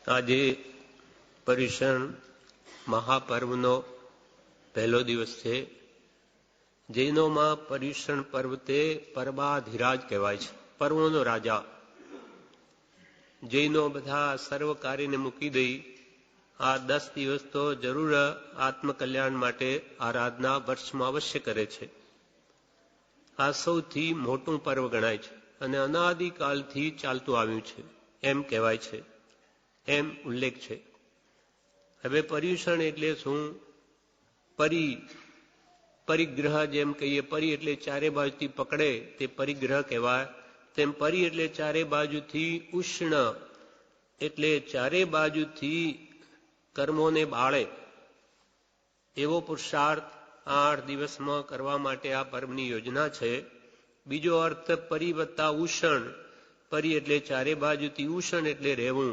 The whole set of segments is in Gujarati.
આજે પર્યુષણ મહાપર્વનો પહેલો દિવસ છે. જૈનોમાં પર્યુષણ પર્વ તે પરમાધિરાજ કહેવાય છે, પર્વોનો રાજા. જૈનો બધા સર્વ કાર્યને મૂકી દઈ આ 10 દિવસ તો જરૂર આત્મકલ્યાણ માટે આરાધના વર્ષમાં અવશ્ય કરે છે. આ સૌથી મોટું પર્વ ગણાય છે અને અનાદિકાલથી ચાલતું આવ્યું છે એમ કહેવાય છે, એમ ઉલ્લેખ છે. હવે પર્યુષણ એટલે શું? પરિગ્રહ જેમ કહીએ, પરી એટલે ચારે બાજુથી પકડે તે પરિગ્રહ કહેવાય. તેમ પરી એટલે ચારે બાજુથી ઉષ્ણ એટલે ચારે બાજુથી કર્મોને બાળે એવો પુરુષાર્થ 8 દિવસમાં કરવા માટે આ પર્વની યોજના છે. બીજો અર્થ પરિવત્તા ઉષણ, પરી એટલે ચારે બાજુથી, ઉષણ એટલે રહેવું,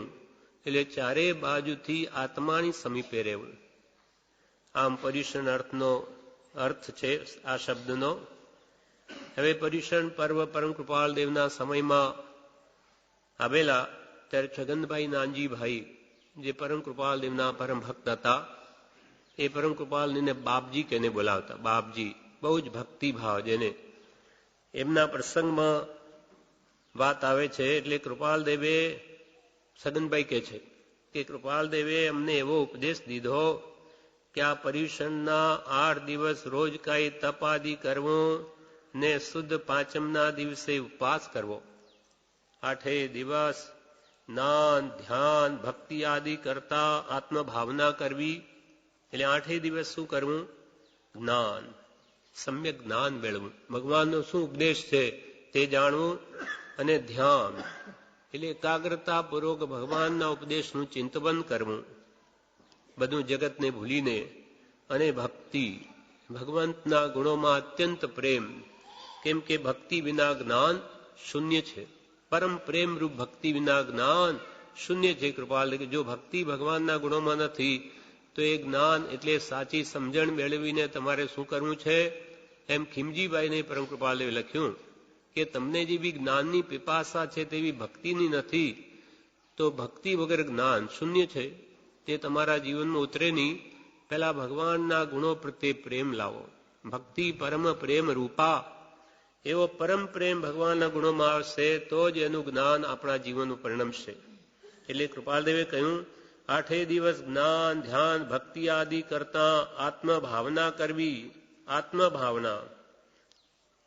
એટલે ચારે બાજુથી આત્માની સમીપે રહેવું. આમ પર્યુષણ અર્થ છે આ શબ્દનો. હવે પર્યુષણ પર્વ પરમ કૃપાલ દેવના સમયમાં આવેલા ત્યારે છગનભાઈ નાનજીભાઈ, જે પરમ કૃપાલ દેવના પરમ ભક્ત હતા, એ પરમ કૃપાલને બાપજી કેને બોલાવતા. બાપજી બહુ જ ભક્તિભાવ જેને. એમના પ્રસંગમાં વાત આવે છે. એટલે કૃપાલ દેવે, છગનભાઈ કહે છે કે કૃપાલ દેવે અમને એવો ઉપદેશ દીધો કે આ પર્યુષણના 8 દિવસ રોજ કાંઈ તપ આદિ કરવું ને શુદ્ધ પાંચમના દિવસે ઉપવાસ કરવો. 8 દિવસ જ્ઞાન ધ્યાન ભક્તિ આદિ કરતા આત્મભાવના કરવી. એટલે 8 દિવસ શું કરવું? જ્ઞાન, સમ્યક જ્ઞાન મેળવવું, ભગવાનનો શું ઉપદેશ છે તે જાણવું. અને ધ્યાન એટલે એકાગ્રતાપૂર્વક ભગવાનના ઉપદેશનું ચિંતન કરવું, બધું જગતને ભૂલીને. અને ભક્તિ, ભગવંતના ગુણોમાં અત્યંત પ્રેમ, કેમ કે ભક્તિ વિના જ્ઞાન શૂન્ય છે. પરમ પ્રેમરૂપ ભક્તિ વિના જ્ઞાન શૂન્ય છે. કૃપાલ, જો ભક્તિ ભગવાનના ગુણોમાં નથી તો એ જ્ઞાન એટલે સાચી સમજણ મેળવીને તમારે શું કરવું છે? એમ ખીમજીભાઈને પરમ કૃપાલે લખ્યું કે તમને જેવી જ્ઞાનની પીપાસા છે તેવી ભક્તિની નથી, તો ભક્તિ વગર જ્ઞાન શૂન્ય છે, તે તમારા જીવનમાં ઉતરે નહીં. પહેલા ભગવાનના ગુણો પ્રત્યે પ્રેમ લાવો. ભક્તિ પરમ પ્રેમ રૂપા, એવો પરમ પ્રેમ ભગવાનના ગુણોમાં આવશે તો જ એનું જ્ઞાન આપણા જીવનનું પરિણમશે. એટલે કૃપાલદેવે કહ્યું 8 દિવસ જ્ઞાન ધ્યાન ભક્તિ આદિ કરતા આત્મભાવના કરવી. આત્મભાવના,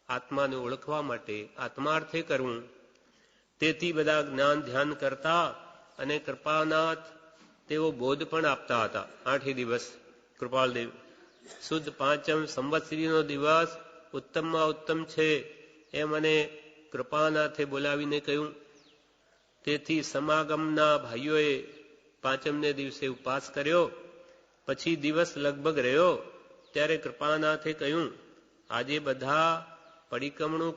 આત્માને ઓળખવા માટે આત્માર્થે કરવું. તેથી બધા જ્ઞાન ધ્યાન કરતા અને કૃપાનાથ તેઓ બોધ પણ આપતા હતા. 8 દિવસ કૃપાલદેવ. શુદ્ધ પાંચમ સંવત્સરીનો દિવસ ઉત્તમમાં ઉત્તમ છે એમ મને કૃપાનાથે બોલાવીને કહ્યું. તેથી સમાગમના ભાઈઓએ પાંચમને દિવસે ઉપવાસ કર્યો. પછી દિવસ લગભગ રહ્યો ત્યારે કૃપાનાથે કહ્યું આજે બધા પ્રતિક્રમણ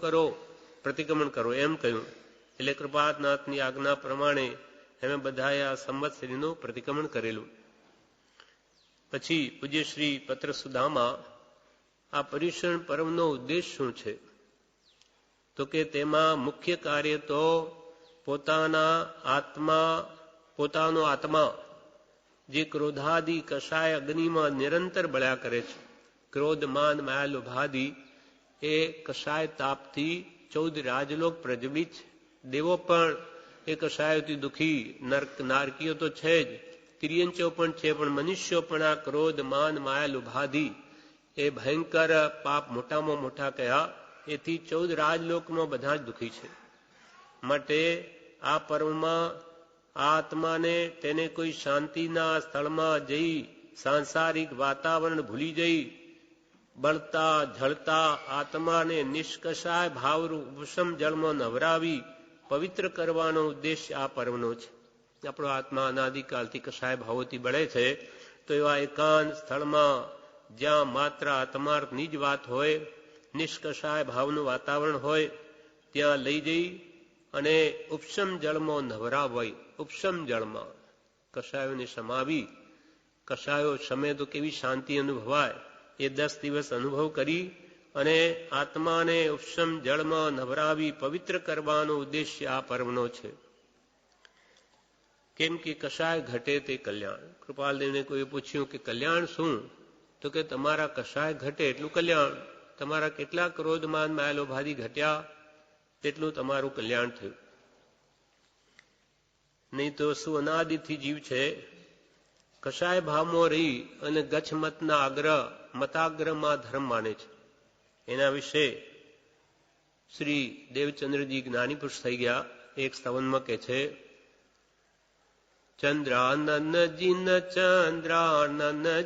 કરો એમ કહ્યું. એટલે કૃપાનાથની આજ્ઞા પ્રમાણે અમે બધાએ આ સંવત્સરીનું પ્રતિક્રમણ કરેલું. પછી પૂજ્ય શ્રી પત્ર સુદામા આ પર્યુષણ પર્વનો ઉદ્દેશ શું છે? તો કે તેમાં મુખ્ય કાર્ય તો પોતાનો આત્મા જે ક્રોધાદિ કષાય અગ્નિમાં નિરંતર બળ્યા કરે છે. ક્રોધ માન માયા લોભાદિ એ કષાય તાપથી 14 રાજલોક પ્રજ્વલિત છે. દેવો પણ એ કષાયોથી દુઃખી, નારકીઓ તો છે જ, તિર્યંચો પણ છે, પણ મનુષ્યો પણ આ ક્રોધ માન માયા લોભાદિ એ ભયંકર પાપ મોટામાં મોટા કયા, એથી 14 રાજલોકમાં બધા જ દુઃખી છે. માટે આ પર્વમાં આ આત્માને તેને કોઈ શાંતિના સ્થળમાં જઈ સાંસારિક વાતાવરણ ભૂલી જઈ બળતા ઝળતા આત્માને નિષ્કષાય ભાવરૂપ ઉપશમ જળમાં નવરાવી પવિત્ર કરવાનો ઉદ્દેશ્ય આ પર્વનો છે. આપણો આત્મા અનાદિકાલથી કષાય ભાવોથી બળે છે, તો એવા એકાંત સ્થળમાં જ્યાં માત્ર આત્માર્થની જ વાત હોય, નિષ્કષાય ભાવનું વાતાવરણ હોય, ત્યાં લઈ જઈ અને ઉપશમ જળમાં નવરાવાય. ઉપશમ જળમાં કષાયોને સમાવી, કષાયો શમે તો કેવી શાંતિ અનુભવાય એ 10 દિવસ અનુભવ કરી અને આત્માને ઉપશમ જળમાં નવરાવી પવિત્ર કરવાનો ઉદ્દેશ્ય આ પર્વનો છે. કેમ કે કશાય ઘટે તે કલ્યાણ. કૃપાલદેવને કોઈ પૂછ્યું કે કલ્યાણ શું? તો કે તમારા કશાય ઘટે એટલું કલ્યાણ. તમારા કેટલા ક્રોધમાન માયેલો ભાદી ઘટ્યા તેટલું તમારું કલ્યાણ થયું. નહીં તો શું અનાદિથી જીવ છે કશાય ભાવમાં રહી અને ગચ્છમતના મતાગ્રહમાં ધર્મ માને છે. એના વિશે શ્રી દેવચંદ્રજી જ્ઞાની પુરુષ થઈ ગયા. એક સ્તવનમાં કહે છે, ચંદ્રાનનજીન ચંદ્રાનનજીન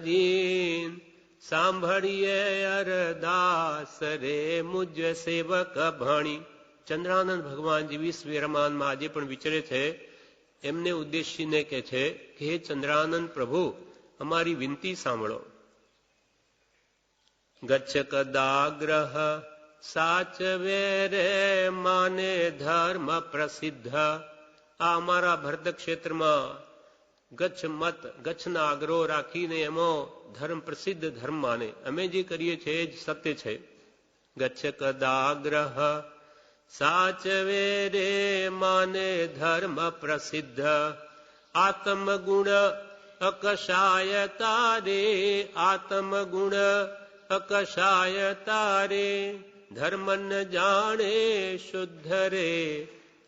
સાંભળીએ અરદાસ રે મુજ સેવક ભણી. ચંદ્રાનંદ ભગવાનજી વિશ્વ વિરમાનમાં આજે પણ વિચરે છે. એમને ઉદ્દેશીને કહે છે કે હે ચંદ્રાનંદ પ્રભુ, અમારી વિનંતી સાંભળો. ગચ્છ કદાગ્રહ સાચવે રે માને ધર્મ પ્રસિદ્ધ. આ અમારા ભરત ક્ષેત્રમાં ગચ્છના આગ્રહો રાખીને એમાં ધર્મ પ્રસિદ્ધ ધર્મ માને. અમે જે કરીએ છીએ એ જ સત્ય છે. ગચ્છ કદાગ્રહ સાચવે રે માને ધર્મ પ્રસિદ્ધ. આત્મગુણ અકશાય તારે આત્મગુણ અકશાય તારે ધર્મન જાણે શુદ્ધ રે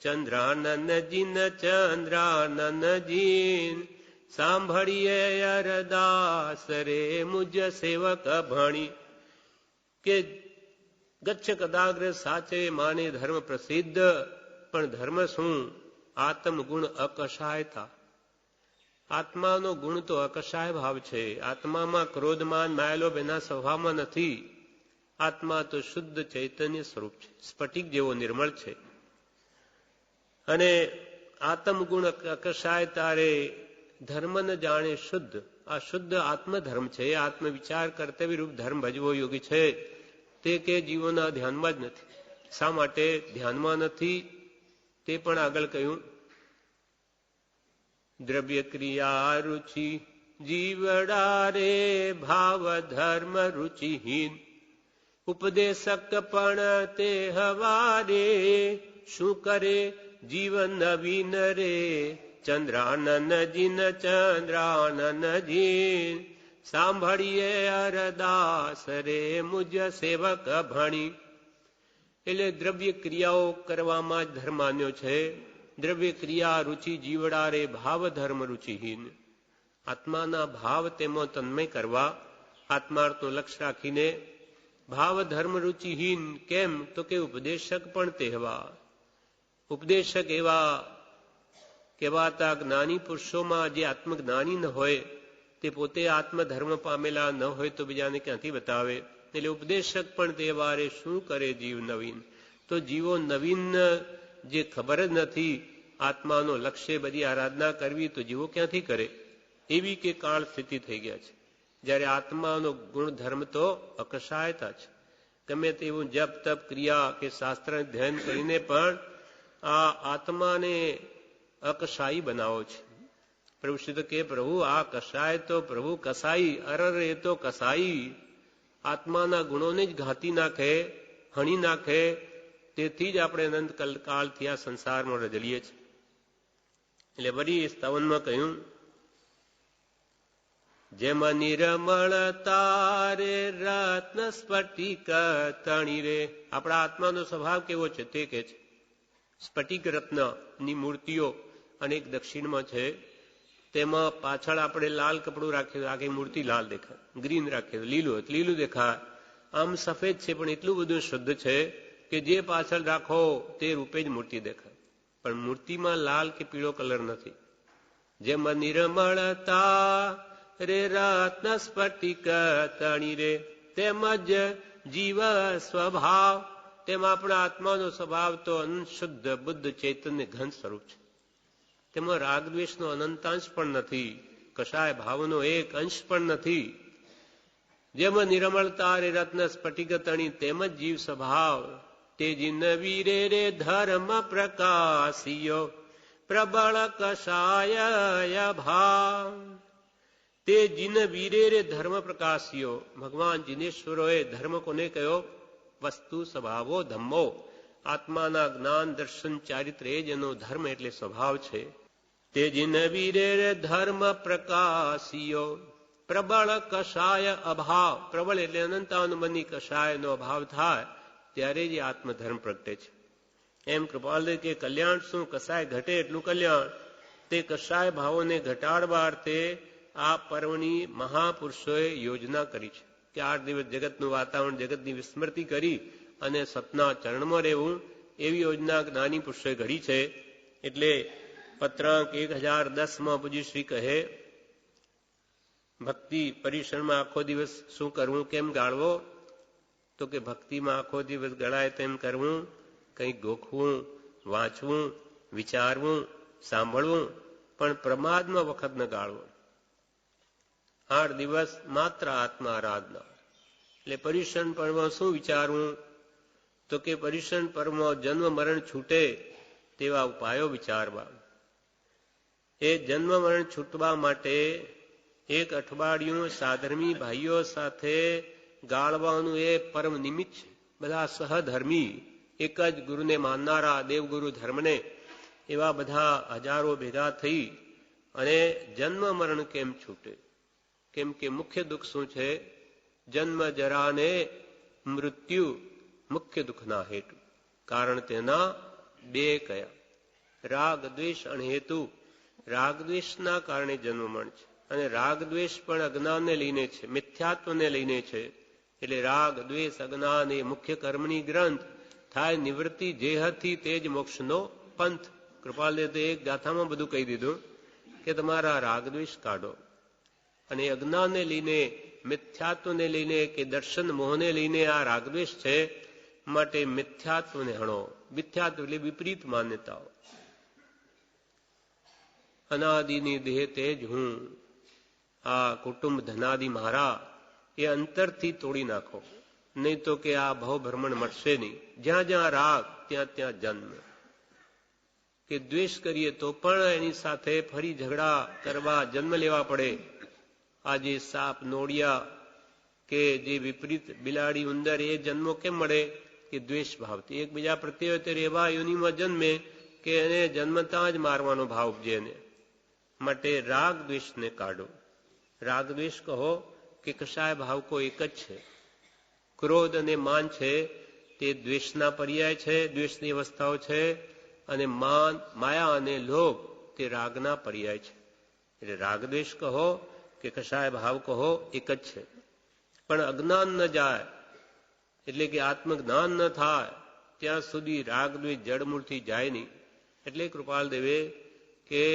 ચંદ્રાનનજીન ચંદ્રાનનજીન સાંભળીએ અરદાસ રે મુજ સેવક ભણી. કે ગચ્છ કદાગ્ર સાચે માને ધર્મ પ્રસિદ્ધ. પણ ધર્મ શું? આત્મગુણ અકશાયતા. આત્માનો ગુણ તો અકશાય ભાવ છે. આત્મામાં ક્રોધમાન માયેલો એના સ્વભાવમાં નથી. આત્મા તો શુદ્ધ ચૈતન્ય સ્વરૂપ છે, સ્ફટિક જેવો નિર્મળ છે. અને આત્મગુણ અકશાય તારે ધર્મન જાણે શુદ્ધ. આ શુદ્ધ આત્મધર્મ છે. આત્મવિચાર કર્તવ્ય રૂપ ધર્મ ભજવો યોગી છે તે કે જીવોના ધ્યાનમાં જ નથી. શા માટે ધ્યાનમાં નથી તે પણ આગળ કહ્યું. દ્રવ્ય ક્રિયા રુચિ જીવડા રે ભાવ ધર્મ રુચિહીન. ઉપદેશક પણ તે હવારે શું કરે જીવન નવીન રે ચંદ્રાનનજીન ચંદ્રાનનજીન સાંભળીએ અરદાસ રે મુજ સેવક ભણી. એટલે દ્રવ્ય ક્રિયાઓ કરવામાં જ ધર્મ માન્યો છે. દ્રવ્ય ક્રિયા રુચિ જીવડા રે ભાવ ધર્મ રુચિહીન. આત્માના ભાવ તેમાં તન્મય કરવા, આત્માર્થનું લક્ષ્ય રાખીને ભાવ ધર્મ રુચિહીન. કેમ? તો કે ઉપદેશક પણ તેવા. ઉપદેશક એવા કહેવાતા જ્ઞાની પુરુષોમાં જે આત્મજ્ઞાની ન હોય તે પોતે આત્મધર્મ પામેલા ન હોય તો બીજાને ક્યાંથી બતાવે? એટલે ઉપદેશક પણ તેવારે શું કરે જીવ નવીન. તો જીવો નવીન જે ખબર જ નથી આત્માનો લક્ષ્ય બધી આરાધના કરવી તો જીવો ક્યાંથી કરે? એવી કે કાળ સ્થિતિ થઈ ગયા છે. જ્યારે આત્માનો ગુણધર્મ તો અકશાયતા છે. ગમે તેવું જપ તપ ક્રિયા કે શાસ્ત્ર ધ્યાન કરીને પણ આ આત્માને અકશાયી બનાવો છે. પ્રભુ શ્રી તો કે પ્રભુ આ કશાય તો પ્રભુ કસાઈ અરર એ તો કસાઈ આત્માના ગુણોને જ ઘાતી નાખે, હણી નાખે. તેથી જ આપણે અનંત કાળથી આ સંસારમાં રજળીએ છીએ. એટલે વળી સ્તવનમાં કહ્યું, જેમાં નિરમળ તારે રત્ન સ્ફટિક તણી રે. આપણા આત્માનો સ્વભાવ કેવો છે તે કે છે. સ્ફટિક રત્નની મૂર્તિઓ અનેક દક્ષિણમાં છે. તેમાં પાછળ આપણે લાલ કપડું રાખ્યું, આખી મૂર્તિ લાલ દેખાય. ગ્રીન રાખ્યું, લીલું દેખાય. આમ સફેદ છે પણ એટલું બધું શુદ્ધ છે કે જે પાછળ રાખો તે રૂપે જ મૂર્તિ દેખાય. પણ મૂર્તિમાં લાલ કે પીળો કલર નથી. જેમાં નિર્મળતા રે રત્ન સ્ફટિક તણી રે. તેમજ જીવ સ્વભાવ, તેમાં આપણા આત્માનો સ્વભાવ તો અનશુદ્ધ બુદ્ધ ચૈતન્ય ઘન સ્વરૂપ છે. તેમાં રાગદ્વેષનો અનંતાંશ પણ નથી, કશાય ભાવનો એક અંશ પણ નથી. જેમ નિર્મળતા રે રત્ન સ્ફટિક તણી તેમજ જીવ સ્વભાવ. તે જીન વીરે રે ધર્મ પ્રકાશિયો પ્રબળ કશાય ભાવ. તે જીન વીરે રે ધર્મ પ્રકાશિયો. ભગવાન જીનેશ્વરોએ ધર્મ કોને કહ્યો? વસ્તુ સ્વભાવો ધમ્મો. આત્માના જ્ઞાન દર્શન ચારિત્ર એ જ એનો ધર્મ એટલે સ્વભાવ છે. તેજિન વીરે ધર્મ પ્રકાશિયો પ્રબળ કષાય અભાવ. પ્રબળ એટલે અનંતાનુબંધી કષાયનો અભાવ થાય ત્યારે જ આત્મધર્મ પ્રગટે છે. એમ કૃપાલદેવ કે કલ્યાણ શું? કષાય ઘટે એટલું કલ્યાણ. તે કષાય ભાવોને ઘટાડવા અર્થે આ પર્વની મહાપુરુષોએ યોજના કરી છે કે 8 દિવસ જગતનું વાતાવરણ, જગતની વિસ્મૃતિ કરી અને સતના ચરણમાં રહેવું, એવી યોજના જ્ઞાની પુરુષોએ ઘડી છે. એટલે પત્રાંક 1010 પૂજ્યશ્રી કહે, ભક્તિ પરીક્ષણમાં આખો દિવસ શું કરવું, કેમ ગાળવો? તો કે ભક્તિમાં આખો દિવસ ગળાય તેમ કરવું, કંઈક ગોખવું, વાંચવું, વિચારવું, સાંભળવું, પણ પ્રમાદમાં વખત ન ગાળવો. 8 દિવસ માત્ર આત્મા આરાધના. એટલે પરીક્ષણ પર્વમાં શું વિચારવું? તો કે પરીક્ષણ પર્વમાં જન્મ મરણ છૂટે તેવા ઉપાયો વિચારવા. એ જન્મ મરણ છૂટવા માટે 1 અઠવાડિયું સાધર્મી ભાઈઓ સાથે ગાળવાનું એ પરમ નિમિત્ત છે. બધા સહધર્મી, એક જ ગુરુને માનનારા, દેવગુરુ ધર્મને, એવા બધા હજારો ભેગા થઈ અને જન્મ મરણ કેમ છૂટે? કેમ કે મુખ્ય દુઃખ શું છે? જન્મ જરા ને મૃત્યુ મુખ્ય દુઃખના હેતુ. કારણ તેના 2 કયા? રાગ દ્વેષ અણહેતુ. રાગ દ્વેષના કારણે જન્મ મરણ છે, અને રાગ દ્વેષ પણ અજ્ઞાનને લઈને છે, મિથ્યાત્વને લઈને છે. એટલે રાગ દ્વેષ અજ્ઞાન એ મુખ્ય કર્મની ગ્રંથ થાય નિવૃત્તિ જેહથી તે જ મોક્ષનો પંથ. કૃપાલદેવ તો એક ગાથામાં બધું કહી દીધું કે તમારા રાગ દ્વેષ કાઢો, અને અજ્ઞાનને લઈને, મિથ્યાત્વને લઈને કે દર્શન મોહને લઈને આ રાગદ્વેષ છે, માટે મિથ્યાત્વને હણો. મિથ્યાત્વ એટલે વિપરીત માન્યતાઓ. અનાદિની દેહ તે જ હું, આ કુટુંબ ધનાદિ મારા, એ અંતરથી તોડી નાખો, નહીં તો કે આ ભવભ્રમણ મળશે નહીં. જ્યાં જ્યાં રાગ ત્યાં ત્યાં જન્મ. કે દ્વેષ કરીએ તો પણ એની સાથે ફરી ઝઘડા કરવા, જન્મ લેવા પડે. આજે સાપ, નોળિયા કે જે વિપરીત બિલાડી, ઉંદર, એ જન્મો કેમ મળે? કે દ્વેષ ભાવથી એકબીજા પ્રત્યે ત્યારે એવા યોનિમાં જન્મે કે એને જન્મતા જ મારવાનો ભાવ ઉપજે એને. માટે રાગ દ્વેષને કાઢો. રાગ દ્વેષ કહો કે કશાય ભાવ કો એક જ છે. ક્રોધ અને માન છે તે દ્વેષના પર્યાય છે, દ્વેષની અવસ્થાઓ છે, અને માન, માયા અને લોભ તે રાગના પર્યાય છે. એટલે રાગ દ્વેષ કહો કે કશાય ભાવ કહો એક જ છે. પણ અજ્ઞાન ન જાય, એટલે કે આત્મજ્ઞાન ન થાય ત્યાં સુધી રાગ દ્વેષ જડમૂળથી જાય નહીં. એટલે કૃપાલ દેવે કે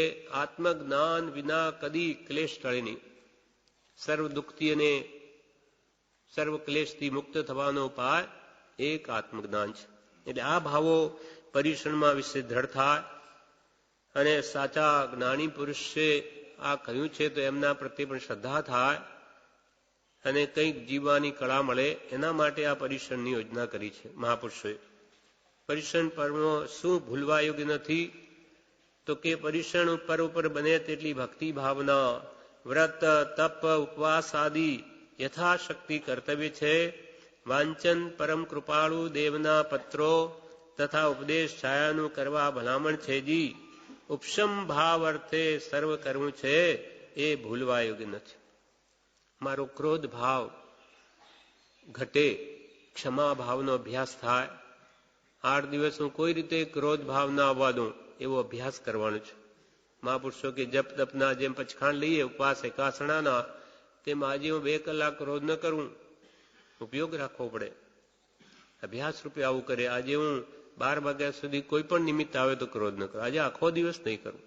આત્મજ્ઞાન વિના કદી ક્લેશ ટળે નહીં. સર્વ દુઃખથી અને સર્વ ક્લેશથી મુક્ત થવાનો ઉપાય એક આત્મજ્ઞાન છે. એટલે આ ભાવો પરીક્ષણમાં વિશે દ્રઢ થાય, અને સાચા જ્ઞાની પુરુષે આ કહ્યું છે તો એમના પ્રત્યે પણ શ્રદ્ધા થાય, અને કંઈક જીવવાની કળા મળે. એના માટે આ પરીક્ષણની યોજના કરી છે મહાપુરુષોએ. પરીક્ષણ પર્વમાં શું ભૂલવા યોગ્ય નથી? તો કે પરીક્ષણ પર્વ પર બને તેટલી ભક્તિ ભાવના, વ્રત, તપ, ઉપવાસ આદિ યથાશક્તિ કર્તવ્ય છે. વાંચન પરમ કૃપાળુ દેવના પત્રો તથા ઉપદેશ છાયાનું કરવા ભલામણ છે જી. ઉપશમ ભાવ અર્થે સર્વ કરવું છે એ ભૂલવા યોગ્ય નથી. મારો ક્રોધ ભાવ ઘટે, ક્ષમા ભાવનો અભ્યાસ થાય. 8 દિવસ હું કોઈ રીતે ક્રોધ ભાવ ના આવવા દઉં એવો અભ્યાસ કરવાનો છે. મહાપુરુષો કે જપ તપના જેમ પચખાણ લઈએ, ઉપવાસ એકાસણાના, તેમ આજે હું 2 કલાક ક્રોધ ન કરું, ઉપયોગ રાખવો પડે. અભ્યાસ રૂપે આવું કરે. આજે હું 12 વાગ્યા સુધી કોઈ પણ નિમિત્ત આવે તો ક્રોધ ન કરું, આજે આખો દિવસ નહીં કરું.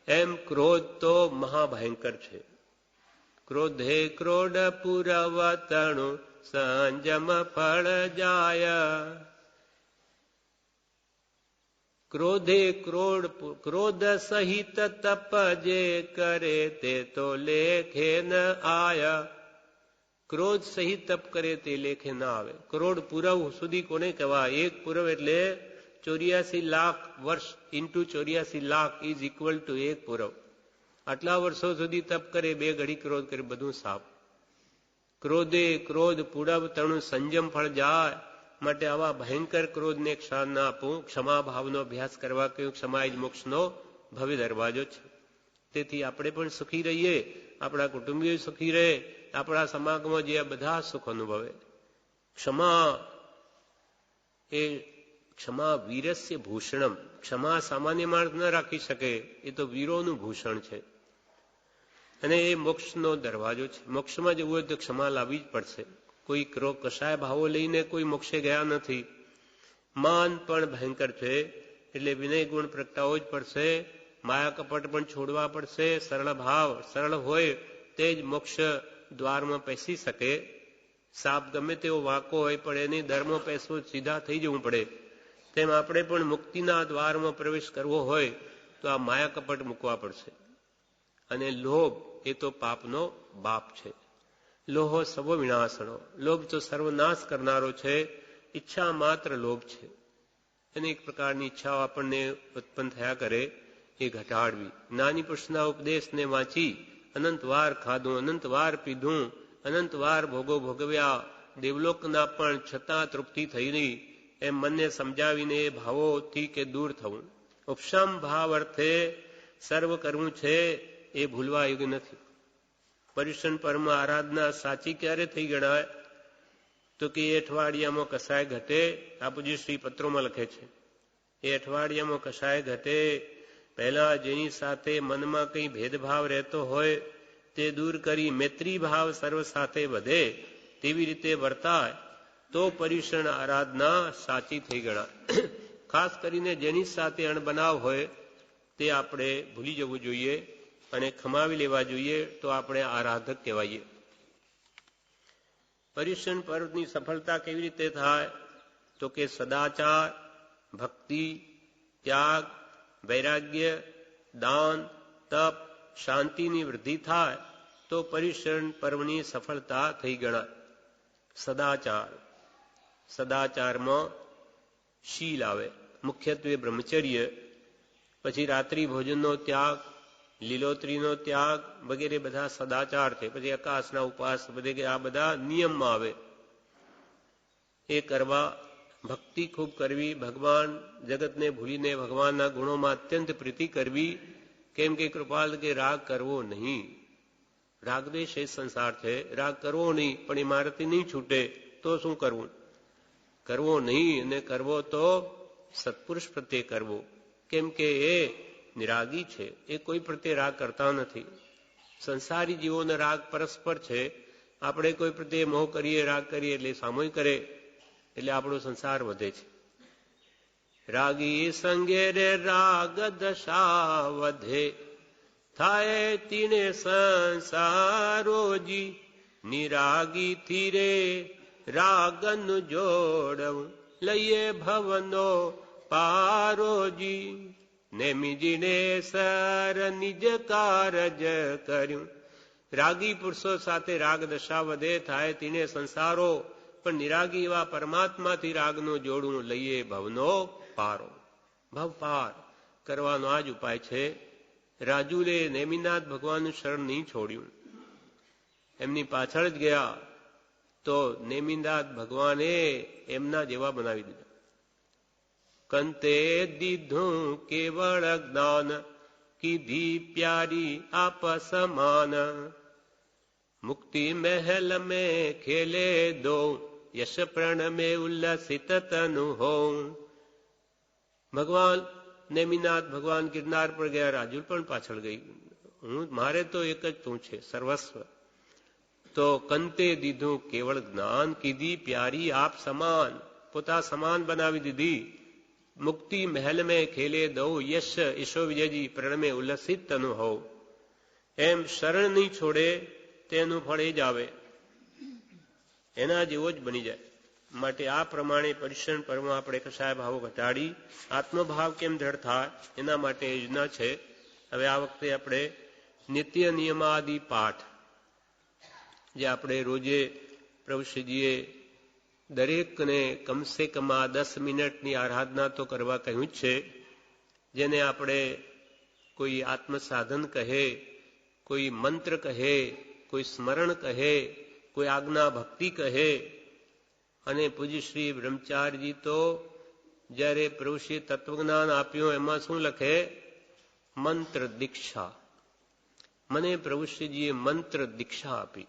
એમ ક્રોધ તો મહાભયંકર છે. ક્રોધે ક્રોડ પુરવતણુ સંજમ ફળ જાય. ક્રોધે ક્રોધ સહિત તપ જે કરે તે તો લેખે ન આય. ક્રોધ સહિત તપ કરે તે લેખે ના આવે. કરોડ પુરવ સુધી કોને કહેવાય? 1 પુરવ એટલે 84 લાખ વર્ષ into 84 lakh is equal to 1 પુરવ. આટલા વર્ષો સુધી તપ કરે, 2 ઘડી ક્રોધ કરે, બધું સાફ. ક્રોધે ક્રોધ પુરવ તણુ સંજમ ફળ જાય. માટે આવા ભયંકર ક્રોધને ક્ષાન ના આપવું. ક્ષમા ભાવનો અભ્યાસ કરવા કહ્યું. ક્ષમા જ મોક્ષનો ભવ્ય દરવાજો છે. તેથી આપણે પણ સુખી રહીએ, આપણા કુટુંબીઓ સુખી રહે, આપણા સમાજમાં જે બધા સુખ અનુભવે. ક્ષમા વીરસ્ય ભૂષણમ. ક્ષમા સામાન્ય માણસ ન રાખી શકે, એ તો વીરોનું ભૂષણ છે. અને એ મોક્ષનો દરવાજો છે. મોક્ષમાં જવું હોય તો ક્ષમા લાવવી જ પડશે. કોઈ કશાય ભાવો લઈને કોઈ મોક્ષે ગયા નથી. માન પણ ભયંકર છે, એટલે વિનય ગુણ પ્રગટાવવો જ પડશે. માયા કપટ પણ છોડવા પડશે. સરળ ભાવ સરળ હોય તે જ મોક્ષ દ્વારમાં પેસી શકે. સાપ ગમે તેવો વાંકો હોય પણ એની દરમાં પેસવો સીધા થઈ જવું પડે. તેમ આપણે પણ મુક્તિના દ્વારમાં પ્રવેશ કરવો હોય તો આ માયા કપટ મૂકવા પડશે. અને લોભ એ તો પાપનો બાપ છે. લોહો સર્વ વિનાશનો. લોભ તો સર્વનાશ કરનારો છે. ઈચ્છા માત્ર લોભ છે. અનેક પ્રકારની ઈચ્છાઓ આપણને ઉત્પન્ન થયા કરે, એ ઘટાડવી. જ્ઞાની પુરુષના ઉપદેશને વાંચી અનંત વાર ખાધું, અનંત વાર પીધું, અનંત વાર ભોગો ભોગવ્યા, દેવલોકના પણ છતાં તૃપ્તિ થઈ નહીં, એમ મનને સમજાવીને એ ભાવોથી કે દૂર થવું. ઉપશમ ભાવ અર્થે સર્વ કરવું છે, એ ભૂલવા યોગ્ય નથી. પર્યુષણ પર્વ આરાધના સાચી ક્યારે થઈ ગણાય? તો કે એ અઠવાડિયામાં કસાય ઘટે. આપુજી શ્રી પત્રોમાં લખે છે, એ અઠવાડિયામાં કસાય ઘટે. પહેલા જેની સાથે મનમાં કંઈ ભેદભાવ રહેતો હોય તે દૂર કરી મૈત્રી ભાવ સર્વ સાથે વધે, તેવી રીતે વર્તાય તો પર્યુષણ આરાધના સાચી થઈ ગણાય. ખાસ કરીને જેની સાથે અણબનાવ હોય તે આપણે ભૂલી જવું જોઈએ અને ખમાવી લેવા જોઈએ, તો આપણે આરાધક કહેવાઈએ. પર્યુષણ પર્વની સફળતા કેવી રીતે થાય? તો કે સદાચાર, ભક્તિ, ત્યાગ, વૈરાગ્ય, દાન, તપ, શાંતિની વૃદ્ધિ થાય તો પર્યુષણ પર્વની સફળતા થઈ ગણાય. સદાચાર, સદાચારમાં શીલ આવે, મુખ્યત્વે બ્રહ્મચર્ય, પછી રાત્રિ ભોજનનો ત્યાગ, લીલોતરીનો ત્યાગ વગેરે બધા સદાચાર છે. પછી આકાશના ઉપાસ વગેરે આ બધા નિયમમાં આવે, એ કરવા. ભક્તિ ખૂબ કરવી, ભગવાન જગતને ભૂલીને ભગવાનના ગુણોમાં અત્યંત પ્રીતિ કરવી. કેમ કે કૃપાલ કે રાગ કરવો નહીં. રાગદ્વેષ એ સંસાર છે. રાગ કરવો નહીં, પણ એ મારાથી નહીં છૂટે તો શું કરવું? કરવો નહીં, અને કરવો તો સત્પુરુષ પ્રત્યે કરવો. કેમ કે એ નિરાગી છે, એ કોઈ પ્રત્યે રાગ કરતા નથી. સંસારી જીવોનો રાગ પરસ્પર છે. આપણે કોઈ પ્રત્યે મોહ કરીએ, રાગ કરીએ એટલે સામૂહિક કરે, એટલે આપણો સંસાર વધે છે. રાગી સંગે રે રાગ દશા વધે, થાય તીને સંસારોજી. નિરાગી થી રે રાગનું જોડવું, લઈએ ભવનો પારોજી. નેમીજીને સર નિજ કારજ કર્યું. રાગી પુરુષો સાથે રાગ દશા વધે, થાય તીને સંસારો. પણ નિરાગી એવા પરમાત્માથી રાગનું જોડવું, લઈએ ભવનો પારો. ભવ પાર કરવાનો આ જ ઉપાય છે. રાજુલે નેમિનાથ ભગવાનનું શરણ નહીં છોડ્યું, એમની પાછળ જ ગયા તો નેમિનાથ ભગવાને એમના જેવા બનાવી દીધા. કંતે દીધું કેવળ જ્ઞાન, કીધી પ્યારી આપ સમાન. મુક્તિ મહેલ મેં ખેલે દો, યશ પ્રણ મેં ઉલ્લસિત તનુ હો. ભગવાન નેમિનાથ ભગવાન ગિરનાર પર ગયા, રાજુલ પણ પાછળ ગઈ. મારે તો એક જ તું છે, સર્વસ્વ. તો કંતે દીધું કેવળ જ્ઞાન, કીધી પ્યારી આપ સમાન, પોતા સમાન બનાવી દીધી. મુક્તિ મહેલ મેં ખેલે દો, યશ ઈશો વિજયજી પ્રણ મેં ઉલ્લસિત તનુ હો. એમ શરણ નહીં છોડે તેનું ફળ એ જ આવે, એના જેવો જ બની જાય. માટે આ પ્રમાણે પર્યુષણ પર્વમાં આપણે કશાય ભાવો ઘટાડી આત્મભાવ કેમ દ્રઢ થાય એના માટે યોજના છે. હવે આ વખતે આપણે નિત્ય નિયમાદિ પાઠ જે આપણે રોજે પ્રભુશ્રીજીએ દરેકને કમસે કમ 10 મિનિટની આરાધના તો કરવા કહ્યું જ છે. જેને આપણે કોઈ આત્મસાધન કહે, કોઈ મંત્ર કહે, કોઈ સ્મરણ કહે, કોઈ આજ્ઞા ભક્તિ કહે. અને પૂજ્ય શ્રી બ્રહ્મચારીજી તો જ્યારે પ્રભુશ્રી તત્વજ્ઞાન આપ્યું એમાં શું લખે? મંત્ર દીક્ષા. મને પ્રભુશ્રીજીએ મંત્ર દીક્ષા આપી.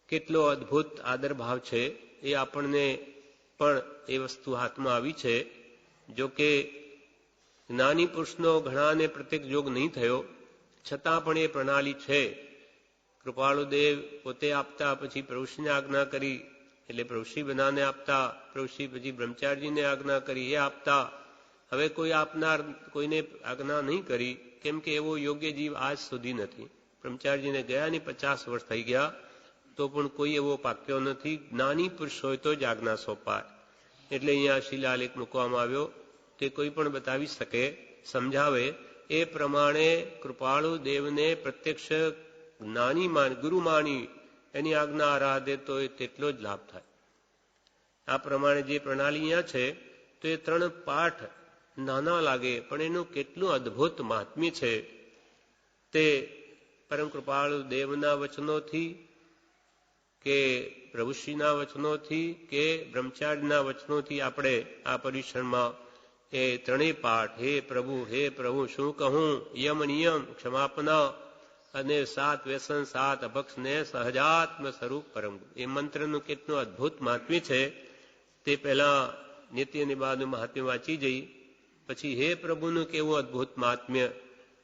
કેટલો અદ્ભુત આદર ભાવ છે એ આપણને પણ એ વસ્તુ હાથમાં આવી છે. જો કે જ્ઞાની પુરુષનો ઘણાને પ્રત્યેક યોગ નહીં થયો, છતાં પણ એ પ્રણાલી છે. કૃપાળુદેવ પોતે આપતા, પછી પ્રભુશ્રીને આજ્ઞા કરી એટલે પ્રભુશ્રી બધાને આપતા, પ્રભુશ્રી પછી બ્રહ્મચારીજીને આજ્ઞા કરી એ આપતા. હવે કોઈ આપનાર કોઈને આજ્ઞા નહીં કરી, કેમ કે એવો યોગ્ય જીવ આજ સુધી નથી. બ્રહ્મચારીજીને ગયાની 50 વર્ષ થઈ ગયા તો પણ કોઈ એવો પાક્યો નથી. જ્ઞાની પુરુષ હોય તો જ આજ્ઞા સોંપાય. એટલે અહીંયા શિલાલેખ મૂકવામાં આવ્યો, તે કોઈ પણ બતાવી શકે, સમજાવે. એ પ્રમાણે કૃપાળુ દેવને પ્રત્યક્ષ જ્ઞાની માની, ગુરુ માની એની આજ્ઞા આરાધે તો એ તેટલો જ લાભ થાય. આ પ્રમાણે જે પ્રણાલી અહીંયા છે તો એ 3 પાઠ નાના લાગે, પણ એનું કેટલું અદ્ભુત મહાત્મ્ય છે તે પરમ કૃપાળુ દેવના વચનોથી કે પ્રભુશ્રીના વચનોથી કે બ્રહ્મચારીના વચનોથી આપણે આ પરીક્ષણમાં એ 3 પાઠ, હે પ્રભુ શું કહું, યમ નિયમ ક્ષમાપના અને 7 વ્યસન 7 અભક્ષ ને સહજાત્મ સ્વરૂપ પરમ, એ મંત્રનું કેટલું અદ્ભુત મહાત્મ્ય છે તે પહેલા નિત્ય નિબાદનું મહાત્મ્ય વાંચી જઈ, પછી હે પ્રભુનું કેવું અદ્ભુત મહાત્મ્ય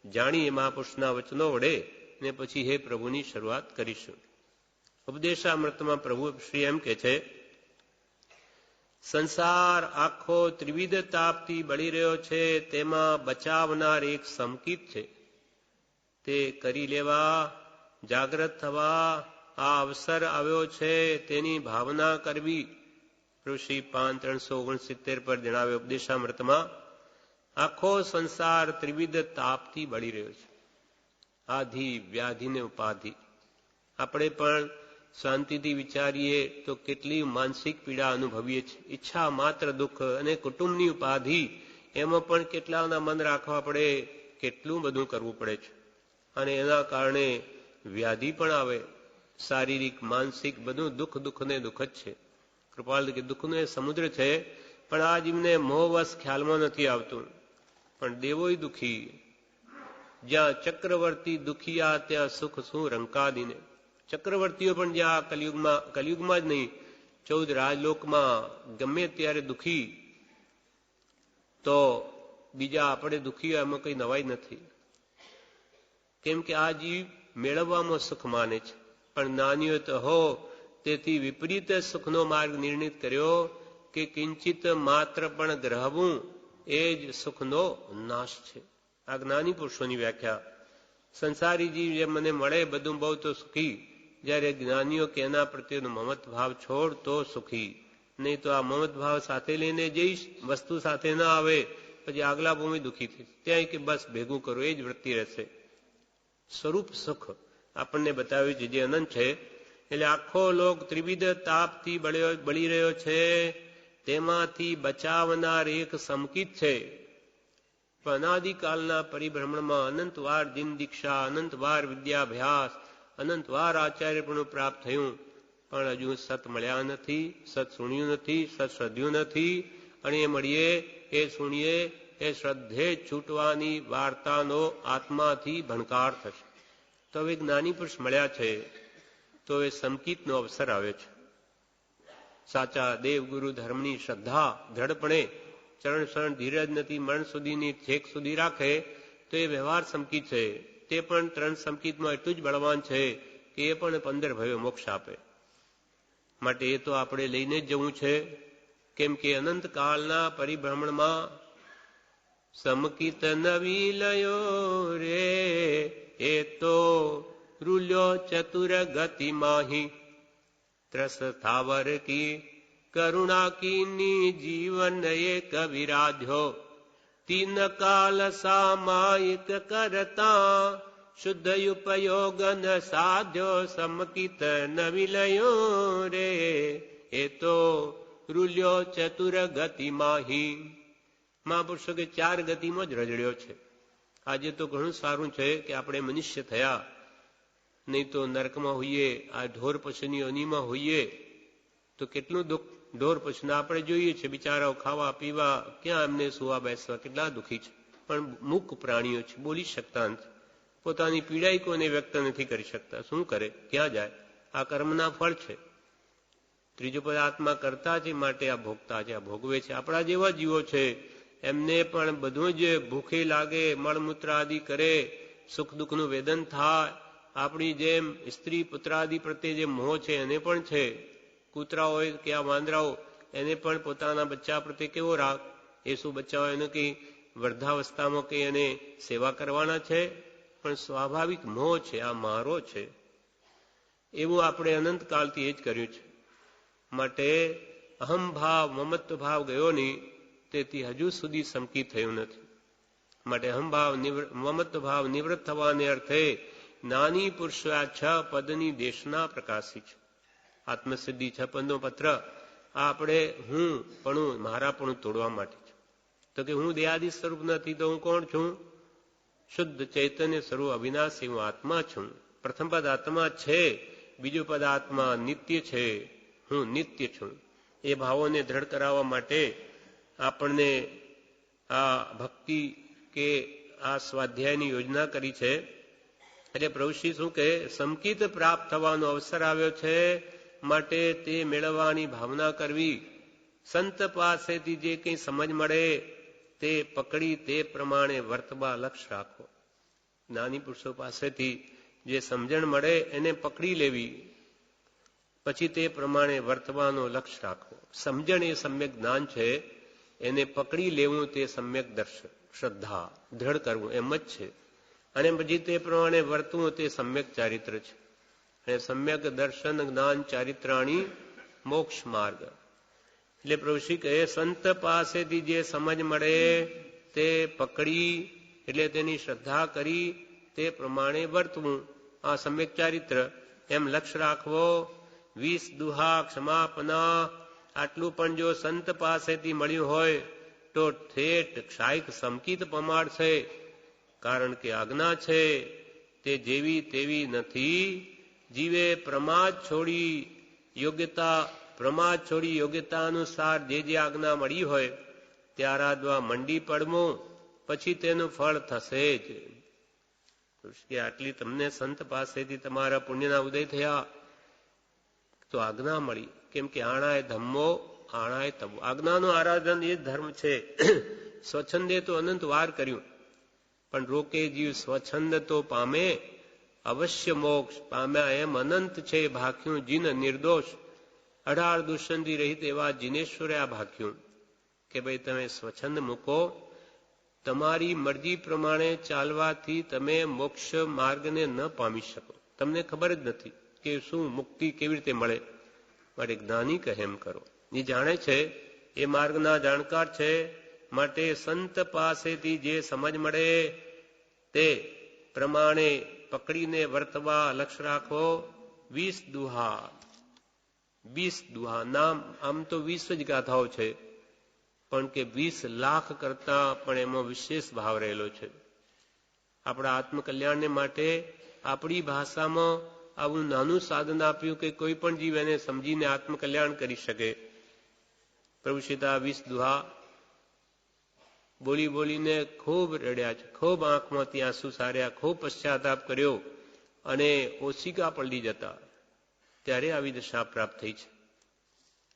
જાણીએ મહાપુરુષના વચનો વડે, ને પછી હે પ્રભુની શરૂઆત કરીશું. ઉપદેશામૃતમાં પ્રભુ શ્રી એમ કે છે, સંસાર આખો ત્રિવિધ તાપથી બળી રહ્યો છે, તેમાં બચાવનાર એક સમકિત છે. તે કરી લેવા, જાગ્રત થવા આ અવસર આવ્યો છે, તેની ભાવના કરવી. ઋષિ 5:369 પર જણાવે ઉપદેશામૃતમાં, આખો સંસાર ત્રિવિધ તાપથી બળી રહ્યો છે. આધિ, વ્યાધિ ને ઉપાધિ. આપણે પણ શાંતિથી વિચારીએ તો કેટલી માનસિક પીડા અનુભવીએ છીએ. ઈચ્છા માત્ર દુઃખ અને કુટુંબની ઉપાધિ, એમાં પણ કેટલાના મન રાખવા પડે, કેટલું બધું કરવું પડે છે. અને એના કારણે વ્યાધિ પણ આવે, શારીરિક માનસિક બધું દુઃખ ને દુઃખ જ છે. કૃપાલ કે દુઃખનો એ સમુદ્ર છે, પણ આ જીવને મોહવશ ખ્યાલમાં નથી આવતું. પણ દેવોય દુઃખી, જ્યાં ચક્રવર્તી દુખિયા ત્યાં સુખ શું રંકાદીને. ચક્રવર્તીઓ પણ જ્યાં કલિયુગમાં જ નહીં, 14 રાજલોકમાં ગમે ત્યારે દુઃખી, તો બીજા આપણે દુઃખી એમાં કઈ નવાઈ નથી. કેમ કે આ જીવ મેળવવામાં સુખ માને છે, પણ નાનીઓ તો હો તેથી વિપરીત સુખનો માર્ગ નિર્ણિત કર્યો કે કિંચિત માત્ર પણ ગ્રહવું એ જ સુખનો નાશ છે. આ જ્ઞાની પુરુષોની વ્યાખ્યા. સંસારી જીવ જે મને મળે બધું બહુ તો સુખી, જ્યારે જ્ઞાનીઓ કે એના પ્રત્યેનો મમત ભાવ છોડ તો સુખી. નહીં તો આ મમત ભાવ સાથે લઈને જઈશ, વસ્તુ સાથે ના આવે, પછી આગલા ભૂમિ દુઃખી થઈ, ત્યાં કે બસ ભેગું કરો, એ જ વૃત્તિ રહેશે. સ્વરૂપ સુખ આપણને બતાવ્યું છે જે અનંત છે. એટલે આખો લોક ત્રિવિધ તાપથી બળી રહ્યો છે, તેમાંથી બચાવનાર એક સમકિત છે. અનાદિકાલના પરિભ્રમણમાં અનંતવાર દિન દીક્ષા, અનંતવાર વિદ્યાભ્યાસ, અનંતવાર આચાર્યપણું પ્રાપ્ત થયું, પણ હજુ સત મળ્યા નથી, સત સુણ્યું નથી, સત શ્રદ્ધ્યું નથી. અને એ મળીએ, એ સુણીએ, એ શ્રદ્ધે છૂટવાની વાર્તાનો આત્માથી ભણકાર થશે. તો હવે જ્ઞાની પુરુષ મળ્યા છે તો એ સમકિતનો અવસર આવે છે. સાચા દેવગુરુ ધર્મની શ્રદ્ધા દ્રઢપણે ચરણ શરણ ધીરજ નથી મરણ સુધીની છેક સુધી રાખે તો એ વ્યવહાર સમકિત છે. તે પણ 3 સમકિતમાં એટલું જ બળવાન છે કે એ પણ 15 ભવ્ય મોક્ષ આપે. માટે એ તો આપણે લઈને જ જવું છે. કેમ કે અનંતકાળના પરિભ્રમણમાં સમકિત નવી લયો રે, એ તો રૂલ્યો ચતુર ગતિ માહી, ત્રસ થાવર કી કરુણા કીની જીવન એક વિરાધ્યો, તીન કાલ સામાયિક કરતા શુદ્ધ ઉપયોગ ન સાધ્યો, સમકિત નવી લયો રે, એ તો રૂલ્યો ચતુર ગતિ માહી. મહાપુરુષો કે 4 ગતિમાં જ રજડ્યો છે. આજે તો ઘણું સારું છે કે આપણે મનુષ્ય થયા, નહીં તો નરકમાં હોઈએ, આ ઢોર પશુની યોનિમાં હોઈએ તો કેટલું દુઃખ. ઢોર પશુને આપણે જોઈએ છે બિચારાઓ ખાવા પીવા ક્યાં એમને સુવા બેસવા કેટલા દુઃખી છે, પણ મૂક પ્રાણીઓ છે, બોલી શકતા નથી. પોતાની પીડાઈ કોઈને વ્યક્ત નથી કરી શકતા. શું કરે? ક્યાં જાય? આ કર્મના ફળ છે. ત્રીજો પદ આત્મા કરતા છે, માટે આ ભોગતા છે, આ ભોગવે છે. આપણા જેવા જીવો છે, એમને પણ બધું જ ભૂખે લાગે, મળમૂત્ર આદિ કરે, સુખ દુઃખનું વેદન થાય. આપણી જેમ સ્ત્રી પુત્રાદિ પ્રત્યે જે મોહ છે એને પણ છે. કૂતરા હોય કે આ વાંદરાઓ, એને પણ પોતાના બચ્ચા પ્રત્યે કેવો રાગ. એ શું બચ્ચા હોય એને કઈ વૃદ્ધાવસ્થામાં કઈ એને સેવા કરવાના છે? પણ સ્વાભાવિક મોહ છે, આ મારો છે. એવું આપણે અનંતકાળથી એ જ કર્યું છે. માટે અહમભાવ મમત્વ ભાવ ગયો નહીં, તેથી હજુ સુધી સંકિત થયું નથી. માટે અહમભાવ મમત્વ ભાવ નિવૃત્ત થવાને અર્થે નાની પુરુષો આ 6 પદની દેશના પ્રકાશી છે. આત્મસિદ્ધિ 6 પદનો પત્ર આપણે હું પણ મારા પણ તોડવા માટે છે. તો કે હું દેહાદિ સ્વરૂપ નથી, તો હું કોણ છું? શુદ્ધ ચૈતન્ય સ્વરૂપ અવિનાશી હું આત્મા છું. પ્રથમ પદ આત્મા છે, બીજું પદ આત્મા નિત્ય છે, હું નિત્ય છું. એ ભાવોને દ્રઢ કરાવવા માટે આપણને આ ભક્તિ કે આ સ્વાધ્યાયની યોજના કરી છે. એટલે પ્રભુશ્રી શું કહે? સંકિત પ્રાપ્ત થવાનો અવસર આવ્યો છે, માટે તે મેળવવાની ભાવના કરવી. સંત પાસેથી જે કંઈ સમજ મળે તે પકડી તે પ્રમાણે વર્તવા લક્ષ્ય રાખો. જ્ઞાની પુરુષો પાસેથી જે સમજણ મળે એને પકડી લેવી, પછી તે પ્રમાણે વર્તવાનો લક્ષ્ય રાખવો. સમજણ એ સમ્યક જ્ઞાન છે, એને પકડી લેવું તે સમ્યક દર્શન, શ્રદ્ધા, દ્રઢ કરવું એમ જ છે. અને પછી તે પ્રમાણે વર્તવું તે સમ્યક ચારિત્ર છે. અને સમ્યક દર્શન જ્ઞાન ચારિત્રાણી મોક્ષ માર્ગ. એટલે પ્રભુશ્રી કહે સંત પાસેથી જે સમજ મળે તે પકડી, એટલે તેની શ્રદ્ધા કરી તે પ્રમાણે વર્તવું, આ સમ્યક ચારિત્ર. એમ લક્ષ્ય રાખવો. 20 દુહા ક્ષમાપના, આટલું પણ જો સંત પાસેથી મળ્યું હોય તો ઠેઠ ક્ષાયક સંકિત પમાડ છે. કારણ કે આજ્ઞા છે તે જેવી તેવી નથી. જીવે પ્રમાદ છોડી યોગ્યતા અનુસાર જે આજ્ઞા મળી હોય તે આરાધવા મંડી પડવું, પછી તેનું ફળ થશે જ. આટલી તમને સંત પાસેથી તમારા પુણ્યના ઉદય થયા તો આજ્ઞા મળી. કેમ કે આણાય ધમ્મો આણાય તબો, આજ્ઞાનું આરાધન એ ધર્મ છે. સ્વચ્છંદે તો અનંત વાર કર્યું, પણ રોકે જીવ સ્વચ્છંદ તો પામે અવશ્ય મોક્ષ. પામ્યા એમ અનંત છે ભાખ્યું જીન નિર્દોષ. 18 દુષ્યંતી રહિત એવા જીનેશ્વરે આ ભાખ્યું કે ભાઈ તમે સ્વચ્છંદ મૂકો, તમારી મરજી પ્રમાણે ચાલવાથી તમે મોક્ષ માર્ગને ન પામી શકો. તમને ખબર જ નથી કે શું મુક્તિ કેવી રીતે મળે. માટે જ્ઞાની કહે એમ કરો. એ જાણે છે, એ માર્ગના જાણકાર છે. માટે સંત પાસેથી જે સમજ મળે તે પ્રમાણે પકડીને વર્તવા લક્ષ્ય રાખો. 20 દુહા, 20 દુહા નામ આમ તો 20 જ ગાથાઓ છે, પણ કે 20 લાખ કરતા પણ એમાં વિશેષ ભાવ રહેલો છે. આપણા આત્મકલ્યાણને માટે આપણી ભાષામાં આવું નાનું સાધન આપ્યું કે કોઈ પણ જીવ એને સમજીને આત્મકલ્યાણ કરી શકે. પ્રભુ સીતા 20 દુહા બોલી બોલીને ખૂબ રડ્યા છે, ખૂબ આંખમાંથી આંસુ સાર્યા, ખૂબ પશ્ચાતાપ કર્યો અને ઓશિકા પલળી જતા, ત્યારે આવી દશા પ્રાપ્ત થઈ છે.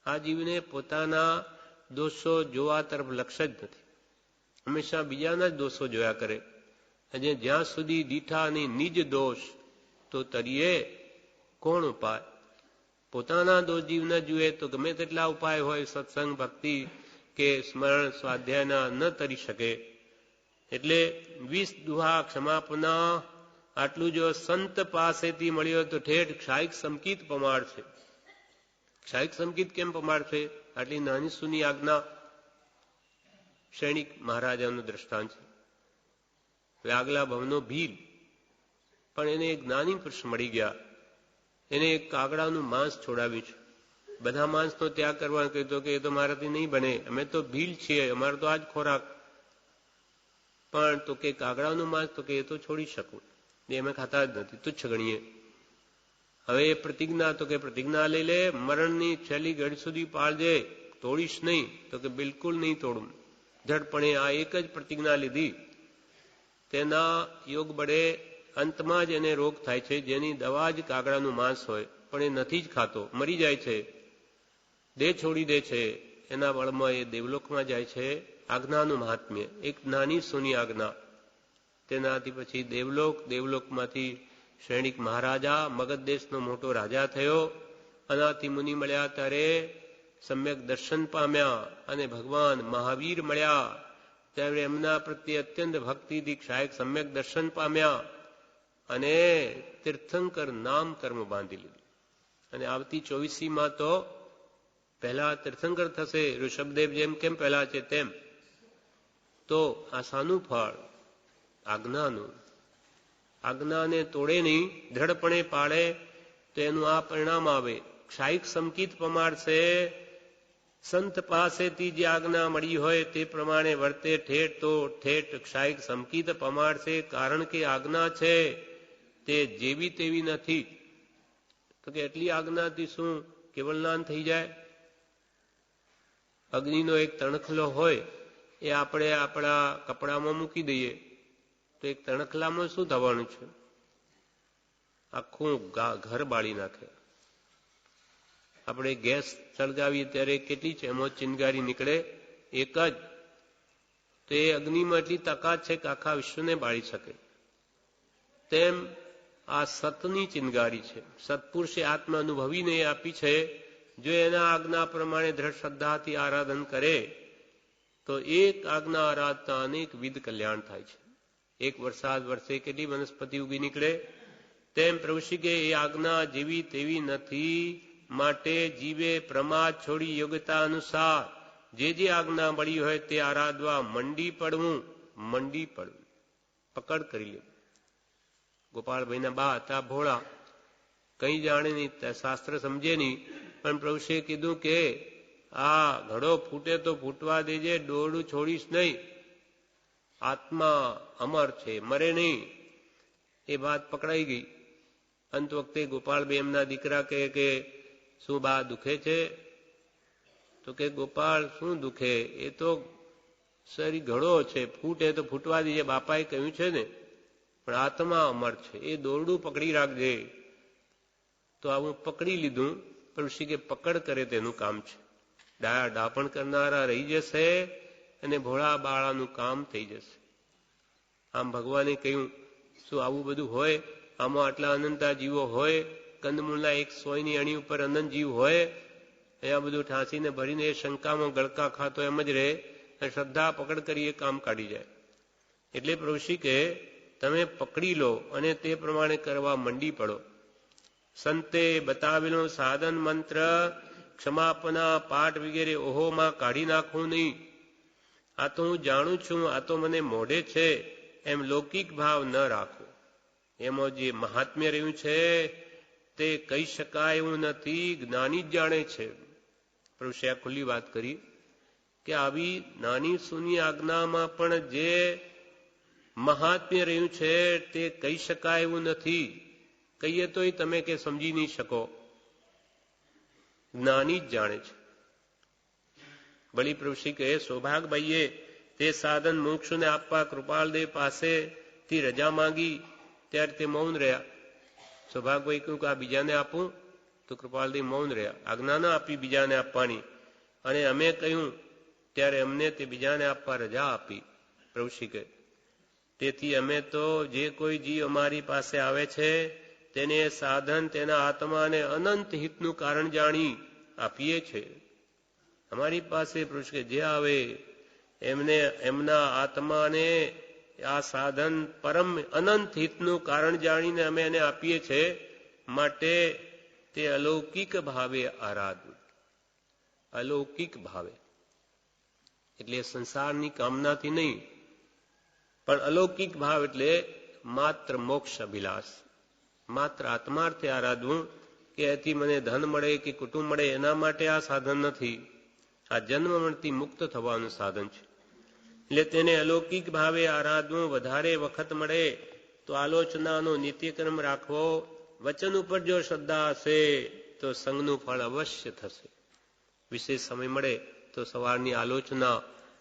આ જીવને પોતાના દોષો જોવા તરફ લક્ષ્ય જ નથી. હંમેશા બીજાના જ દોષો જોયા કરે. અને જ્યાં સુધી દીઠા નહીં નિજ દોષ તો તરીએ કોણ ઉપાય. પોતાના દોષ જીવ ન જુએ તો ગમે તેટલા ઉપાય હોય સત્સંગ ભક્તિ કે સ્મરણ સ્વાધ્યાયના ન તરી શકે. એટલે 20 દુહા ક્ષમાપના, આટલું જો સંત પાસેથી મળ્યો તો ઠેઠ ક્ષાયક સંકિત પમાડ છે. ક્ષાયક સંકિત કેમ પમાડ છે? આટલી નાની સુની આજ્ઞા. સૈનિક મહારાજાનું દ્રષ્ટાંત છે. આગલા ભવનો ભીલ, પણ એને એક જ્ઞાની પુરુષ મળી ગયા. એને એક કાગડાનું માંસ છોડાવ્યું છે. બધા માંસનો ત્યાગ કરવાનો કહેતો કે એ તો મારાથી નહીં બને, અમે તો ભીલ છીએ, અમારો તો આ જ ખોરાક. પણ તો કે કાગડાનું માંસ તો કે એ તો છોડી શકું, એ અમે ખાતા જ નથી, તુચ્છ ગણીએ. હવે એ પ્રતિજ્ઞા તો કે પ્રતિજ્ઞા લઈ લે, મરણની છેલ્લી ઘડી સુધી પાળજે, તોડીશ નહીં. તો કે બિલકુલ નહીં તોડું. ઝડપણે આ એક જ પ્રતિજ્ઞા લીધી. તેના યોગ બળે અંતમાં જ એને રોગ થાય છે, જેની દવા જ કાગડાનું માંસ હોય, પણ એ નથી જ ખાતો, મરી જાય છે, દેહ છોડી દે છે, એના બળમાં એ દેવલોકમાં જાય છે. આજ્ઞાનું મહાત્મ્ય, એક નાની સૂની આજ્ઞા, તેનાથી પછી દેવલોકમાંથી સૈનિક મહારાજા, મગધ દેશનો મોટો રાજા થયો. અનાથી મુનિ મળ્યા ત્યારે સમ્યક દર્શન પામ્યા, અને ભગવાન મહાવીર મળ્યા ત્યારે એમના પ્રત્યે અત્યંત ભક્તિથી ક્ષાયક સમ્યક દર્શન પામ્યા, અને તીર્થંકર નામ કર્મ બાંધી લીધું. અને આવતી 24મીમાં તો પહેલા તીર્થંકર થશે, ઋષભદેવ જેમ કેમ પહેલા છે તેમ. તો આ શાનું ફળ? આજ્ઞાનું. આજ્ઞાને તોડે નહીં, દ્રઢપણે પાડે તો એનું આ પરિણામ આવે. ક્ષાયિક સંકિત પમાડશે, સંત પાસેથી જે આજ્ઞા મળી હોય તે પ્રમાણે વર્તે ઠેઠ તો ઠેઠ ક્ષાયિક સંકિત પમાડશે. કારણ કે આજ્ઞા છે તે જેવી તેવી નથી. તો કે એટલી આજ્ઞાથી શું કેવળ જ્ઞાન થઈ જાય? અગ્નિનો એક તણખલો હોય, એ આપણે આપણા કપડામાં મૂકી દઈએ તો એક તણખલામાં શું થવાનું છે? આખું ઘર બાળી નાખે. આપણે ગેસ સળગાવીએ ત્યારે કેટલી છે એમાં ચિનગારી નીકળે? એક જ. તો એ અગ્નિમાં એટલી તાકાત છે કે આખા વિશ્વને બાળી શકે. તેમ આ સતની ચિનગારી છે. સત્પુરુષે આત્મા અનુભવીને એ આપી છે. જો એના આજ્ઞા પ્રમાણે દ્રઢ શ્રદ્ધાથી આરાધન કરે તો એક આજ્ઞા આરાધતા અનેકવિધ કલ્યાણ થાય છે. એક વરસાદ વરસે કેટલી વનસ્પતિ ઉગી નીકળે? તેમ પ્રભુશ્રી કે એ આજ્ઞા જેવી તેવી નથી. માટે જીવે પ્રમાદ છોડી યોગ્યતા અનુસાર જે આજ્ઞા મળી હોય તે આરાધવા મંડી પડવું. પકડ કરી લેવું. ગોપાળભાઈના બા હતા ભોળા, કંઈ જાણે નહીં, શાસ્ત્ર સમજે નહીં, પણ પ્રભુશ્રીએ કીધું કે આ ઘડો ફૂટે તો ફૂટવા દેજે, દોરડું છોડીશ નહીં. આત્મા અમર છે, મરે નહીં. એ વાત પકડાઈ ગઈ. અંત વખતે ગોપાળભાઈ એમના દીકરા કહે કે શું બા દુખે છે? તો કે ગોપાળ શું દુખે? એ તો સરી ઘડો છે, ફૂટે તો ફૂટવા દેજે, બાપાએ કહ્યું છે ને, પણ આત્મા અમર છે, એ દોરડું પકડી રાખજે. તો આવું પકડી લીધું. પણ ઋષિ કે પકડ કરે તેનું કામ છે. ડાપણ કરનારા રહી જશે અને ભોળા બાળાનું કામ થઈ જશે. આમ ભગવાને કહ્યું, શું આવું બધું હોય? આમાં આટલા અનંતા જીવો હોય? કંદમૂળના એક સોયની અણી ઉપર અનંત જીવ હોય? અહીંયા બધું ઠાંસીને ભરીને એ શંકામાં ગળકા ખાતો એમ જ રહે, અને શ્રદ્ધા પકડ કરી એ કામ કાઢી જાય. એટલે પ્રભુશ્રી કે તમે પકડી લો અને તે પ્રમાણે કરવા મંડી પડો. સંતે બતાવેલો સાધન મંત્ર ક્ષમાપના પાઠ વગેરે ઓહોમાં કાઢી નાખવું નહીં. આ તો હું જાણું છું, આ તો મને મોઢે છે, એમ લૌકિક ભાવ ન રાખો. એમાં જે મહાત્મ્ય રહ્યું છે તે કહી શકાય એવું નથી, જ્ઞાની જ જાણે છે. પ્રભુશ્રી આ ખુલ્લી વાત કરી કે આવી નાની સૂની આજ્ઞામાં પણ જે મહાત્મ્ય રહ્યું છે તે કહી શકાય એવું નથી. કહીએ તોય તમે કે સમજી નહીં શકો. જ્ઞાની જ જાણે છે. બળી પ્રભુશ્રી કહે સૌભાગભાઈએ તે સાધન મોક્ષને આપવા કૃપાલદેવ પાસેથી રજા માંગી ત્યારે તે મૌન રહ્યા. સૌભાગભાઈ કહ્યું કે આ બીજાને આપું? તો કૃપાલદેવ મૌન રહ્યા. આજ્ઞા ના આપી બીજાને આપવાની. અને અમે કહ્યું ત્યારે અમને તે બીજાને આપવા રજા આપી. પ્રભુશ્રી કહે તેથી અમે તો જે કોઈ જીવ અમારી પાસે આવે છે તેને સાધન તેના આત્માને અનંત હિતનું કારણ જાણી આપીએ છે. અમારી પાસે પુરુષ કે જે આવે એમને એમના આત્માને આ સાધન પરમ અનંત હિતનું કારણ જાણીને અમે એને આપીએ છીએ. માટે તે અલૌકિક ભાવે આરાધવું. અલૌકિક ભાવે એટલે સંસારની કામનાથી નહીં, પણ અલૌકિક ભાવ એટલે માત્ર મોક્ષ અભિલાષ, માત્ર આત્માર્થે આરાધવું. કે એથી મને ધન મળે કે કુટુંબ મળે એના માટે આ સાધન નથી. આ જન્મ મરણથી મુક્ત થવાનું સાધન છે. એટલે તેને અલૌકિક ભાવે આરાધવું. વધારે વખત મળે તો આલોચનાનો નિત્યક્રમ રાખવો. વચન ઉપર જો શ્રદ્ધા હશે તો સંગનું ફળ અવશ્ય થશે. વિશેષ સમય મળે તો સવારની આલોચના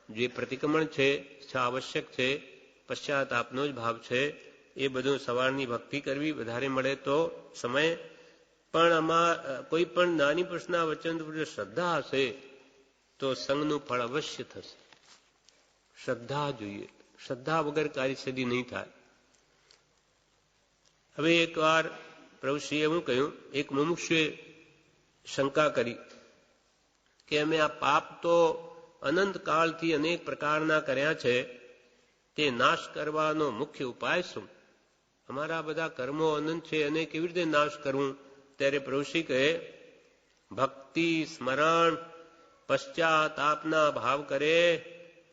જે પ્રતિક્રમણ છે આવશ્યક છે, પશ્ચાતાપનો જ ભાવ છે, એ બધું સવારની ભક્તિ કરવી વધારે મળે તો સમય, પણ આમાં કોઈ પણ નાની પુરુષના વચન શ્રદ્ધા હશે તો સંઘનું ફળ અવશ્ય થશે. શ્રદ્ધા જોઈએ, શ્રદ્ધા વગર કાર્યસિદ્ધિ નહીં થાય. હવે એકવાર પ્રભુશ્રીએ એવું કહ્યું, એક મુમુક્ષુએ શંકા કરી કે અમે આ પાપ તો અનંતકાળથી અનેક પ્રકારના કર્યા છે, તે નાશ કરવાનો મુખ્ય ઉપાય શું? અમારા બધા કર્મો અનંત છે, અને કેવી રીતે નાશ કરવું? ત્યારે પ્રભુશ્રી કહે, ભક્તિ સ્મરણ પશ્ચાતાપના ભાવ કરે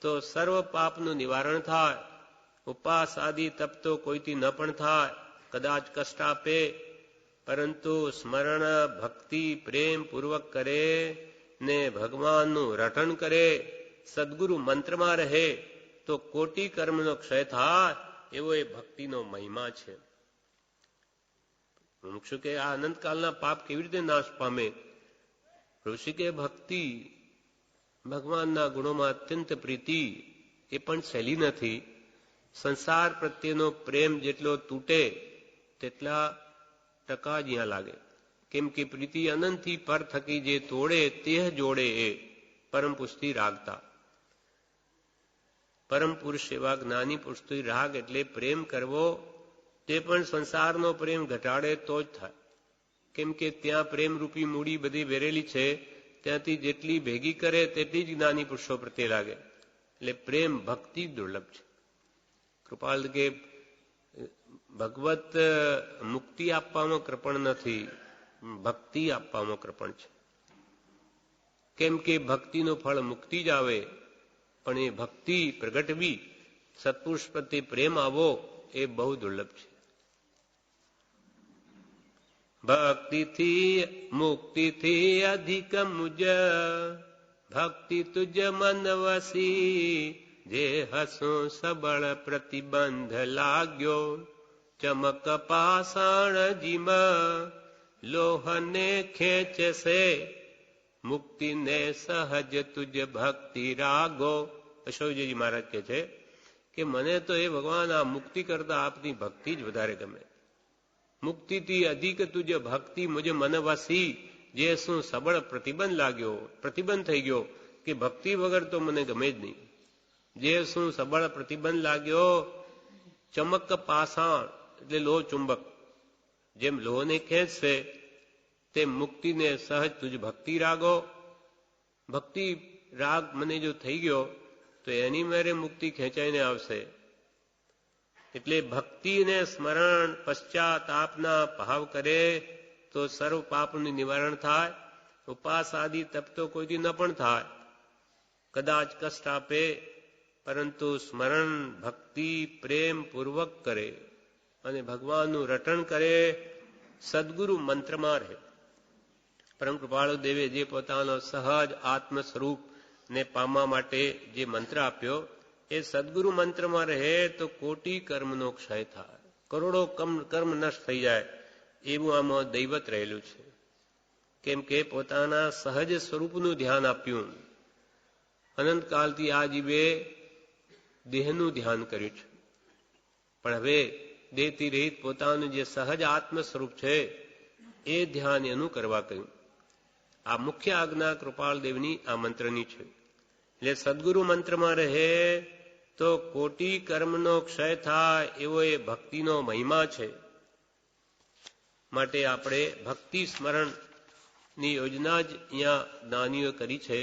તો સર્વ પાપનું નિવારણ થાય. ઉપવાસ આદિ તપ તો કોઈથી ન પણ થાય, કદાચ કષ્ટ આપે, પરંતુ સ્મરણ ભક્તિ પ્રેમ પૂર્વક કરે ને ભગવાનનું રટણ કરે, સદગુરુ મંત્રમાં રહે તો કોટી કર્મનો ક્ષય થાય, એવો એ ભક્તિનો મહિમા છે. મુમુક્ષુ કે આ અનંતકાલના પાપ કેવી રીતે નાશ પામે? ઋષિ કે ભક્તિ, ભગવાનના ગુણોમાં અત્યંત પ્રીતિ, એ પણ સહેલી નથી. સંસાર પ્રત્યેનો પ્રેમ જેટલો તૂટે તેટલા ટકા જ અહીંયા લાગે. કેમ કે પ્રીતિ અનંતથી પર થકી જે તોડે તે જોડે એ પરમ પુરુષથી રાગતા. પરમ પુરુષ એવા જ્ઞાની પુરુષથી રાગ એટલે પ્રેમ કરવો, તે પણ સંસારનો પ્રેમ ઘટાડે તો જ થાય. કેમ કે ત્યાં પ્રેમરૂપી મૂડી બધી વેરેલી છે, ત્યાંથી જેટલી ભેગી કરે તેટલી જ જ્ઞાની પુરુષો પ્રત્યે લાગે. એટલે પ્રેમ ભક્તિ દુર્લભ છે. કૃપાલ કે ભગવત મુક્તિ આપવામાં કૃપણ નથી, ભક્તિ આપવામાં કૃપણ છે. કેમ કે ભક્તિનો ફળ મુક્તિ જ આવે, પણ એ ભક્તિ પ્રગટવી, સત્પુરુષ પ્રત્યે પ્રેમ આવો, એ બહુ દુર્લભ છે. ભક્તિથી મુક્તિથી અધિક મુજ ભક્તિ તુજ મન વસી, જે હસો સબળ પ્રતિબંધ લાગ્યો, ચમક પાષાણ જીમ લોહને ખેંચશે, મુક્તિને સહજ તુજ ભક્તિ રાગો. અશોકજી મહારાજ કહે છે કે મને તો એ ભગવાન આ મુક્તિ કરતા આપની ભક્તિ જ વધારે ગમે. મુક્તિથી અધિક તુજ ભક્તિ મુજે મન વસી, જે શું સબળ પ્રતિબંધ લાગ્યો, પ્રતિબંધ થઈ ગયો કે ભક્તિ વગર તો મને ગમે જ નહીં. જે શું સબળ પ્રતિબંધ લાગ્યો, ચમક પાષાણ એટલે લોહ ચુંબક, જેમ લોહને ખેંચશે તેમ મુક્તિને સહજ તુજ ભક્તિ રાગો. ભક્તિ રાગ મને જો થઈ ગયો તો એની મેરે મુક્તિ ખેંચાઈને આવશે. એટલે ભક્તિને સ્મરણ પશ્ચાતાપના ભાવ કરે તો સર્વ પાપનું નિવારણ થાય. ઉપવાસ આદિ તપ તો કોઈથી ન પણ થાય, કદાચ કષ્ટ આપે, પરંતુ સ્મરણ ભક્તિ પ્રેમ પૂર્વક કરે અને ભગવાનનું રટણ કરે, સદગુરુ મંત્રમાં રહે. પરમ કૃપાળુ દેવે જે પોતાનો સહજ આત્મ સ્વરૂપને પામવા માટે જે મંત્ર આપ્યો, એ સદગુરુ મંત્રમાં રહે તો કોટી કર્મનો ક્ષય થાય, કરોડો કર્મ નષ્ટ થઈ જાય, એવું આમાં દૈવત રહેલું છે. કેમ કે પોતાના સહજ સ્વરૂપનું ધ્યાન આપ્યું. અનંતકાલથી આ જીવે દેહનું ધ્યાન કર્યું છે, પણ હવે દેહથી રહિત પોતાનું જે સહજ આત્મ સ્વરૂપ છે એ ધ્યાન એનું કરવા કહ્યું. આ મુખ્ય આજ્ઞા કૃપાલ દેવની આ મંત્રની છે. એટલે સદગુરુ મંત્રમાં રહે તો કોટી કર્મનો ક્ષય થાય, એવો એ ભક્તિનો મહિમા છે. માટે આપણે ભક્તિ સ્મરણની યોજના જ અહીંયા જ્ઞાનીઓ કરી છે.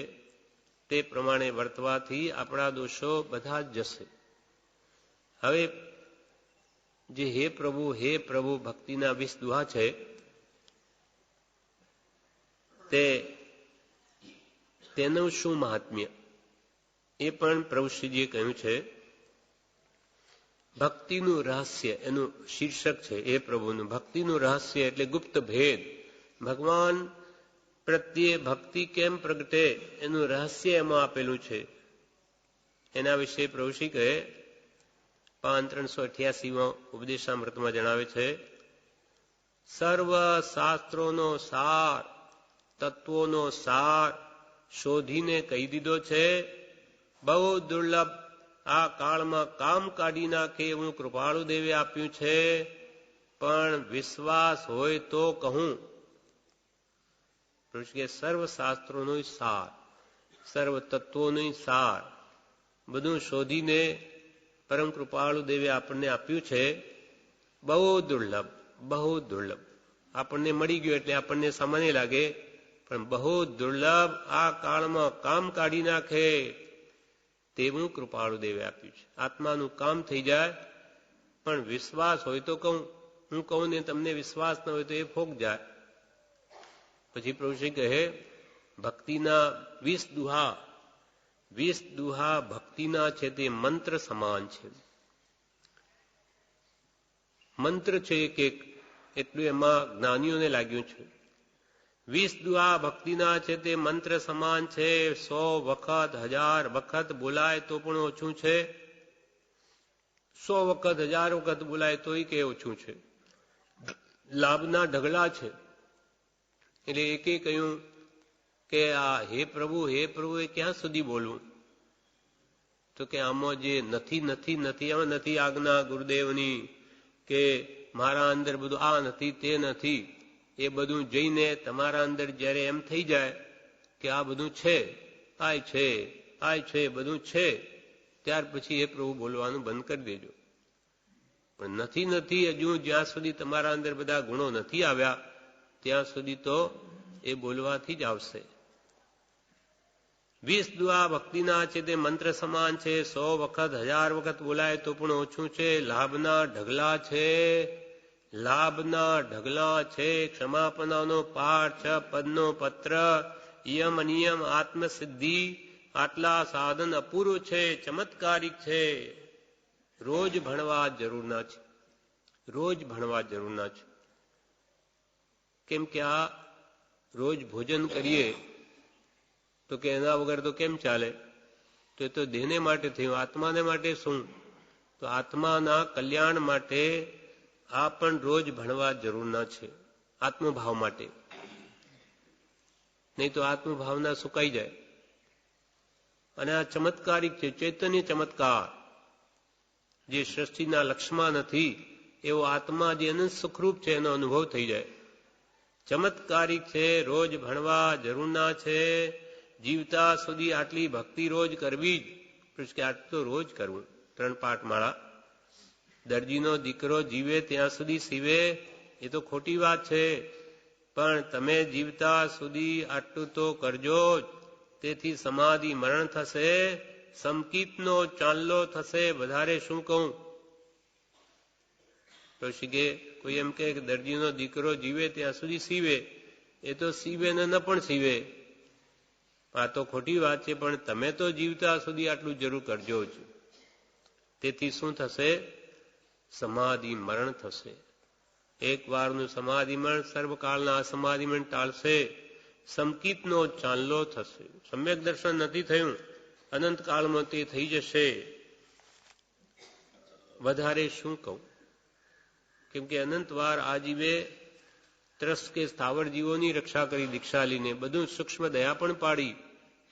તે પ્રમાણે વર્તવાથી આપણા દોષો બધા જ જશે. હવે જે હે પ્રભુ ભક્તિના 20 દુહા છે, તેનું શું મહાત્મ્ય એ પણ પ્રભુશ્રીજીએ કહ્યું છે. ભક્તિનું રહસ્ય એનું શીર્ષક છે એ પ્રભુનું. ભક્તિનું રહસ્ય એટલે ગુપ્ત ભેદ. ભગવાન પ્રત્યે ભક્તિ કેમ પ્રગટે એનું રહસ્ય એમાં આપેલું છે. એના વિશે પ્રભુશ્રી કહે 388 ઉપદેશામૃતમાં જણાવે છે, સર્વ શાસ્ત્રોનો સાર, તત્વોનો સાર શોધીને કહી દીધો છે. બહુ દુર્લભ આ કાળમાં કામ કાઢી નાખે એવું કૃપાળુ દેવે આપ્યું છે. પણ વિશ્વાસ હોય તો કહું. કે સર્વ શાસ્ત્રોનો સાર, સર્વ તત્વોનો સાર બધું શોધીને પરમ કૃપાળુ દેવે આપણને આપ્યું છે. બહુ દુર્લભ, બહુ દુર્લભ. આપણને મળી ગયું એટલે આપણને સામાન્ય લાગે, પણ બહુ દુર્લભ. આ કાળમાં કામ કાઢી નાખે તેવું કૃપાળુ દેવે આપ્યું છે. આત્માનું કામ થઈ જાય, પણ વિશ્વાસ હોય તો કહું. હું કહું ને તમને વિશ્વાસ ન હોય તો એ ફોક જાય. પછી પ્રભુશ્રી કહે ભક્તિના 20 દુહા, 20 દુહા ભક્તિના છે તે મંત્ર સમાન છે. મંત્ર છે એક, એટલું એમાં જ્ઞાનીઓને લાગ્યું છે. 20 દુહા ભક્તિના છે તે મંત્ર સમાન છે. 100 વખત 1000 વખત બોલાય તો પણ ઓછું છે. 100 વખત 1000 વખત બોલાય તોય કે ઓછું છે. લાભના ઢગલા છે. એટલે એકે કહ્યું કે આ હે પ્રભુ એ ક્યાં સુધી બોલવું? તો કે આમાં જે નથી નથી નથી, આમાં નથી આજ્ઞા ગુરુદેવની કે મારા અંદર બધું આ નથી તે નથી, એ બધું જઈને તમારા અંદર જ્યારે એમ થઈ જાય કે આ બધું છે, આય છે, આય છે, બધું છે, ત્યાર પછી એ પ્રભુ બોલવાનું બંધ કરી દેજો. પણ નથી નથી હજુ જ્યાં સુધી તમારા અંદર બધા ગુણો નથી આવ્યા ત્યાં સુધી તો એ બોલવાથી જ આવશે. 20 દુઆ ભક્તિના છે તે મંત્ર સમાન છે. 100 વખત 1000 વખત બોલાય તો પણ ઓછું છે. લાભના ઢગલા છે, લાભના ઢગલા છે. ક્ષમાપનાનો પાઠ, 6 પદનો પત્ર, યમ અનિયમ, આત્મસિદ્ધિ, આટલા સાધન અપૂરું છે, ચમત્કારિક છે. રોજ ભણવા જરૂરના છે, રોજ ભણવા જરૂરના છે. કેમ કે આ રોજ ભોજન કરીએ તો કે એના વગર તો કેમ ચાલે? તો એ તો દેહને માટે થયું, આત્માને માટે શું? તો આત્માના કલ્યાણ માટે આ પણ રોજ ભણવા જરૂરના છે, આત્મભાવ માટે. નહીં તો આત્મભાવના સુકાઈ જાય. અને આ ચમત્કારિક છે, ચૈતન્ય ચમત્કાર, જે સૃષ્ટિના લક્ષ્યમાં નથી એવો આત્મા જે અનંત સુખરૂપ છે એનો અનુભવ થઈ જાય. ચમત્કારિક છે, રોજ ભણવા જરૂરના છે. જીવતા સુધી આટલી ભક્તિ રોજ કરવી જ, કે આટલું તો રોજ કરવું. 3 પાઠમાળા. દરજીનો દીકરો જીવે ત્યાં સુધી સીવે, એ તો ખોટી વાત છે. પણ તમે જીવતા સુધી આટલું તો કરજો જ. તેથી સમાધિ મરણ થશે, સમકીતનો ચાંદલો થશે. વધારે શું કહું? તો શીખે કોઈ એમ કે દરજીનો દીકરો જીવે ત્યાં સુધી સીવે, એ તો સીવે ને ન પણ સીવે. આ તો ખોટી વાત છે. પણ તમે તો જીવતા સુધી આટલું જરૂર કરજો જ. તેથી શું થશે? સમાધિ મરણ થશે. એક વારનું સમાધિ મરણ સર્વકાળના સમાધિ મરણ ટાળશે. સમકીતનો ચાંદલો થશે. સમ્યક દર્શન નથી થયું, અનંતકાળમાં તે થઈ જશે. વધારે શું કહું? કેમ કે અનંત વાર આ જીવે ત્રસ કે સ્થાવર જીવોની રક્ષા કરી દીક્ષા લઈને, બધું સૂક્ષ્મ દયા પણ પાડી,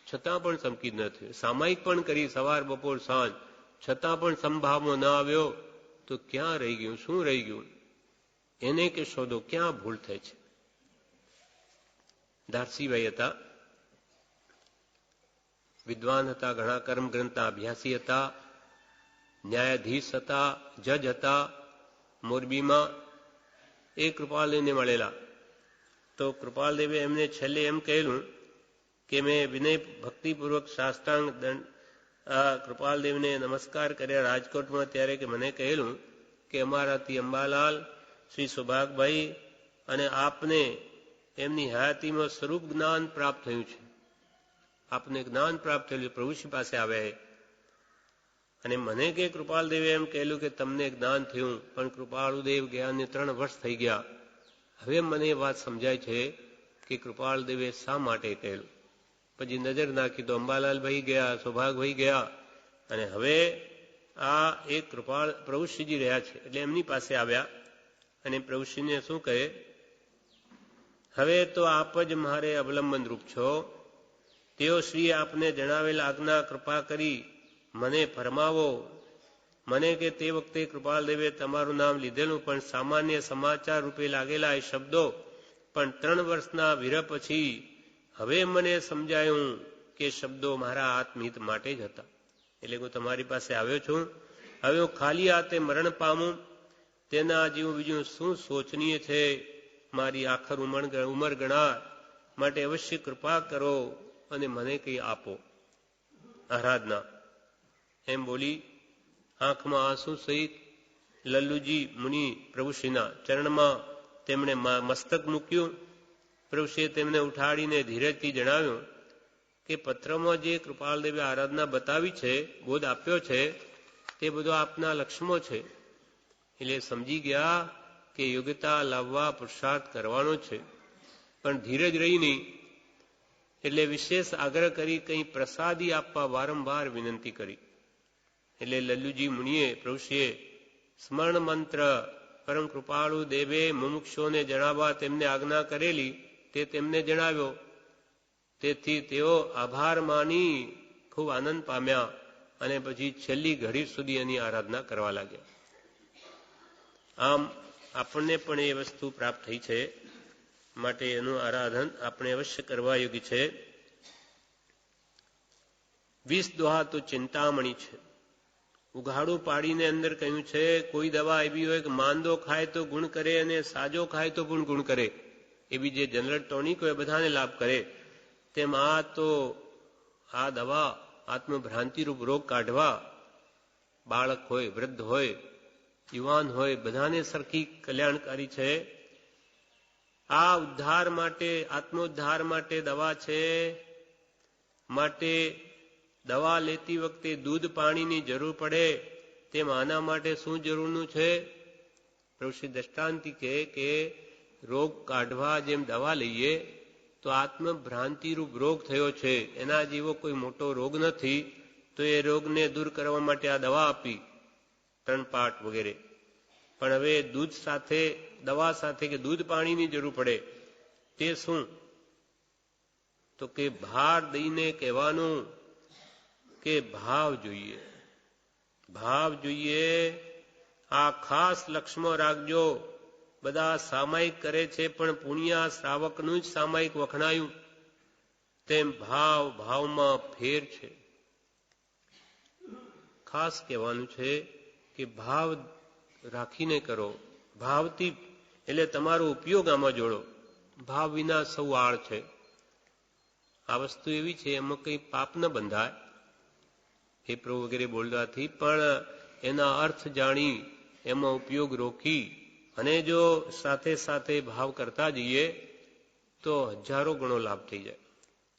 છતાં પણ સમકીત ન થયું. સામાયિક પણ કરી સવાર બપોર સાંજ, છતાં પણ સંભાવમાં ન આવ્યો. તો ક્યાં રહી ગયું? શું રહી ગયું? એને કે શોધો ક્યાં ભૂલ થાય છે. દારસીભાઈ હતા, વિદ્વાન હતા, ઘણા કર્મ ગ્રંથના અભ્યાસી હતા, ન્યાયાધીશ હતા, જજ હતા. મોરબીમાં એ કૃપાલદેવને મળેલા. તો કૃપાલદેવે એમને છેલ્લે એમ કહેલું કે મેં વિનય ભક્તિપૂર્વક સાષ્ટાંગ કૃપાલદેવને નમસ્કાર કર્યા રાજકોટમાં, ત્યારે કે મને કહેલું કે અમારાથી અંબાલાલ, શ્રી સૌભાગભાઈ અને આપને એમની હયાતીમાં સ્વરૂપ જ્ઞાન પ્રાપ્ત થયું છે. આપને જ્ઞાન પ્રાપ્ત થયેલું, પ્રભુશ્રી પાસે આવ્યા. અને મને કે કૃપાલદેવે એમ કહેલું કે તમને જ્ઞાન થયું, પણ કૃપાળુદેવ ગયાને 3 વર્ષ થઈ ગયા. હવે મને એ વાત સમજાય છે કે કૃપાળદેવે શા માટે કહેલું. પછી નજર નાખી તો અંબાલાલભાઈ ગયા, સૌભાગભાઈ ગયા, અને હવે આ એક કૃપાળ પ્રભુશ્રીજી રહ્યા છે. એટલે એમની પાસે આવ્યા અને પ્રભુશ્રીને શું કહે, હવે તો આપ જ મારે અવલંબન રૂપ છો. તેઓ શ્રી આપને જણાવેલ આજ્ઞા કૃપા કરી મને ફરમાવો. મને કે તે વખતે કૃપાલદેવે તમારું નામ લીધેલું, પણ સામાન્ય સમાચાર રૂપે લાગેલા એ શબ્દો, પણ 3 વર્ષના વિરહ પછી હવે મને સમજાયું કે શબ્દો મારા આત્મહિત માટે જ હતા. એટલે હું તમારી પાસે આવ્યો છું. હવે હું ખાલી હાથે મરણ પામું તેના જેવું બીજું શું શોચનીય છે. મારી આખર ઉંમર ગણાર માટે અવશ્ય કૃપા કરો અને મને કંઈ આપો. આરાધના એમ બોલી આંખમાં આંસુ સહિત લલ્લુજી મુનિ પ્રભુશ્રીના ચરણમાં તેમણે મસ્તક મૂક્યું. પ્રભુશ્રીએ તેમને ઉઠાડીને ધીરજથી જણાવ્યું કે પત્રમાં જે કૃપાલદેવે આરાધના બતાવી છે, બોધ આપ્યો છે, તે બધો આપના લક્ષ્મો છે. એટલે સમજી ગયા કે યોગ્યતા લાવવા પુરુષાર્થ કરવાનો છે. પણ ધીરજ રહી નહીં, એટલે વિશેષ આગ્રહ કરી કંઈ પ્રસાદી આપવા વારંવાર વિનંતી કરી. એટલે લલ્લુજી મુનિએ પ્રભુશ્રીએ સ્મરણ મંત્ર પરમ કૃપાળુ દેવે મુમુક્ષોને જણાવવા તેમને આજ્ઞા કરેલી તે તેમને જણાવ્યો. તેથી તેઓ આભાર માની ખૂબ આનંદ પામ્યા અને પછી છેલ્લી ઘડી સુધી એની આરાધના કરવા લાગ્યા. આમ આપણને પણ એ વસ્તુ પ્રાપ્ત થઈ છે, માટે એનું આરાધન આપણે અવશ્ય કરવા યોગ્ય છે. 20 દોહા તો ચિંતામણી છે. ઉઘાડું પાડીને અંદર કહ્યું છે, કોઈ દવા એવી હોય કે માંદો ખાય તો ગુણ કરે અને સાજો ખાય તો પણ ગુણ કરે. એવી જે જનરલ ટોનિક હોય બધાને લાભ કરે, તેમ આ દવા આત્મભ્રાંતિરૂપ રોગ કાઢવા, બાળક હોય, વૃદ્ધ હોય, યુવાન હોય, બધાને સરખી કલ્યાણકારી છે. આ ઉદ્ધાર માટે, આત્મોદ્ધાર માટે દવા છે. માટે દવા લેતી વખતે દૂધ પાણીની જરૂર પડે, તેમ આના માટે શું જરૂરનું છે? પ્રભુશ્રી દ્રષ્ટાંતિ કહે કે રોગ કાઢવા જેમ દવા લઈએ તો આત્મભ્રાંતિરૂપ રોગ થયો છે, એના જેવો કોઈ મોટો રોગ નથી, તો એ રોગને દૂર કરવા માટે આ દવા આપી, 3 પાઠ વગેરે. પણ હવે દૂધ સાથે, દવા સાથે કે દૂધ પાણીની જરૂર પડે, તે શું? તો કે ભાર દઈને કહેવાનું કે ભાવ જોઈએ, ભાવ જોઈએ. આ ખાસ લક્ષ્યમાં રાખજો. બધા સામાયિક કરે છે, પણ પુણ્યા શ્રાવકનું જ સામાયિક વખણાયું, તેમ ભાવમાં ફેર છે. ખાસ કહેવાનું છે કે ભાવ રાખીને કરો, ભાવથી, એટલે તમારો ઉપયોગ આમાં જોડો. ભાવ વિના સૌ આળ છે. આ વસ્તુ એવી છે, એમાં કંઈ પાપ ન બંધાય હે પ્રભુ વગેરે બોલવાથી, પણ એના અર્થ જાણી એમાં ઉપયોગ રોકી અને જો સાથે સાથે ભાવ કરતા જઈએ તો હજારો ગણો લાભ થઈ જાય.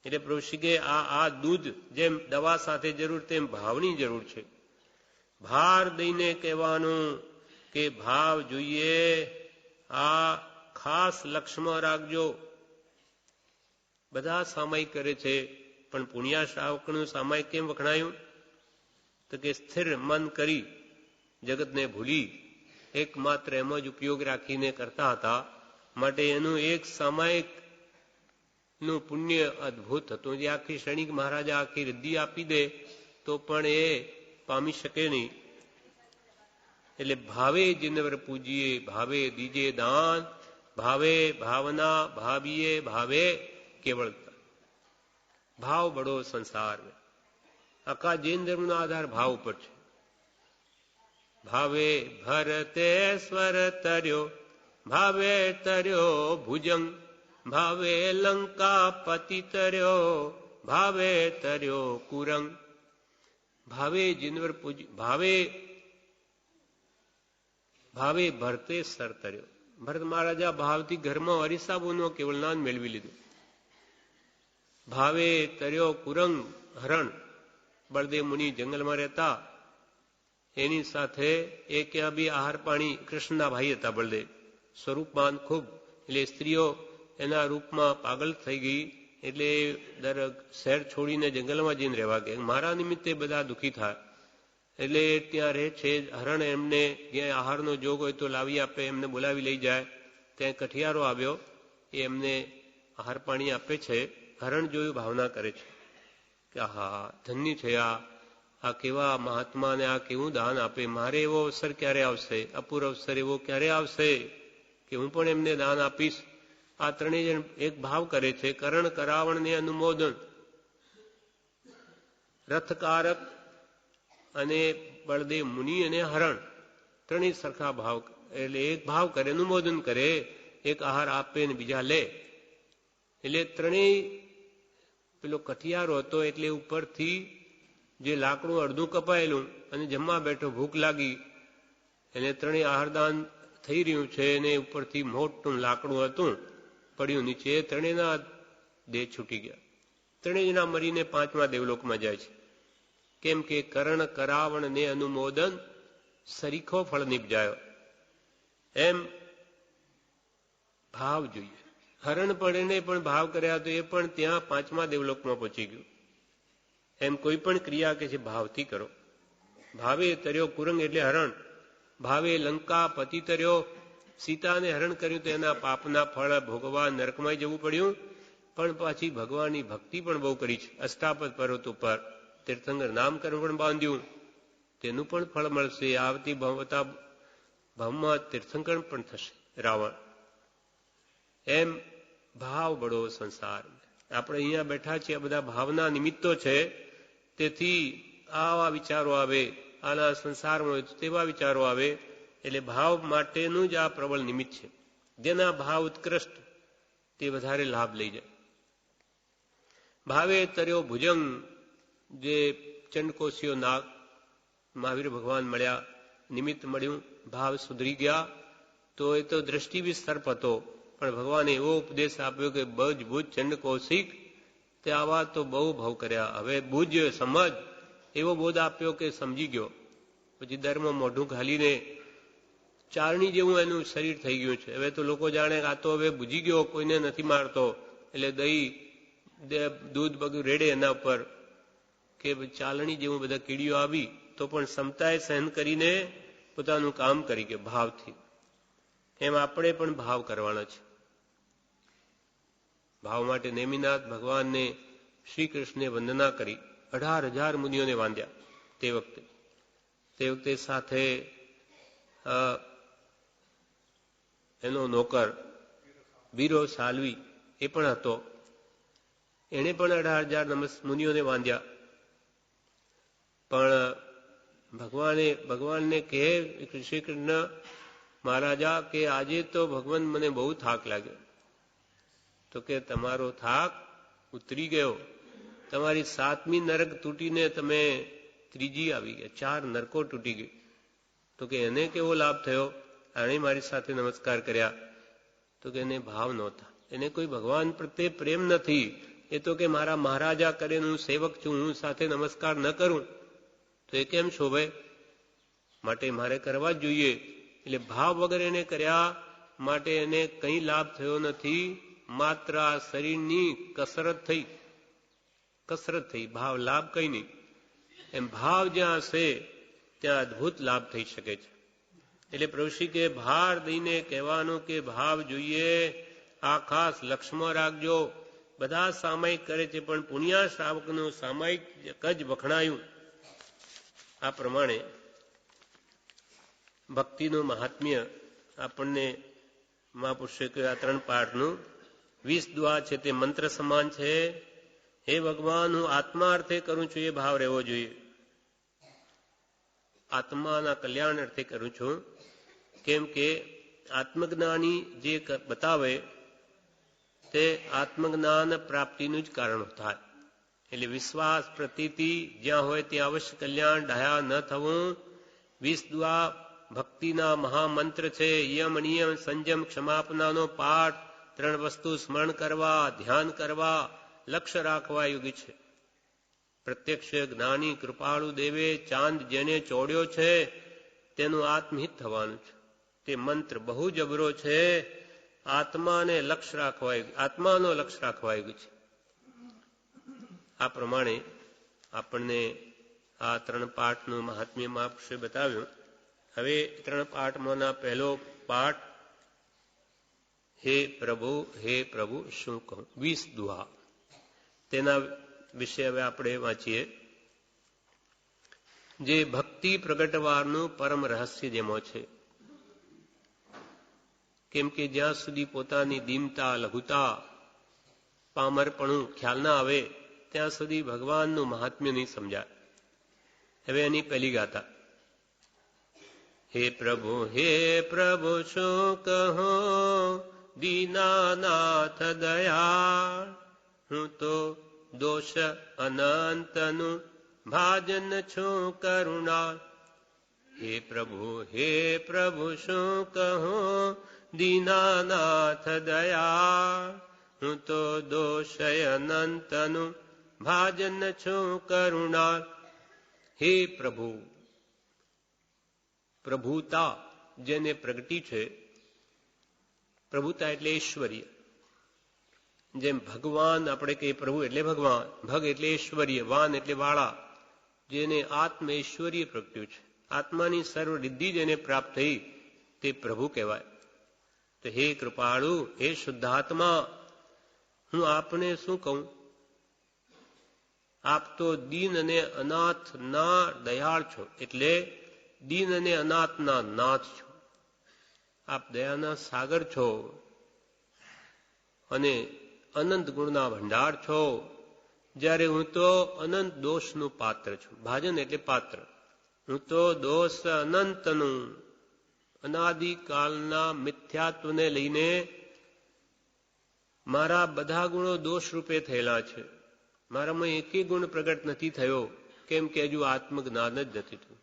એટલે પ્રભુશ્રી કે આ દૂધ જેમ દવા સાથે જરૂર, તેમ ભાવની જરૂર છે. ભાર દઈને કહેવાનું કે ભાવ જોઈએ. આ ખાસ લક્ષ્યમાં રાખજો. બધા સામાયિક કરે છે, પણ પુણ્યા શ્રાવકનું સામાયિક કેમ વખણાયું? તો કે સ્થિર મન કરી, જગતને ભૂલી એકમાત્ર એમ જ ઉપયોગ રાખીને કરતા હતા, માટે એનું એક સામાયિક નું પુણ્ય અદભુત હતું. જે આખી ક્ષણિક મહારાજા આખી રિદ્ધિ આપી દે તો પણ એ પામી શકે નહીં. એટલે ભાવે જીનવર પૂજીએ, ભાવે દીજે દાન, ભાવે ભાવના, ભાવીએ ભાવે કેવળતા. ભાવ બડો સંસાર में. આખા જૈન ધર્મનો આધાર ભાવ ઉપર છે. ભાવે ભરતે સ્વર તર્યો, ભાવે તર્યો ભુજંગ, ભાવે લંકા પતિ તર્યો, ભાવે તર્યો કુરંગ. ભાવે જીનવર પૂજ, ભાવે ભરતે સર તર્યો. ભરત મહારાજા ભાવથી ઘરમાં અરીસાબોનો કેવળ નામ મેળવી લીધું. ભાવે તર્યો કુરંગ, હરણ. બળદેવ મુનિ જંગલમાં રહેતા, એની સાથે એ ક્યાં બી આહાર પાણી, કૃષ્ણના ભાઈ હતા બળદેવ, સ્વરૂપમાન ખૂબ. એટલે સ્ત્રીઓ એના રૂપમાં પાગલ થઈ ગઈ, એટલે દર શહેર છોડીને જંગલમાં જઈને રહેવા ગયા. મારા નિમિત્તે બધા દુઃખી થાય, એટલે ત્યાં રહે છે. હરણ એમને જ્યાં આહારનો જોગ હોય તો લાવી આપે, એમને બોલાવી લઈ જાય. ત્યાં કઠિયારો આવ્યો, એ એમને આહાર પાણી આપે છે. હરણ જોયું, ભાવના કરે છે કે હા ધન્ય છે, આ કેવા મહાત્માને આ કેવું દાન આપે, મારે એવો અવસર ક્યારે આવશે, અપૂર્વ અવસર એવો ક્યારે આવશે કે હું પણ એમને દાન આપીશ. આ ત્રણેય જણ એક ભાવ કરે છે. કરણ, કરાવણ ને અનુમોદન. રથકારક અને બળદેવ મુનિ અને હરણ ત્રણેય સરખા ભાવ, એટલે એક ભાવ કરે, અનુમોદન કરે, એક આહાર આપે ને બીજા લે. એટલે ત્રણેય, પેલો કઠિયારો હતો એટલે ઉપરથી જે લાકડું અડધું કપાયેલું અને જમવા બેઠો, ભૂખ લાગી, એને ત્રણેય આહારદાન થઈ રહ્યું છે, અને ઉપરથી મોટું લાકડું હતું પડ્યું નીચે, ત્રણેયના દેહ છૂટી ગયા. ત્રણેય જણા મરીને પાંચમા દેવલોકમાં જાય છે. કેમ કે કરણ, કરાવણ ને અનુમોદન સરીખો ફળ નિપજાયો. એમ ભાવ જોઈએ. હરણ પડેને પણ ભાવ કર્યા તો એ પણ ત્યાં પાંચમા દેવલોકમાં પહોંચી ગયું. એમ કોઈ પણ ક્રિયા કે છે ભાવથી કરો. ભાવે તર્યો કુરંગ એટલે હરણ, ભાવે લંકા પતિ તર્યો, સીતાને હરણ કર્યું તો એના પાપના ફળ ભોગવા નરકમાં જવું પડ્યું, પણ પાછી ભગવાનની ભક્તિ પણ બહુ કરી છે. અષ્ટાપદ પર્વત ઉપર તીર્થંકર નામકરણ પણ બાંધ્યું, તેનું પણ ફળ મળશે. આવતી ભાવમાં તીર્થંકર પણ થશે રાવણ. એમ ભાવ બળો સંસાર. આપણે અહીંયા બેઠા છીએ, બધા ભાવના નિમિત્તો છે. તેથી આવા વિચારો આવે, આના સંસારમાં તેવા વિચારો આવે. એટલે ભાવ માટેનું જ આ પ્રબળ નિમિત્ત છે. જેના ભાવ ઉત્કૃષ્ટ તે વધારે લાભ લઈ જાય. ભાવે તર્યો ભુજંગ, જે ચંડકોશીઓ નાગ મહાવીર ભગવાન મળ્યા, નિમિત્ત મળ્યું, ભાવ સુધરી ગયા. તો એ તો દ્રષ્ટિ વિસર્પ હતો, પણ ભગવાને એવો ઉપદેશ આપ્યો કે બજ ભુજ ચંડકોશિક, તે આવા તો બહુ ભાવ કર્યા, હવે બુજ સમજ, એવો બોધ આપ્યો કે સમજી ગયો. પછી દરમાં મોઢું ઘાલીને ચારણી જેવું એનું શરીર થઈ ગયું છે. હવે તો લોકો જાણે આ તો હવે બુજી ગયો, કોઈને નથી મારતો, એટલે દહીં દૂધ બધું રેડે એના ઉપર, કે ચાલણી જેવું બધા કીડીઓ આવી તો પણ ક્ષમતાએ સહન કરીને પોતાનું કામ કરી ગયો ભાવથી. એમ આપણે પણ ભાવ કરવાના છે. ભાવ માટે નેમિનાથ ભગવાનને શ્રી કૃષ્ણે વંદના કરી, 18,000 મુનિઓને વાંધ્યા તે વખતે સાથે એનો નોકર વીરો સાલવી એ પણ હતો. એણે પણ 18,000 મુનિઓને વાંધ્યા. પણ ભગવાનને કહે શ્રી કૃષ્ણ મહારાજા કે આજે તો ભગવાન મને બહુ થાક લાગ્યો. તો કે તમારો થાક ઉતરી ગયો, તમારી 7મી નરક તૂટીને તમે 3જી આવી ગયા, 4 નરકો તૂટી ગઈ. તો કે એને કેવો લાભ થયો? આણે મારી સાથે નમસ્કાર કર્યા. તો કે એને ભાવ નહોતા, એને કોઈ ભગવાન પ્રત્યે પ્રેમ નથી. એ તો કે મારા મહારાજા કરે, હું સેવક છું, હું સાથે નમસ્કાર ન કરું તો એ કેમ શોભે? માટે મારે કરવા જ જોઈએ. એટલે ભાવ વગર એને કર્યા, માટે એને કંઈ લાભ થયો નથી. માત્ર આ શરીરની કસરત થઈ, ભાવ લાભ કઈ નહીં. એમ ભાવ જ્યાં હશે ત્યાં અદભુત લાભ થઈ શકે છે. એટલે પ્રભુશ્રી કે ભાર દઈને કહેવાનું કે ભાવ જોઈએ, આ ખાસ લક્ષ્યમાં રાખજો. બધા સામાયિક કરે છે, પણ પુણ્યા શ્રાવકનું સામાયિક જ વખણાયું. આ પ્રમાણે ભક્તિનું મહાત્મ્ય આપણને મહાપુરુષે કહ્યું. આ 3 પાઠનું 20 દ્વા છે તે મંત્ર સમાન છે. હે ભગવાન, હું આત્મા અર્થે કરું છું, એ ભાવ રહેવો જોઈએ. આત્માના કલ્યાણ અર્થે કરું છું. કેમ કે આત્મજ્ઞાની જે બતાવે તે આત્મજ્ઞાન પ્રાપ્તિનું જ કારણ થાય. એટલે વિશ્વાસ પ્રતીતિ જ્યાં હોય ત્યાં અવશ્ય કલ્યાણ, ડાયા ન થવું. 20 દ્વા ભક્તિના મહામંત્ર છે. યમ નિયમ સંયમ ક્ષમાપનાનો પાઠ, 3 વસ્તુ સ્મરણ કરવા, ધ્યાન કરવા, લક્ષ્ય રાખવા યોગ્ય છે. પ્રત્યક્ષ જ્ઞાની કૃપાળુ દેવે ચાંદ જેને ચોડ્યો છે તેનું આત્મહિત થવાનું છે. તે મંત્ર બહુ જબરો છે. આત્માનો લક્ષ્ય રાખવા યોગ્ય છે. આ પ્રમાણે આપણને આ 3 પાઠનું મહાત્મ્ય મહાપુરુષે બતાવ્યું. હવે 3 પાઠમાંના પહેલો પાઠ, હે પ્રભુ શું કહું, 20 દુહા. તેના વિશે હવે આપણે વાંચીએ. જે ભક્તિ પ્રગટવાનું પરમ રહસ્ય જેમાં છે. કેમ કે જ્યાં સુધી પોતાની દીનતા, લઘુતા, પામરપણું ખ્યાલ ના આવે ત્યાં સુધી ભગવાનનું મહાત્મ્ય નહીં સમજાય. હવે એની પહેલી ગાથા. હે પ્રભુ શું કહો દીનાનાથ દયાળ, હું તો દોષ અનંતનું ભાજન છું કરુણાળ. હે પ્રભુ શું કહો દીનાનાથ દયાળ, હું તો દોષ અનંતનું ભાજન છું કરુણાળ. હે પ્રભુ, પ્રભુતા જેને પ્રગટી છે, પ્રભુતા એટલે ઐશ્વર્ય. જેમ ભગવાન આપણે કહીએ પ્રભુ એટલે ભગવાન, ભગ એટલે ઐશ્વર્ય, વાન એટલે વાળા, જેને આત્મ ઐશ્વર્ય પ્રગટ્યું છે, આત્માની સર્વ રિદ્ધિ જેને પ્રાપ્ત થઈ તે પ્રભુ કહેવાય. તો હે કૃપાળુ, હે શુદ્ધાત્મા, હું આપને શું કહું? આપ તો દીન અને અનાથ ના દયાળ છો, એટલે દીન અને અનાથના નાથ છો. આપ દયાના સાગર છો અને અનંત ગુણના ભંડાર છો, જ્યારે હું તો અનંત દોષનું પાત્ર છું. ભાજન એટલે પાત્ર. હું તો દોષ અનંતનું, અનાદિકાળના મિથ્યાત્વને લઈને મારા બધા ગુણો દોષ રૂપે થયેલા છે. મારામાં એકેય ગુણ પ્રગટ નથી થયો, કેમ કે હજુ આત્મજ્ઞાન જ નથી થયું.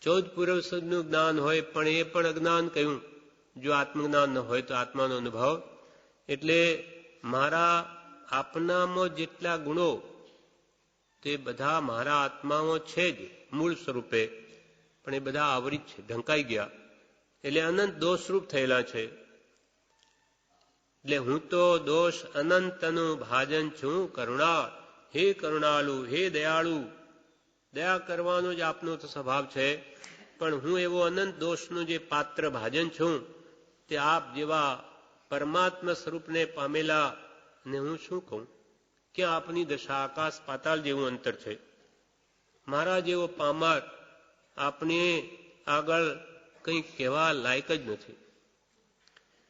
14 પૂર્વસદનું જ્ઞાન હોય પણ એ પણ અજ્ઞાન કહ્યું. જો આત્મજ્ઞાન ન હોય તો આત્માનો અનુભવ. એટલે મારા આપનામાં જેટલા ગુણો તે બધા મારા આત્મામાં છે જ મૂળ સ્વરૂપે, પણ એ બધા આવરિત છે, ઢંકાઈ ગયા, એટલે અનંત દોષરૂપ થયેલા છે. એટલે હું તો દોષ અનંતનું ભાજન છું કરુણાળ. હે કરુણાળુ, હે દયાળુ, દયા કરવાનો જ આપનો તો સ્વભાવ છે, પણ હું એવો અનંત દોષનું જે પાત્ર ભાજન છું, તે આપ જેવા પરમાત્મા સ્વરૂપને પામેલા ને હું શું કહું? ક્યાં આપની દશા આકાશ પાતાળ જેવું અંતર છે. મારા જેવો પામર આપને આગળ કંઈ કહેવા લાયક જ નથી.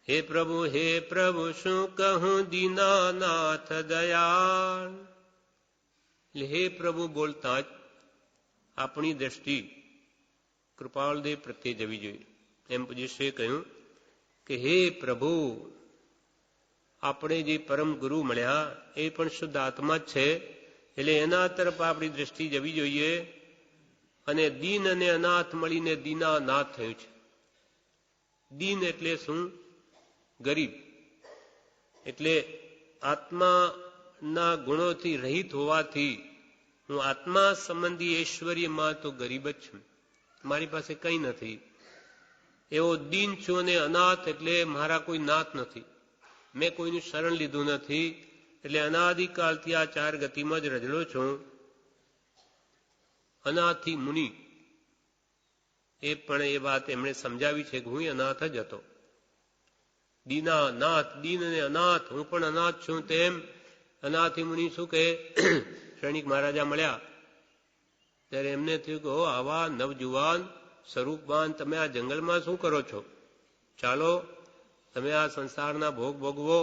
હે પ્રભુ શું કહું દીનાનાથ દયાળ. એટલે હે પ્રભુ બોલતા જ આપણી દ્રષ્ટિ કૃપાળદેવ પ્રત્યે જવી જોઈએ. એમ પૂજ્યશ્રીએ કહ્યું કે હે પ્રભુ, આપણે જે પરમ ગુરુ મળ્યા એ પણ શુદ્ધ આત્મા જ છે, એટલે એના તરફ આપણી દ્રષ્ટિ જવી જોઈએ. અને દીન અને અનાથ મળીને દીનાનાથ થયું છે. દીન એટલે શું? ગરીબ. એટલે આત્માના ગુણોથી રહિત હોવાથી હું આત્મા સંબંધી ઐશ્વર્યમાં તો ગરીબ જ છું, મારી પાસે કંઈ નથી. એવો દીન છું અને અનાથ એટલે મારા કોઈ નાથ નથી, મેં કોઈનું શરણ લીધું નથી, એટલે અનાદિકાળથી આ 4 ગતિમાં જ રજડો છું. અનાથી મુનિ, એ પણ એ વાત એમણે સમજાવી છે કે હું અનાથ જ હતો. દીનાનાથ, દીન અને અનાથ, હું પણ અનાથ છું. તેમ અનાથી મુનિ શું કહે? શ્રેણિક મહારાજા મળ્યા ત્યારે એમને થયું કે આવા નવજુવાન સ્વરૂપવાન તમે આ જંગલમાં શું કરો છો? ચાલો તમે આ સંસારના ભોગ ભોગવો.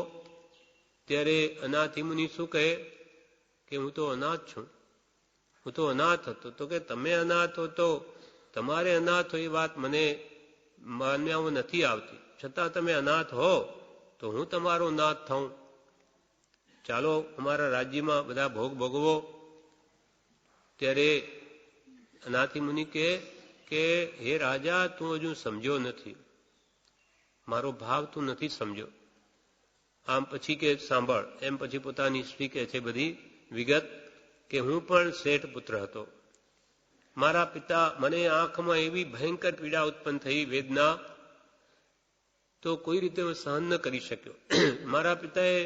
ત્યારે અનાથી મુનિ શું કહે કે હું તો અનાથ છું, હું તો અનાથ હતો. તો કે તમે અનાથ હો તો તમારે અનાથ હો એ વાત મને માન્યામાં નથી આવતી, છતાં તમે અનાથ હો તો હું તમારો નાથ થાઉં. ચાલો અમારા રાજ્યમાં બધા ભોગ ભોગવો. ત્યારે અનાથી મુનિ કહે કે હે રાજા, તું હજુ સમજ્યો નથી, મારો ભાવ તું નથી સમજ્યો. આમ પછી કે સાંભળ. એમ પછી પોતાની સ્ત્રી કહે છે બધી વિગત કે હું પણ શેઠ પુત્ર હતો. મારા પિતા, મને આંખમાં એવી ભયંકર પીડા ઉત્પન્ન થઈ, વેદના, તો કોઈ રીતે હું સહન ન કરી શક્યો. મારા પિતાએ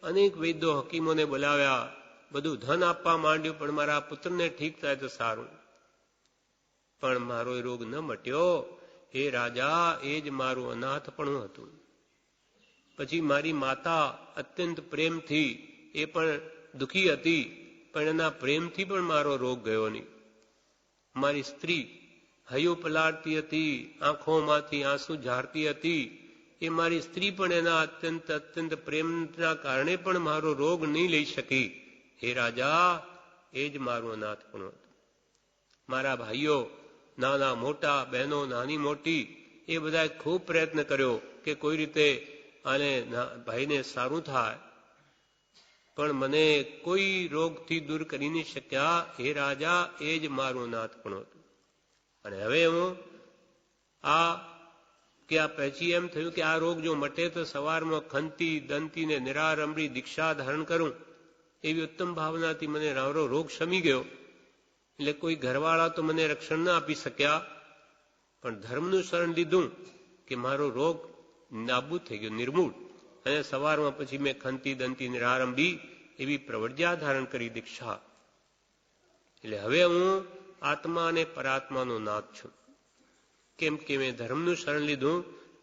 અનેક વૈદ્યો હકીમોને બોલાવ્યા, બધું ધન આપવા માંડ્યું, પણ મારા પુત્રને ઠીક થાય તો સારું. પણ મારો એ રોગ ન મટ્યો. હે રાજા, એ જ મારું અનાથપણું હતું. પછી મારી માતા અત્યંત પ્રેમથી, એ પણ દુઃખી હતી, પણ એના પ્રેમથી પણ મારો રોગ ગયો નહીં. મારી સ્ત્રી હૈયું પલાળતી હતી, આંખોમાંથી આંસુ ઝારતી હતી, એ મારી સ્ત્રી પણ એના અત્યંત પ્રેમના કારણે પણ મારો રોગ નહીં લઈ શકી. હે રાજા, એ જ મારું અનાથપણું હતું. મારા ભાઈઓ નાના મોટા, બહેનો નાની મોટી, એ બધાએ ખૂબ પ્રયત્ન કર્યો કે કોઈ રીતે આને ભાઈને સારું થાય, પણ મને કોઈ રોગથી દૂર કરી નહીં શક્યા. હે રાજા, એ જ મારું અનાથપણું હતું. અને હવે હું પછી એમ થયું કે આ રોગ જો મટે તો સવારમાં ખંતી દંતી ને નિરારંભી દીક્ષા ધારણ કરું, એવી ઉત્તમ ભાવનાથી મને મારો રોગ શમી ગયો. એટલે કોઈ ઘરવાળા તો મને રક્ષણ ના આપી શક્યા, પણ ધર્મનું શરણ લીધું કે મારો રોગ નાબૂદ થઈ ગયો, નિર્મૂળ. અને સવારમાં પછી મેં ખંતી દંતી નિરારંભી એવી પ્રવજ્ઞા ધારણ કરી, દીક્ષા. એટલે હવે હું આત્મા અને પરાત્માનો નાથ છું. કેમ કે મેં ધર્મનું શરણ લીધું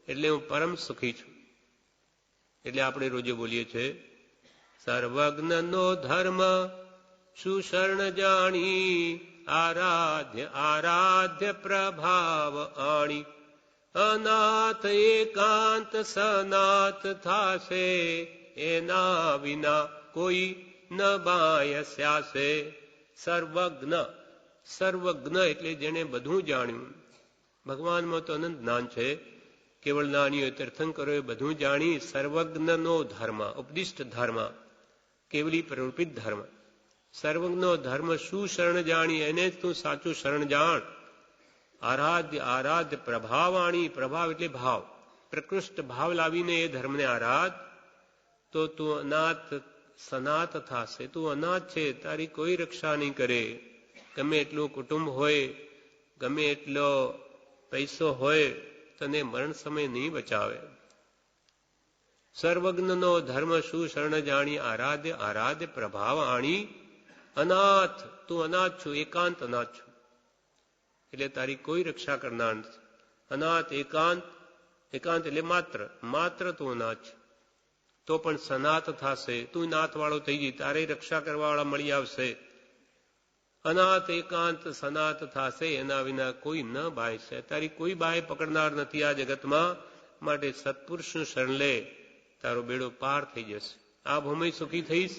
એટલે હું પરમ સુખી છું. એટલે આપણે રોજે બોલીએ છીએ, સર્વજ્ઞનો ધર્મ સુશરણ જાણી, આરાધ્ય આરાધ્ય પ્રભાવ આણી, અનાથ એકાંત સનાથ થાશે, એના વિના કોઈ ન બાયસ્યાસે. સર્વજ્ઞ, સર્વજ્ઞ એટલે જેને બધું જાણ્યું. ભગવાનમાં તો અનંત જ્ઞાન છે. કેવળ જ્ઞાનીઓ તીર્થંકરોએ બધું જાણી. સર્વજ્ઞનો ધર્મ, ઉપદિષ્ટ ધર્મ, કેવલી પ્રરૂપિત ધર્મ. સર્વજ્ઞનો ધર્મ શું શરણ જાણી, એને જ તું સાચું શરણ જાણ. આરાધ્ય આરાધ્ય પ્રભાવાણી, પ્રભાવ એટલે ભાવ, પ્રકૃષ્ટ ભાવ લાવીને એ ધર્મને આરાધ, તો તું અનાથ સનાથ થાશે. તું અનાથ છે, તારી કોઈ રક્ષા નહીં કરે. ગમે એટલું કુટુંબ હોય, ગમે એટલો પૈસો હોય, તને મરણ સમય નહીં બચાવે. સર્વજ્ઞનો ધર્મ શું શરણ જાણી, આરાધ્ય આરાધ્ય પ્રભાવ આણી, અનાથ, તું અનાથ છું, એકાંત અનાથ છું. એટલે તારી કોઈ રક્ષા કરનાર નથી. અનાથ એકાંત, એકાંત એટલે માત્ર, માત્ર તું અનાથ છે. તો પણ સનાથ થશે, તું નાથવાળો થઈ જઈ, તારે રક્ષા કરવાવાળા મળી આવશે. અનાથ એકાંત સનાથ થશે, એના વિના કોઈ ન બાય છે. તારી કોઈ બાય પકડનાર નથી આ જગતમાં. માટે સત્પુરુષનું શરણ લે, તારો બેડો પાર થઈ જશે. આ ભૂમિ સુખી થઈશ,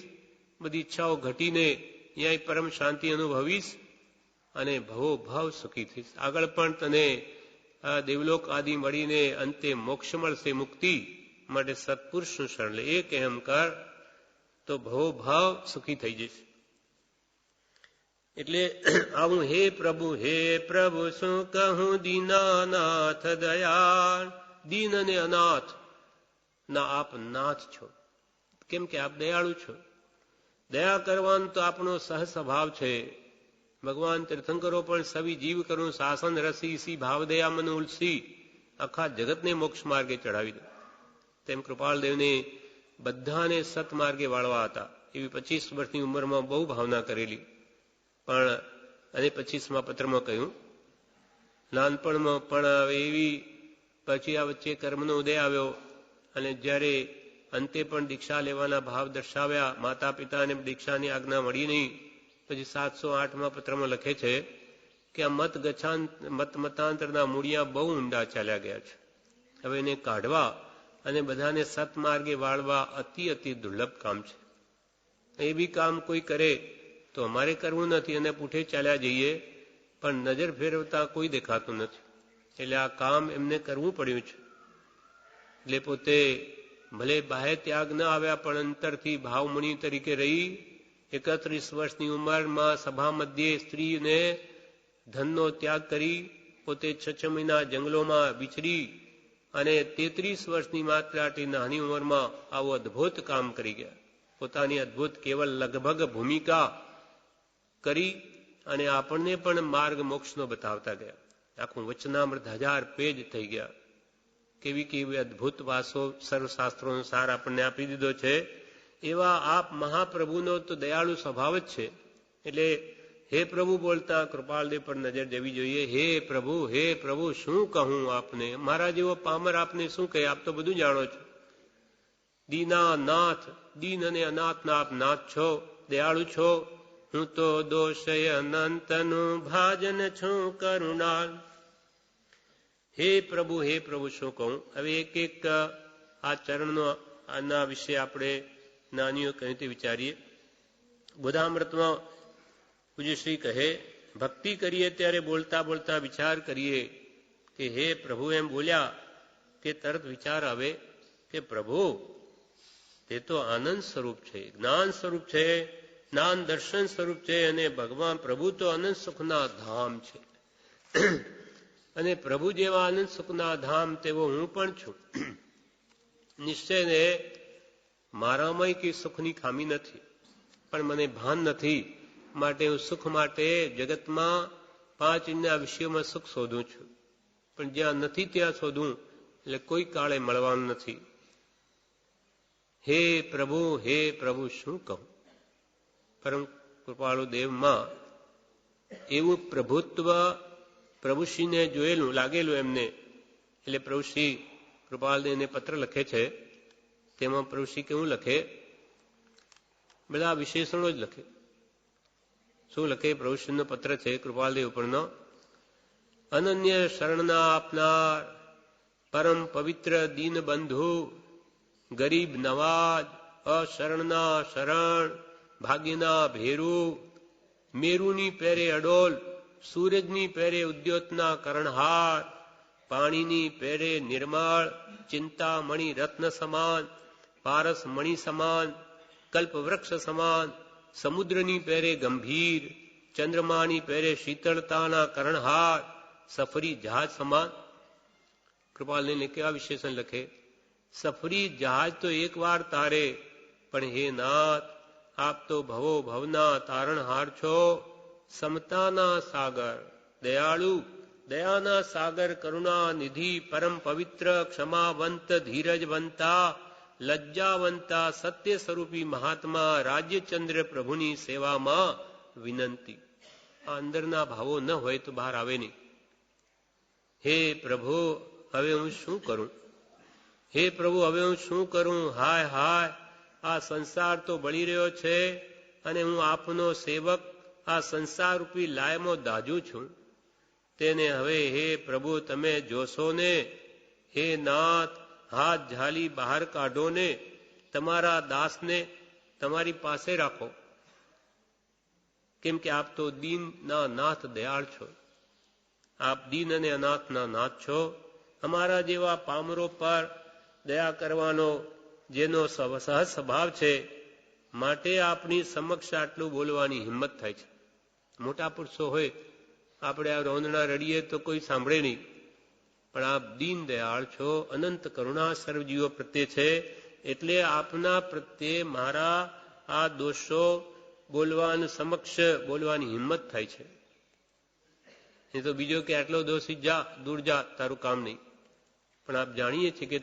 બધી ઈચ્છાઓ ઘટીને અહીંયા પરમ શાંતિ અનુભવીશ, અને ભવો ભાવ સુખી થઈશ. આગળ પણ તને દેવલોક આદિ મળીને અંતે મોક્ષ મળશે, મુક્તિ. માટે સત્પુરુષનું શરણ લે, એક એમ કર તો ભવો ભાવ સુખી થઈ જશે. એટલે આવું હે પ્રભુ શું કહું, દીનાનાથ દયાળ. દીન અને અનાથ ના આપ નાથ છો, કેમ કે આપ દયાળુ છો. દયા કરવાનો તો આપણો સહ સ્વભાવ છે. ભગવાન તીર્થંકરો પણ સવી જીવ કરું શાસન રસી, સી ભાવ દયા મન ઉલસી, આખા જગતને મોક્ષ માર્ગે ચડાવી દે. તેમ કૃપાળદેવને બધાને સતમાર્ગે વાળવા હતા. એવી 25 વર્ષની ઉંમરમાં બહુ ભાવના કરેલી. પણ અને 25મા પત્રમાં કહ્યું, નાનપણમાં પણ એવી પછી આ વચ્ચે કર્મનો ઉદય આવ્યો, અને જ્યારે અંતે પણ દીક્ષા લેવાના ભાવ દર્શાવ્યા, માતા પિતાને દીક્ષાની આજ્ઞા મળી નહીં. પછી 708મા પત્રમાં લખે છે કે આ મતાંતરના મૂળિયા બહુ ઊંડા ચાલ્યા ગયા છે. હવે એને કાઢવા અને બધાને સતમાર્ગે વાળવા અતિ દુર્લભ કામ છે. એ બી કામ કોઈ કરે તો અમારે કરવું નથી, અને પૂઠે ચાલ્યા જઈએ, પણ નજર ફેરવતા કોઈ દેખાતું નથી. એટલે આ કામ એમને કરવું પડ્યું છે. એટલે પોતે ભલે બાહ્ય ત્યાગ ન આવ્યા, પણ અંતરથી ભાવમુનિ તરીકે રહી 31 વર્ષની ઉંમરમાં સભા મધ્યે સ્ત્રીને ધનનો ત્યાગ કરી, પોતે 6 મહિના જંગલોમાં વિચરી, અને 33 વર્ષની માત્ર આટલી નાની ઉંમરમાં આવું અદભુત કામ કરી ગયા. પોતાની અદભુત કેવલ લગભગ ભૂમિકા કરી અને આપણને પણ માર્ગ મોક્ષનો બતાવતા ગયા. આખું વચનામૃત 1000 પેજ થઈ ગયા. કેવી અદભુત વાસો સર્વશાસ્ત્રોનો સાર આપણને આપી દીધો છે. એવા આપ મહાપ્રભુનો તો દયાળુ સ્વભાવ જ છે. એટલે હે પ્રભુ બોલતા કૃપાળદેવ પર નજર જવી જોઈએ. હે પ્રભુ શું કહું આપને, મારા જેવો પામર આપને શું કહે, આપ તો બધું જાણો છો. દીના નાથ, દીન અને અનાથના આપ નાથ છો, દયાળુ છો. હું તો દોષય અનંતનું ભાજન છું કરુણાલ. હે પ્રભુ શું કહું? હવે એક એક આ ચરણનો આના વિશે આપણે નાનીઓ કહી તે વિચારીએ. બુધામૃતમાં પૂજ્યશ્રી કહે, ભક્તિ કરીએ ત્યારે બોલતા બોલતા વિચાર કરીએ કે હે પ્રભુ એમ બોલ્યા કે તરત વિચાર આવે કે પ્રભુ તે તો આનંદ સ્વરૂપ છે, જ્ઞાન સ્વરૂપ છે, જ્ઞાન દર્શન સ્વરૂપ છે, અને ભગવાન પ્રભુ તો આનંદ સુખના ધામ છે. અને પ્રભુ જેવા આનંદ સુખના ધામ તેવો હું પણ છું. નિશ્ચયને મારામાં કઈ સુખની ખામી નથી, પણ મને ભાન નથી, માટે હું સુખ માટે જગતમાં 5 ઇન્દ્રિયના વિષયોમાં સુખ શોધું છું. પણ જ્યાં નથી ત્યાં શોધું એટલે કોઈ કાળે મળવાનું નથી. હે પ્રભુ શું કહું? પરમ કૃપાળુ દેવમાં એવું પ્રભુત્વ પ્રભુશ્રીને જોયેલું લાગેલું એમને. એટલે પ્રભુશ્રી કૃપાલદેવને પત્ર લખે છે, તેમાં પ્રભુશ્રી કેવું લખે? બધા વિશેષણો જ લખે. શું લખે? પ્રભુશ્રીનો પત્ર છે કૃપાલદેવ ઉપરનો. અનન્ય શરણના આપનાર પરમ પવિત્ર દીન બંધુ, ગરીબ નવાજ, અશરણના શરણ, ભાગ્યના ભેરુ, મેરુની પેરે અડોલ, સૂરજની પેરે ઉદ્યોતના કરણહાર, પાણીની પેરે નિર્મળ, ચિંતામણી રત્ન સમાન, પારસ મણિ સમાન, કલ્પવૃક્ષ સમાન, સમુદ્રની પેરે ગંભીર, ચંદ્રમાની પેરે શીતળતાના કરણહાર, સફરી જહાજ સમાન. કૃપાલને કેવા વિશેષણ લખે? સફરી જહાજ તો એક વાર તારે, પણ હે નાથ આપ તો ભવો ભવના તારણહાર છો. સમતાના સાગર, દયાળુ, દયાના સાગર, કરુણા નિધિ, પરમ પવિત્ર, ક્ષમાવંત, ધીરજવંતા, લજ્જાવંતા, સત્ય સ્વરૂપી મહાત્મા રાજ્યચંદ્ર પ્રભુની સેવામાં વિનંતી. આ અંદરના ભાવો ન હોય તો બહાર આવે નહીં. હે પ્રભુ હવે હું શું કરું? હે પ્રભુ હવે હું શું કરું? હાય હાય, આ સંસાર તો બળી રહ્યો છે, અને હું આપનો સેવક આ સંસાર રૂપી લાયમાં દાજુ છું. તેને હવે હે પ્રભુ તમે જોશો ને? હે નાથ હાથ ઝાલી બહાર કાઢો ને, તમારા દાસને તમારી પાસે રાખો. કેમ કે આપ તો દીનના નાથ દયાળ છો. આપ દીન અને અનાથના નાથ છો. અમારા જેવા પામરો પર દયા કરવાનો જેનો સહજ સ્વભાવ છે, માટે આપની સમક્ષ આટલું બોલવાની હિંમત થાય છે. મોટા પુરુષો હોય, આપણે આ રોંદણા રડીએ તો કોઈ સાંભળે નહીં, પણ આપ દીન દયાળ છો, અનંત કરુણા સર્વજીવો પ્રત્યે છે, એટલે આપના પ્રત્યે મારા આ દોષો બોલવાનું સમક્ષ બોલવાની હિંમત થાય છે. એ તો બીજો કે આટલો દોષી જા, દૂર જા, તારું કામ નહીં. પણ આપ જાણીએ છીએ કે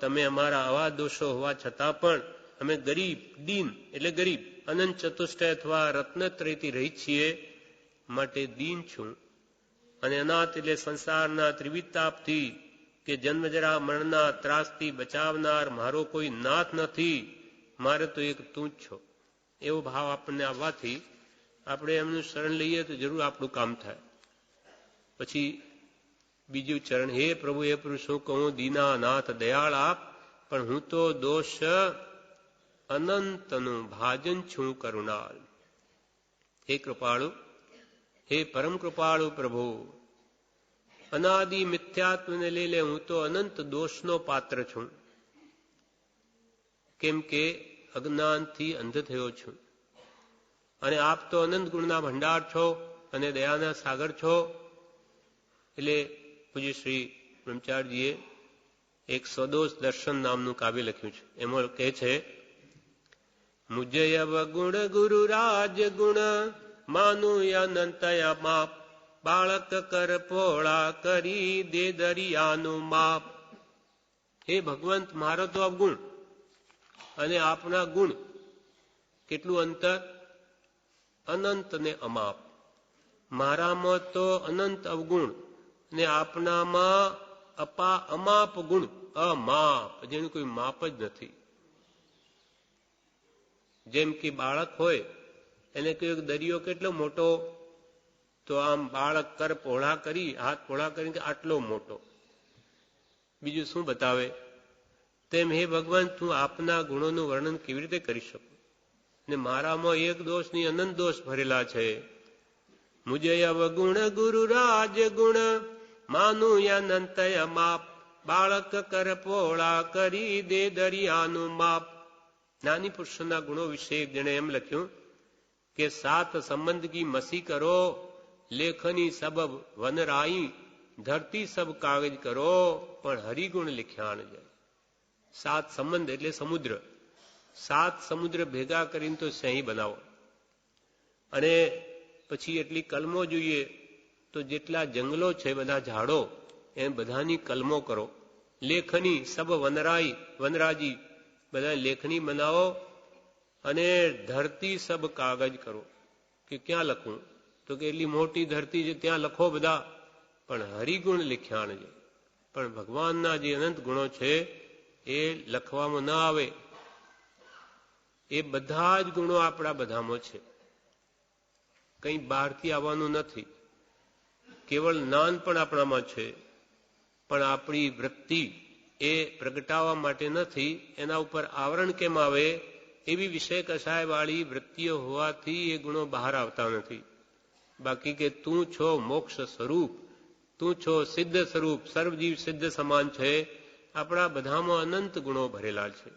તમે અમારા આવા દોષો હોવા છતાં પણ અમે ગરીબ, દીન એટલે ગરીબ, અનંત ચતુષ્ટય અથવા રત્નત્રયથી રહિત છીએ, માટે દીન છું. અને અનાથ એટલે સંસારના ત્રિવિતાપથી કે જન્મજરા મરણના ત્રાસથી બચાવનાર મારો કોઈ નાથ નથી, મારે તો એક તું જ છો. એવો ભાવ આપણને આવવાથી આપણે એમનું શરણ લઈએ તો જરૂર આપણું કામ થાય. પછી બીજું ચરણ, હે પ્રભુ શું કહું? દીના નાથ દયાળ આપ, પણ હું તો દોષ અનંતનું ભાજન છું કરુણાલ. હે કૃપાળુ, હે પરમ કૃપાળુ પ્રભુ, અનાદિ મિથ્યાત્વને લઈને હું તો અનંત દોષનો પાત્ર છું. કેમ કે અજ્ઞાનથી અંધ થયો છું, અને આપ તો અનંત ગુણના ભંડાર છો અને દયાના સાગર છો. એટલે પૂજ્ય શ્રી બ્રહ્મચારીજીએ એક સ્વદોષ દર્શન નામનું કાવ્ય લખ્યું છે. એમાં કહે છે, મુજય ગુણ ગુરુ રાજ ગુણ માનું અનંતયા માપ, બાળક કર પોળા કરી દે દરિયાનું માપ. હે ભગવંત મારો તો અવગુણ અને આપના ગુણ કેટલું અંતર? અનંત ને અમાપ. મારામાં તો અનંત અવગુણ ને આપનામાં અમાપ ગુણ, અમાપ, જેનું કોઈ માપ જ નથી. જેમ કે બાળક હોય એને કહ્યું કે દરિયો કેટલો મોટો? તો આમ બાળક કર પહોળા કરી, હાથ પહોળા કરીને આટલો મોટો. બીજું શું બતાવે? તેમ હે ભગવાન, તું આપના ગુણોનું વર્ણન કેવી રીતે કરી શકું? ને મારામાં એક દોષ ની અનંત દોષ ભરેલા છે. મુજે અવગુણ ગુરુ રાજ ગુણ માનું અનંતય માપ, બાળક કર પોળા કરી દે દરિયાનું માપ. જ્ઞાની પુરુષોના ગુણો વિશે એક જણે એમ લખ્યું કે 7 સંબંધ કી મસી કરો, લેખની સબબ વનરાઈ, ધરતી સબ કાગજ કરો, પણ હરિગુણ લખ્યા ન જાય. 7 સંબંધ એટલે સમુદ્ર. 7 સમુદ્ર ભેગા કરીને તો સહી બનાવો. અને પછી એટલી કલમો જોઈએ, તો જેટલા જંગલો છે, બધા ઝાડો, એ બધાની કલમો કરો. લેખની સબ વનરાઈ, વનરાજી, બધા લેખની બનાવો. અને ધરતી સબ કાગજ કરો. કે ક્યાં લખવું? તો કે એટલી મોટી ધરતી છે ત્યાં લખો બધા, પણ હરિગુણ લખ્યા ન જાય. પણ ભગવાનના જે અનંત ગુણો છે એ લખવામાં ન આવે. એ બધા જ ગુણો આપણા બધામાં છે, કંઈ બહારથી આવવાનું નથી. કેવળ જ્ઞાન પણ આપણામાં છે, પણ આપણી વૃત્તિ એ પ્રગટાવવા માટે નથી. એના ઉપર આવરણ કેમ આવે? એવી વિષય કષાયવાળી વૃત્તિઓ હોવાથી એ ગુણો બહાર આવતા નથી. બાકી કે તું છો મોક્ષ સ્વરૂપ, તું છો સિદ્ધ સ્વરૂપ, સર્વજીવ સિદ્ધ સમાન છે. આપણા બધામાં અનંત ગુણો ભરેલા છે.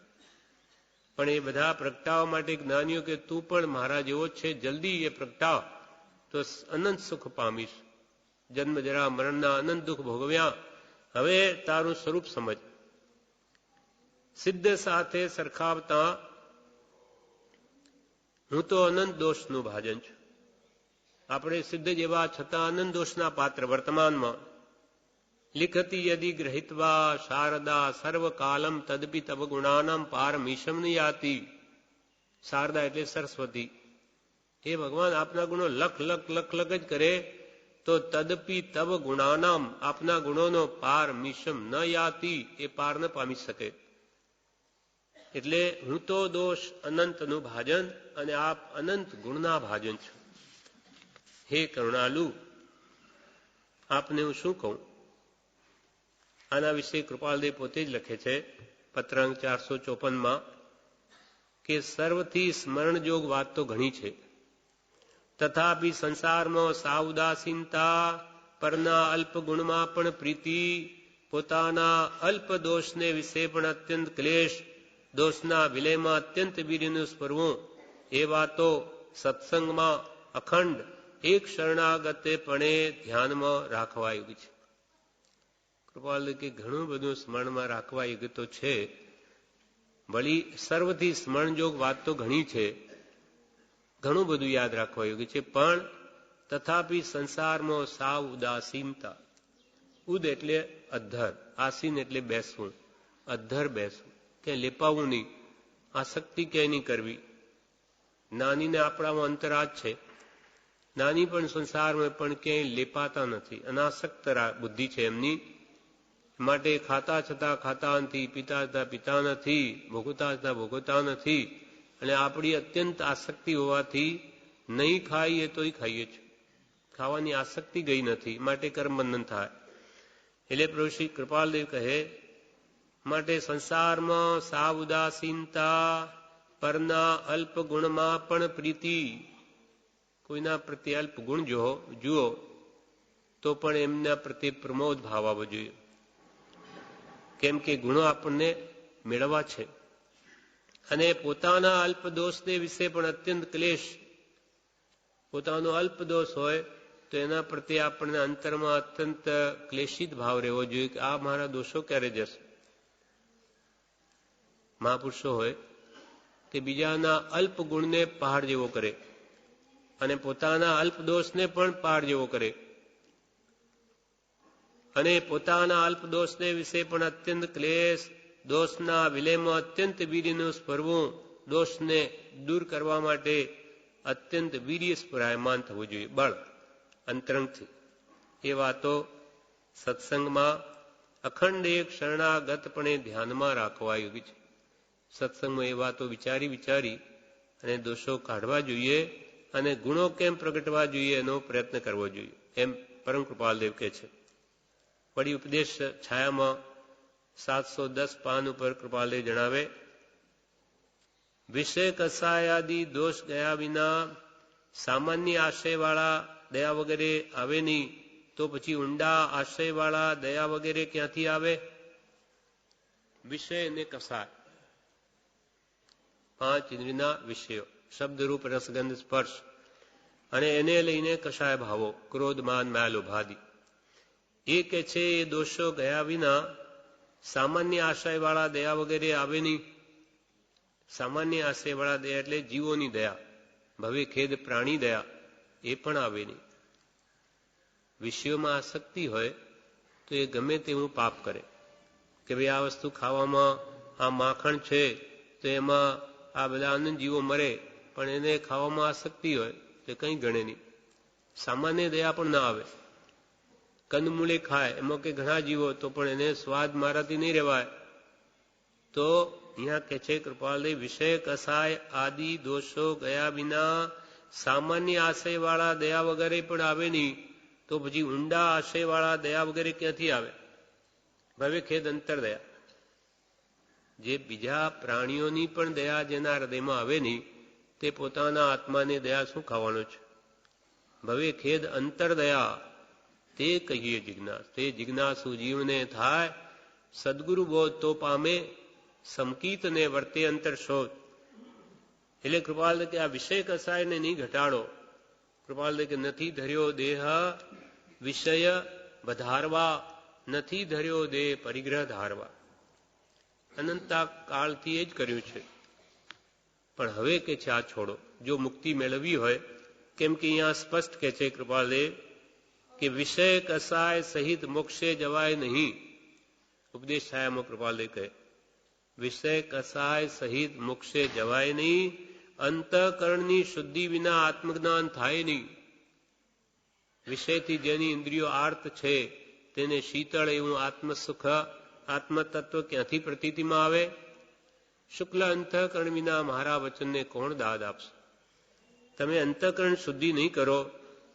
પણ એ બધા પ્રગટાવવા માટે જ્ઞાનીઓ કે તું પણ મારા જેવો જ છે, જલ્દી એ પ્રગટાવ તો અનંત સુખ પામીશ. જન્મ જરા મરણના અનંત દુઃખ ભોગવ્યા, હવે તારું સ્વરૂપ સમજ. સિદ્ધ સાથે સરખાવતા હું તો અનંત દોષનું ભાજન છું. આપણે સિદ્ધ જેવા છતાં અનંત દોષના પાત્ર વર્તમાનમાં. લિખતી યદિ ગ્રહિત્વા શારદા સર્વકાલમ તદપી તવ ગુણાનામ પારમીશમ ન યાતિ. શારદા એટલે સરસ્વતી. એ ભગવાન આપના ગુણો લખ લખ લખ લખ જ કરે તો તદપી તવ ગુણાનામ, આપના ગુણોનો પાર મિશમ ન યાતિ, એ પાર ન પામી શકે. એટલે હું તો દોષ અનંતનું ભાજન અને આપ અનંત ગુણના ભાજન છો. હે કરુણાલુ, આપને હું શું કહું? આના વિશે કૃપાલદેવ પોતે જ લખે છે પત્રાંક 454માં કે સર્વથી સ્મરણજોગ વાત તો ઘણી છે, તથાપિ સંસારમાં સાઉદાસીનતા, પરના અલ્પ ગુણમાં પણ પ્રીતિ, પોતાના અલ્પ દોષને વિશે પણ અત્યંત ક્લેશ, દોષના વિલયમાં અત્યંત વીર્યનું સ્પર્વું, એ વાતો સત્સંગમાં અખંડ એક શરણાગતેપણે ધ્યાનમાં રાખવા યોગ્ય છે. કૃપાલ કે ઘણું બધું સ્મરણમાં રાખવા યોગ્ય તો છે, વળી સર્વથી સ્મરણજોગ વાત તો ઘણી છે, ઘણું બધું યાદ રાખવા યોગ્ય છે. પણ તથાપિ સંસારમાં સાવ ઉદાસીનતા. ઉદ એટલે અધ્ધર, આસીન એટલે બેસવું, અધ્ધર બેસવું, ક્યાંય લેપાવું નહીં, આસક્તિ ક્યાંય નહીં કરવી. નાનીને આપણામાં અંતરાજ છે, નાની પણ સંસારમાં પણ ક્યાંય લેપાતા નથી, અનાસક્ત બુદ્ધિ છે એમની. માટે ખાતા છતાં ખાતા નથી, પીતા છતાં પીતા નથી, ભોગવતા છતાં ભોગવતા નથી. અને આપણી અત્યંત આસક્તિ હોવાથી નહીં ખાઈએ તોય ખાઈએ છીએ, ખાવાની આસક્તિ ગઈ નથી, માટે કર્મબંધન થાય. એટલે પ્રભુ શ્રી કૃપાલદેવ કહે, માટે સંસારમાં સાવ ઉદાસીનતા, પરના અલ્પ ગુણમાં પણ પ્રીતિ. કોઈના પ્રત્યે અલ્પ ગુણ જુઓ તો પણ એમના પ્રત્યે પ્રમોદ ભાવ આવવો જોઈએ, કેમ કે ગુણો આપણને મેળવવા છે. અને પોતાના અલ્પ દોષને વિશે પણ અત્યંત ક્લેશ. પોતાનો અલ્પ દોષ હોય તો એના પ્રત્યે આપણને અંતરમાં અત્યંત ક્લેશિત ભાવ રહેવો જોઈએ કે આ મારા દોષો ક્યારે જશે. મહાપુરુષો હોય તે બીજાના અલ્પ ગુણને પહાડ જેવો કરે અને પોતાના અલ્પ દોષને પણ પહાડ જેવો કરે. અને પોતાના અલ્પ દોષને વિશે પણ અત્યંત ક્લેશ, દોષના વિલયમાં અત્યંત વીર્યનું સ્પર્વું, દોષને દૂર કરવા માટે અત્યંત વીર્ય સ્પરાયમાન થવું જોઈએ, બળ અંતરંગથી. એ વાતો સત્સંગમાં અખંડ એક શરણાગતપણે ધ્યાનમાં રાખવા યોગ્ય છે. સત્સંગમાં એ વાતો વિચારી અને દોષો કાઢવા જોઈએ અને ગુણો કેમ પ્રગટવા જોઈએ એનો પ્રયત્ન કરવો જોઈએ, એમ પરમ કૃપાલદેવ કહે છે. વળી ઉપદેશ છાયામાં 710 પાન ઉપર કૃપાલદેવ જણાવે, વિષય કસાયાદિ દોષ ગયા વિના સામાન્ય આશયવાળા દયા વગેરે આવે નહીં, તો પછી ઊંડા આશયવાળા દયા વગેરે ક્યાંથી આવે? વિષય અને કસાય, 5 ઇન્દ્રિયના વિષયો, શબ્દરૂપ રસગંધ સ્પર્શ, અને એને લઈને કસાય ભાવો, ક્રોધ માન માયા લોભાદી. એ કે છે એ દોષો ગયા વિના સામાન્ય આશયવાળા દયા વગેરે આવે નહીં. સામાન્ય આશયવાળા દયા એટલે જીવોની દયા, ભવે ખેદ પ્રાણી દયા, એ પણ આવે નહીં. વિષયોમાં આસક્તિ હોય તો એ ગમે તેવું પાપ કરે, કે ભાઈ આ વસ્તુ ખાવામાં, આ માખણ છે તો એમાં આ બધા આનંદ જીવો મરે, પણ એને ખાવામાં આસક્તિ હોય તો કંઈ ગણે નહીં. સામાન્ય દયા પણ ના આવે. કંદમૂળે ખાય એમાં કે ઘણા જીવો, તો પણ એને સ્વાદ મારાથી નહીં રહેવાય. તો અહીંયા કે છે કૃપાલદેવ, વિષય કસાય આદિ દોષો ગયા વિના સામાન્ય આશયવાળા દયા વગેરે પણ આવે નહીં, તો પછી ઊંડા આશયવાળા દયા વગેરે ક્યાંથી આવે? ભવે ખેદ અંતર દયા. જે બીજા પ્રાણીઓની પણ દયા જેના હૃદયમાં આવે નહીં, તે પોતાના આત્માની દયા શું ખાવાનો છે? ભવે ખેદ અંતર દયા, તે કહીએ જિજ્ઞાસ. તે જિજ્ઞાસુ જીવને થાય સદગુરુ બોધ તો પામે, સમકીતને વર્તે અંતર શોધ. એટલે કૃપાલદેવ કે આ વિષય કસાયને નહીં ઘટાડો. કૃપાલદેવ કે નથી ધર્યો દેહ વિષય વધારવા, નથી ધર્યો દેહ પરિગ્રહ ધારવા. અનંતા કાળથી એ જ કર્યું છે. પણ હવે કે છે આ છોડો, જો મુક્તિ મેળવવી હોય, કેમ કે અહીંયા સ્પષ્ટ કે છે કૃપાલદેવ કે વિષય કસાય સહિત મોક્ષે જવાય નહીં. ઉપદેશ છાયામાં કૃપાલદેવ કહે, વિષય કસાય સહિત મોક્ષે જવાય નહીં, અંતઃકરણની શુદ્ધિ વિના આત્મજ્ઞાન થાય નહીં. વિષયથી જેની ઇન્દ્રિયો આર્ત છે તેને શીતળ એવું આત્મસુખ, આત્મતત્વ ક્યાંથી પ્રતીતિમાં આવે? શુક્લ અંતઃકરણ વિના મારા વચનને કોણ દાદ આપશે? તમે અંતઃકરણ શુદ્ધિ નહીં કરો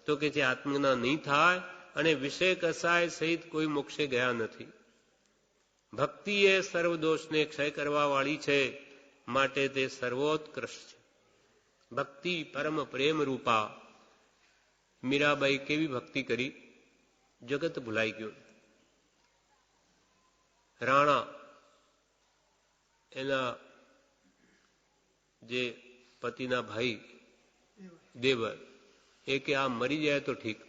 તો કે જે આત્મજ્ઞાન નહીં થાય, અને વિષય કસાય સહિત કોઈ મોક્ષે ગયા નથી. ભક્તિ એ સર્વ દોષને ક્ષય કરવા વાળી છે, માટે તે સર્વોત્કૃષ્ટ છે. ભક્તિ પરમ પ્રેમ રૂપા. મીરાબાઈ કેવી ભક્તિ કરી, જગત ભૂલાઈ ગયું. રાણા એના જે પતિના ભાઈ દેવર, એ કે આ મરી જાય તો ઠીક,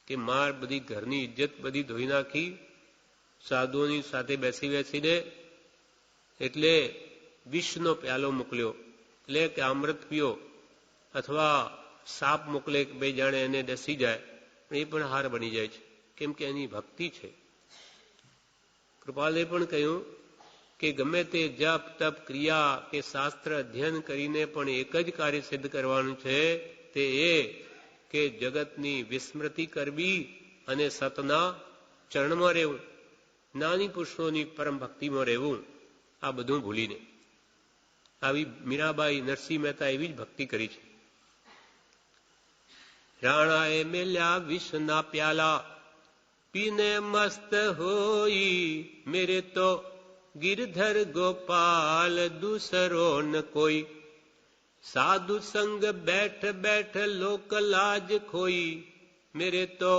કે માર બધી ઘરની ઇજ્જત બધી ધોઈ નાખી, સાધુઓની સાથે બેસી બેસીને, એટલે વિષનો પ્યાલો મોકલ્યો, એટલે કે અમૃત પીઓ, અથવા સાપ મોકલે કે બે જાણે એને ડસી જાય, પણ એ પણ હાર બની જાય છે, કેમ કે એની ભક્તિ છે. કૃપાલે પણ કહ્યું કે ગમે તે જપ તપ ક્રિયા કે શાસ્ત્ર અધ્યયન કરીને પણ એક જ કાર્ય સિદ્ધ કરવાનું છે, તે એ કે જગતની વિસ્મૃતિ કરવી અને સતના ચરણમાં રહેવું, જ્ઞાની પુરુષોની પરમ ભક્તિમાં રહેવું, આ બધું ભૂલીને. આવી મીરાબાઈ, નરસિંહ મહેતા એવી જ ભક્તિ કરી છે. રાણાએ મેલ્યા વિષના પ્યાલા, પીને મસ્ત હોઈ, મેરે તો गिरधर गोपाल दूसरो न कोई, साधु संग बैठ बैठ लोक लाज खोई, मेरे तो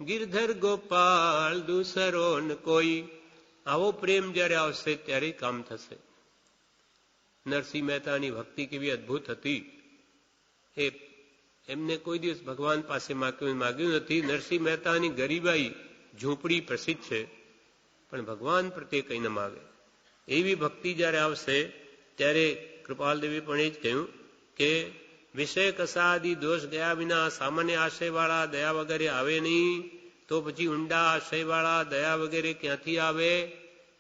गिरधर गोपाल दूसरो न कोई. આવો પ્રેમ જ્યારે આવશે ત્યારે કામ થશે. નરસિંહ મહેતાની ભક્તિ કેવી અદભુત હતી. એ એમને કોઈ દિવસ ભગવાન પાસે માગ્યું નથી. નરસિંહ મહેતાની ગરીબાઈ ઝૂંપડી પ્રસિદ્ધ છે, પણ ભગવાન પ્રત્યે કંઈ ન માગે. એવી ભક્તિ જ્યારે આવશે ત્યારે કૃપાલદેવી પણ એ જ કહ્યું કે વિષય કસાદી દોષ ગયા વિના સામાન્ય આશયવાળા દયા વગેરે આવે નહીં, તો પછી ઊંડા આશયવાળા દયા વગેરે ક્યાંથી આવે?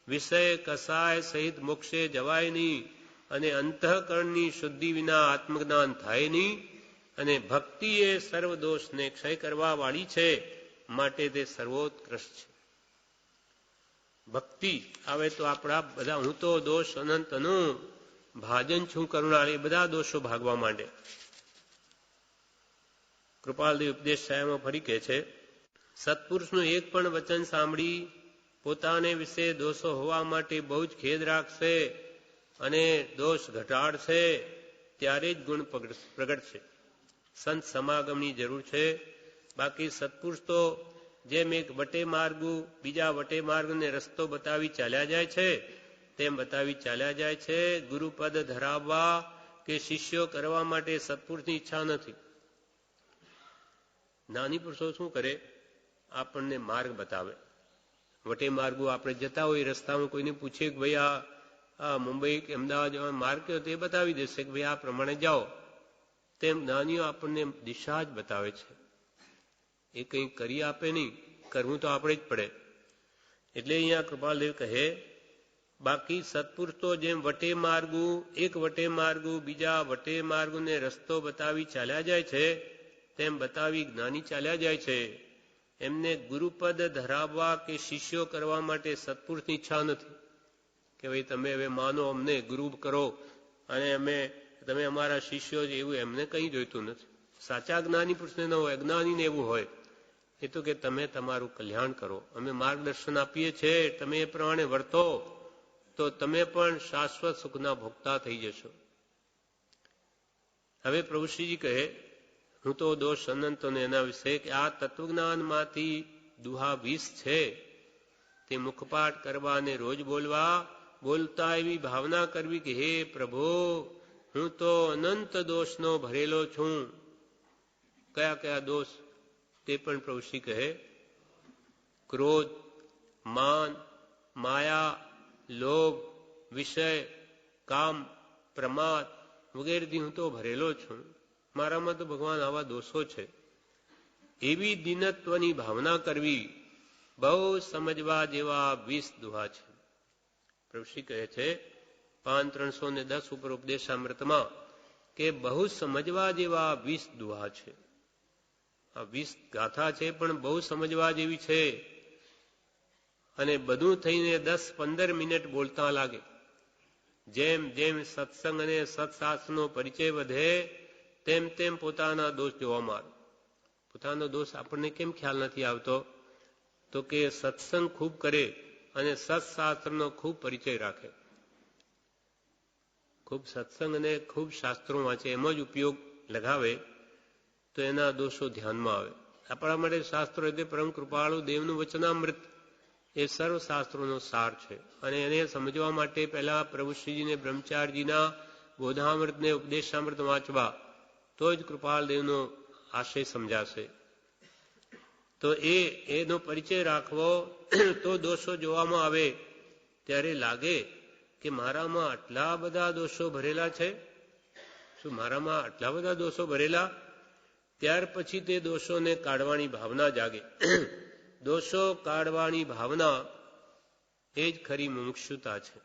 વિષય કસાય સહિત મોક્ષે જવાય નહીં, અને અંતઃકરણની શુદ્ધિ વિના આત્મજ્ઞાન થાય નહીં, અને ભક્તિ એ સર્વ દોષને ક્ષય કરવા વાળી છે, માટે તે સર્વોત્કૃષ્ટ છે. ભક્તિ આવે તો આપણા બધા, હું તો દોષ અનંતનું ભાજન છું કરુણાળ, એ બધા દોષો ભાગવા માંડે. કૃપાલદેવ ઉપદેશ છાયામાં ફરી કહે છે, સત્પુરુષનું એક પણ વચન સાંભળી પોતાને વિશે દોષો હોવા માટે બહુ જ ખેદ રાખશે અને દોષ ઘટાડશે ત્યારે જ ગુણ પ્રગટશે. સંત સમાગમની જરૂર છે. બાકી સત્પુરુષ તો જેમ એક વટે માર્ગુ બીજા વટે માર્ગને રસ્તો બતાવી ચાલ્યા જાય છે તેમ બતાવી ચાલ્યા જાય છે. ગુરુપદ ધરાવવા કે શિષ્યો કરવા માટે સત્પુરુષની ઈચ્છા નથી. જ્ઞાની પુરુષો શું કરે? આપણને માર્ગ બતાવે. વટે માર્ગો આપણે જતા હોય રસ્તામાં કોઈને પૂછીએ કે ભાઈ આ મુંબઈ કે અમદાવાદ જવાનો માર્ગ કયો, તો એ બતાવી દેશે કે ભાઈ આ પ્રમાણે જાઓ. તેમ જ્ઞાનીઓ આપણને દિશા જ બતાવે છે. એ કંઈ કરી આપે નહીં, કરવું તો આપણે જ પડે. એટલે અહીંયા કૃપાલદેવ કહે, બાકી સત્પુરુષ તો જેમ વટે માર્ગુ એક વટે માર્ગુ બીજા વટે માર્ગુને રસ્તો બતાવી ચાલ્યા જાય છે તેમ બતાવી જ્ઞાની ચાલ્યા જાય છે. એમને ગુરુપદ ધરાવવા કે શિષ્યો કરવા માટે સત્પુરુષની ઈચ્છા નથી કે ભાઈ તમે હવે માનો અમને ગુરુ કરો અને તમે અમારા શિષ્યો છે, એવું એમને કંઈ જોઈતું નથી. સાચા જ્ઞાની પુરુષને ન હોય, અજ્ઞાનીને એવું હોય. એ તો કે તમે તમારું કલ્યાણ કરો, અમે માર્ગદર્શન આપીએ છીએ, તમે એ પ્રમાણે વર્તો તો તમે પણ શાશ્વત સુખના ભોગતા થઈ જશો. હવે પ્રભુશ્રીજી કહે, હું તો દોષ અનંતોને એના વિશે કે આ તત્વજ્ઞાનમાંથી દુહા 20 છે તે મુખપાઠ કરવા અને રોજ બોલતા એવી ભાવના કરવી કે હે પ્રભુ, હું તો અનંત દોષનો ભરેલો છું. કયા કયા દોષ? તે પણ પ્રભુશ્રી કહે, ક્રોધ, માન, માયા, લોભ, વિષય, કામ, પ્રમાદ વગેરેથી હું તો ભરેલો છું. મારામાં તો ભગવાન આવા દોષો છે. એવી દીનત્વની ભાવના કરવી બહુ સમજવા જેવા 20 દુહા છે. પ્રભુશ્રી કહે છે 5310 ઉપર ઉપદેશામૃતમાં કે બહુ સમજવા જેવા 20 દુહા છે. આ 20 ગાથા છે પણ બહુ સમજવા જેવી છે. અને બધું થઈને 10-15 મિનિટ બોલતા લાગે. જેમ જેમ સત્સંગ અને સત્શાસ્ત્રનો પરિચય વધે તેમ તેમ પોતાના દોષ જોવામાં આવે. પોતાનો દોષ આપણને કેમ ખ્યાલ નથી આવતો? તો કે સત્સંગ ખૂબ કરે અને સત્શાસ્ત્રનો ખૂબ પરિચય રાખે. ખૂબ સત્સંગ અને ખૂબ શાસ્ત્રો વાંચે, એમ જ ઉપયોગ લગાવે તો એના દોષો ધ્યાનમાં આવે. આપણા માટે શાસ્ત્રો એટલે પરમ કૃપાળુ દેવનું વચનામૃત એ સર્વ શાસ્ત્રોનો સાર છે. અને એને સમજવા માટે પહેલા પ્રભુશ્રીજીને બ્રહ્મચારીજીના બોધામૃતને ઉપદેશામૃત વાંચવા તો જ કૃપાળદેવનો આશય સમજાશે. તો એનો પરિચય રાખવો તો દોષો જોવામાં આવે ત્યારે લાગે કે મારામાં આટલા બધા દોષો ભરેલા છે. શું મારામાં આટલા બધા દોષો ભરેલા? ત્યાર પછી તે દોષોને કાઢવાની ભાવના જાગે. દોષો કાઢવાની ભાવના એ જ ખરી મુમુક્ષુતા છે.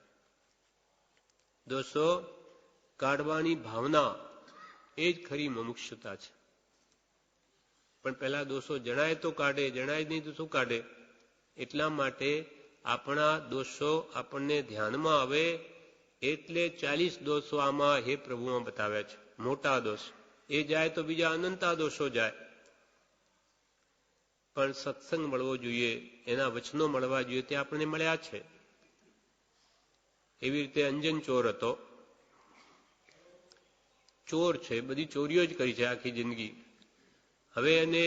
દોષો કાઢવાની ભાવના એ જ ખરી મુમુક્ષુતા છે. પણ પહેલા દોષો જણાય તો કાઢે, જણાય નહીં તો શું કાઢે? એટલા માટે આપણા દોષો આપણને ધ્યાનમાં આવે એટલે 40 દોષો આમાં હે પ્રભુમાં બતાવ્યા છે. મોટા દોષ એ જાય તો બીજા અનંતા દોષો જાય. પણ સત્સંગ મળવો જોઈએ, એના વચનો મળવા જોઈએ, તે આપણને મળ્યા છે. એવી રીતે અંજન ચોર હતો. ચોર છે, બધી ચોરીઓ જ કરી છે આખી જિંદગી. હવે એને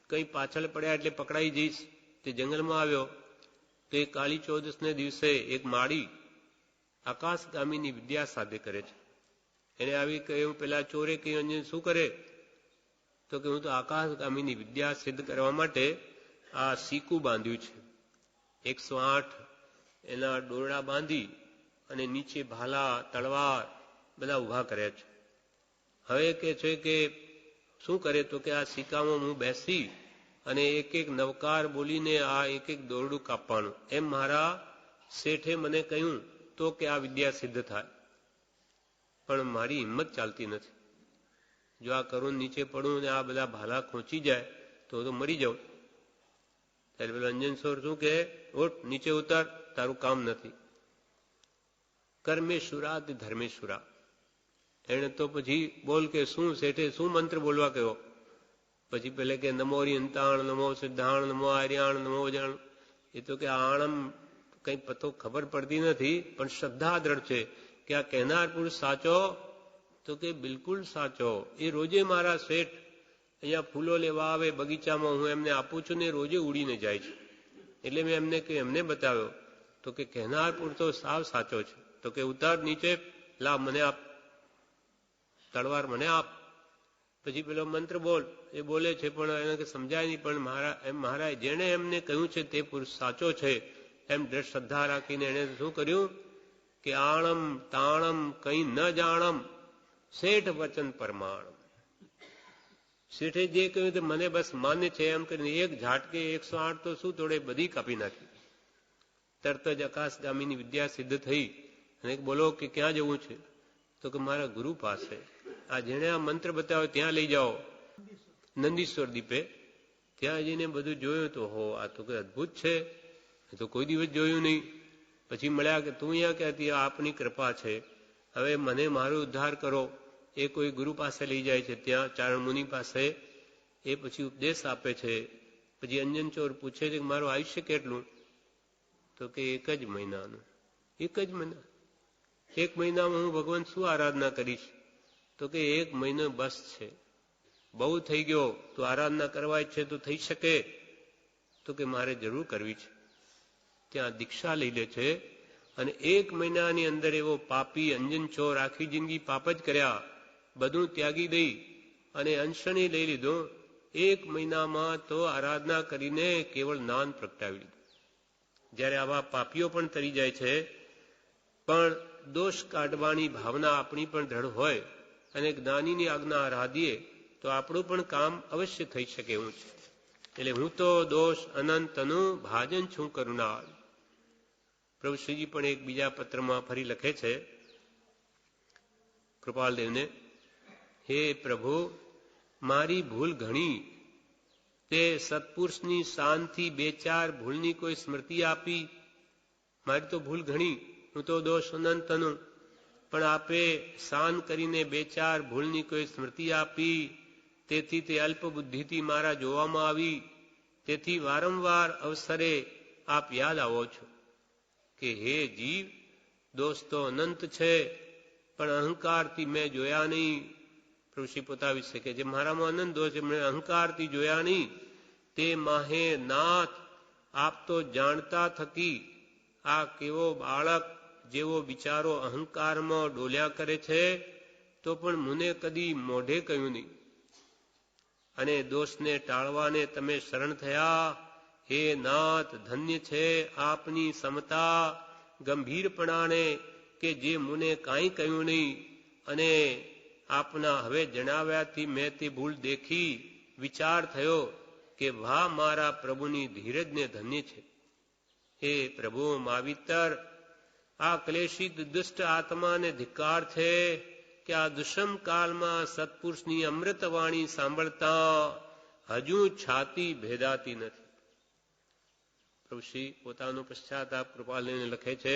કંઈ પાછળ પડ્યા એટલે પકડાઈ જઈશ તે જંગલમાં આવ્યો તો એ કાળી ચૌદસને દિવસે એક માળી આકાશગામીની વિદ્યા સાધે કરે છે. એને આવી કહ્યું, પેલા ચોરે કહ્યું, અંજન શું કરે? તો કે હું તો આકાશગામીની વિદ્યા સિદ્ધ કરવા માટે આ સીકું બાંધ્યું છે. 108 એના દોરડા બાંધી અને નીચે ભાલા, તલવાર બધા ઉભા કર્યા છે. હવે કે છે કે શું કરે? તો કે આ સિક્કામાં હું બેસી અને એક એક નવકાર બોલીને આ એક એક દોરડું કાપવાનું, એમ મારા શેઠે મને કહ્યું તો કે આ વિદ્યા સિદ્ધ થાય. પણ મારી હિંમત ચાલતી નથી. જો આ કરું નીચે પડું ને આ બધા ભાલા ખોંચી જાય તો મરી જાઉં. ત્યારે પેલો અંજનસોર શું કહે? ઉઠ, નીચે ઉતાર, તારું કામ નથી. કર્મેશુરા તે ધર્મેશુરા. એને તો પછી બોલ કે શું શેઠે શું મંત્ર બોલવા કહ્યો? પછી પેલે કે નમો અંતાણ, નમો સિદ્ધાણ, નમો આર્યાણ, નમો જાણ. એ તો કે આણમ કઈ પતો ખબર પડતી નથી, પણ શ્રદ્ધા દ્રઢ છે કે આ કહેનાર પુરુષ સાચો, તો કે બિલકુલ સાચો. એ રોજે મારા શેઠ અહીંયા ફૂલો લેવા આવે બગીચામાં, હું એમને આપું છું ને રોજે ઉડીને જાય છે. એટલે મેં એમને બતાવ્યો, તો કે કહેનાર પુરુષ તો સાવ સાચો છે. તો કે ઉતાર નીચે, લા મને આપ, તલવાર મને આપ. પછી પેલો મંત્ર બોલ, એ બોલે છે પણ એને સમજાય નહીં. પણ મહારાજ જેણે એમને કહ્યું છે તે પુરુષ સાચો છે એમ દ્રઢ શ્રદ્ધા રાખીને એને શું કર્યું કે આણમ તાણમ કઈ ન જાણમ શેઠ વચન પરમાણમ. શેઠે જે કહ્યું તે મને બસ માન્ય છે એમ કરીને એક ઝાટકે 108 તો શું તોડે બધી કાપી નાખી. તરત જ આકાશગામીની વિદ્યા સિદ્ધ થઈ. અને બોલો કે ક્યાં જવું છે? તો કે મારા ગુરુ પાસે. આ જેણે આ મંત્ર બતાવ્યો ત્યાં લઈ જાઓ, નંદીશ્વર દીપે. ત્યાં જઈને બધું જોયું તો હો આ તો કઈ અદભુત છે, એ તો કોઈ દિવસ જોયું નહીં. પછી મળ્યા કે તું અહીંયા ક્યાંથી, આપની કૃપા છે, હવે મને મારો ઉદ્ધાર કરો. એ કોઈ ગુરુ પાસે લઈ જાય છે, ત્યાં ચારણ મુનિ પાસે. એ પછી ઉપદેશ આપે છે. પછી અંજન ચોર પૂછે છે કે મારું આયુષ્ય કેટલું? તો કે 1 જ મહિનાનું. 1 જ મહિના? 1 મહિનામાં હું ભગવાન શું આરાધના કરીશ? તો કે 1 મહિનો બસ છે, બહુ થઈ ગયો. તો આરાધના કરવા છે તો થઈ શકે? તો કે મારે જરૂર કરવી છે. ત્યાં દીક્ષા લઈ લે છે. અને 1 મહિનાની અંદર એવો પાપી અંજન ચોર, આખી જિંદગી પાપ જ કર્યા, બધું ત્યાગી દઈ અને અંશણી લઈ લીધું. 1 મહિનામાં તો આરાધના કરીને કેવળ જ્ઞાન પ્રગટાવી લીધું. જ્યારે આવા પાપીઓ પણ તરી જાય છે, પણ દોષ કાઢવાની ભાવના આપણી પણ દ્રઢ હોય અને જ્ઞાનીની આજ્ઞા આરાધીએ તો આપણું પણ કામ અવશ્ય થઈ શકે એવું છે. એટલે હું તો દોષ અનંતનું ભાજન છું કરુણાળ. પ્રભુ શ્રીજી પણ એક બીજા પત્રમાં ફરી લખે છે કૃપાલદેવને, હે પ્રભુ મારી ભૂલ ઘણી, તે સત્પુરુષની શાનથી 2-4 ભૂલની કોઈ સ્મૃતિ આપી. મારી તો ભૂલ ઘણી, હું તો દોષ અનંતનું, પણ આપે શાન કરીને 2-4 ભૂલની કોઈ સ્મૃતિ આપી. તેથી તે અલ્પ બુદ્ધિથી મારા જોવામાં આવી. તેથી વારંવાર અવસરે આપ યાદ આવો છો કે હે જીવ, દોષ તો અનંત છે, પણ અહંકારથી મેં જોયા નહીં. પ્રભુ શ્રી પોતા વિશે કે જે મારામાં અનંત દોષ છે, મેં અહંકારથી જોયા નહીં. તે માહે નાથ આપ તો જાણતા થકી આ કેવો બાળક જેવો બિચારો અહંકારમાં ડોલ્યા કરે છે, તો પણ મને કદી મોઢે કહ્યું નહીં. અને દોષને ટાળવાને તમે શરણ થયા. હે નાથ, ધન્ય છે આપની સમતા ગંભીરપણાને કે જે મને કાંઈ કહ્યું નહીં. અને આપના હવે જણાવ્યાથી મેં તે ભૂલ દેખી. વિચાર થયો કે વાહ, મારા પ્રભુની ધીરજને ધન્ય છે. હે પ્રભુ માવિતર, આ ક્લેશિત દુષ્ટ આત્માને ધિક્કાર છે કે આ દુષ્મ કાળમાં સત્પુરુષની અમૃતવાણી સાંભળતા હજુ છાતી ભેદાતી નથી. પ્રભુ શ્રી પોતાનો પશ્ચાતાપ કૃપાલને લખે છે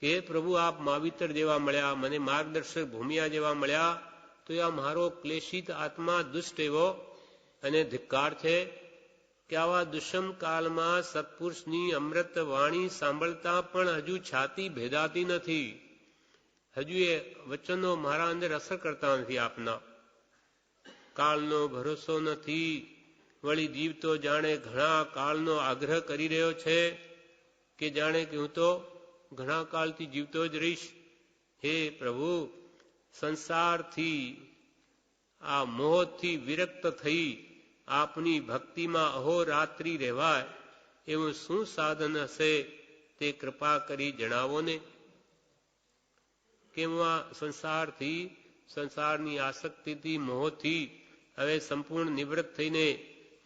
કે પ્રભુ આપ માવિતર જેવા મળ્યા, મને માર્ગદર્શક ભૂમિયા જેવા મળ્યા, તો આ મારો ક્લેશિત આત્મા દુષ્ટ એવો અને ધિક્કાર છે કે આવા દુષ્મ કાળમાં સત્પુરુષની અમૃત વાણી સાંભળતા પણ હજુ છાતી ભેદાતી નથી. હજુ એ વચનો મારા અંદર અસર કરતા નથી આપના. કાળનો ભરોસો નથી. વળી જીવ તો જાણે ઘણા કાળનો આગ્રહ કરી રહ્યો છે કે જાણે કે હું તો ઘણા કાળથી જીવતો જ રહીશ. હે પ્રભુ, સંસારથી આ મોહથી વિરક્ત થઈ આપની ભક્તિમાં અહોરાત્રિ રહેવાય એવું શું સાધન હશે તે કૃપા કરી જણાવો ને. કેવા સંસારથી, સંસારની આસક્તિથી, મોહથી હવે સંપૂર્ણ નિવૃત્ત થઈને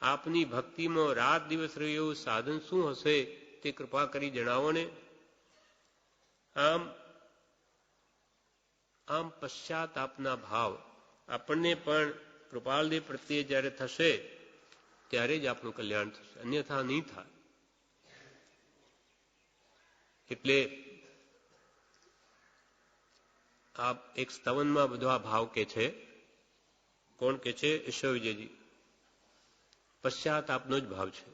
આપની ભક્તિમાં રાત દિવસ રહ્યું એવું સાધન શું હશે તે કૃપા કરી જણાવો ને. આમ પશ્ચાતાપના ભાવ આપણને પણ કૃપાલદેવ પ્રત્યે જ્યારે થશે ત્યારે જ આપણું કલ્યાણ થશે, અન્યથા નહીં થાય. એટલે આ એક સ્તવનમાં બધો આ ભાવ કે છે. કોણ કે છે? ઈશ્વર વિજયજી. પશ્ચાતાપનો જ ભાવ છે.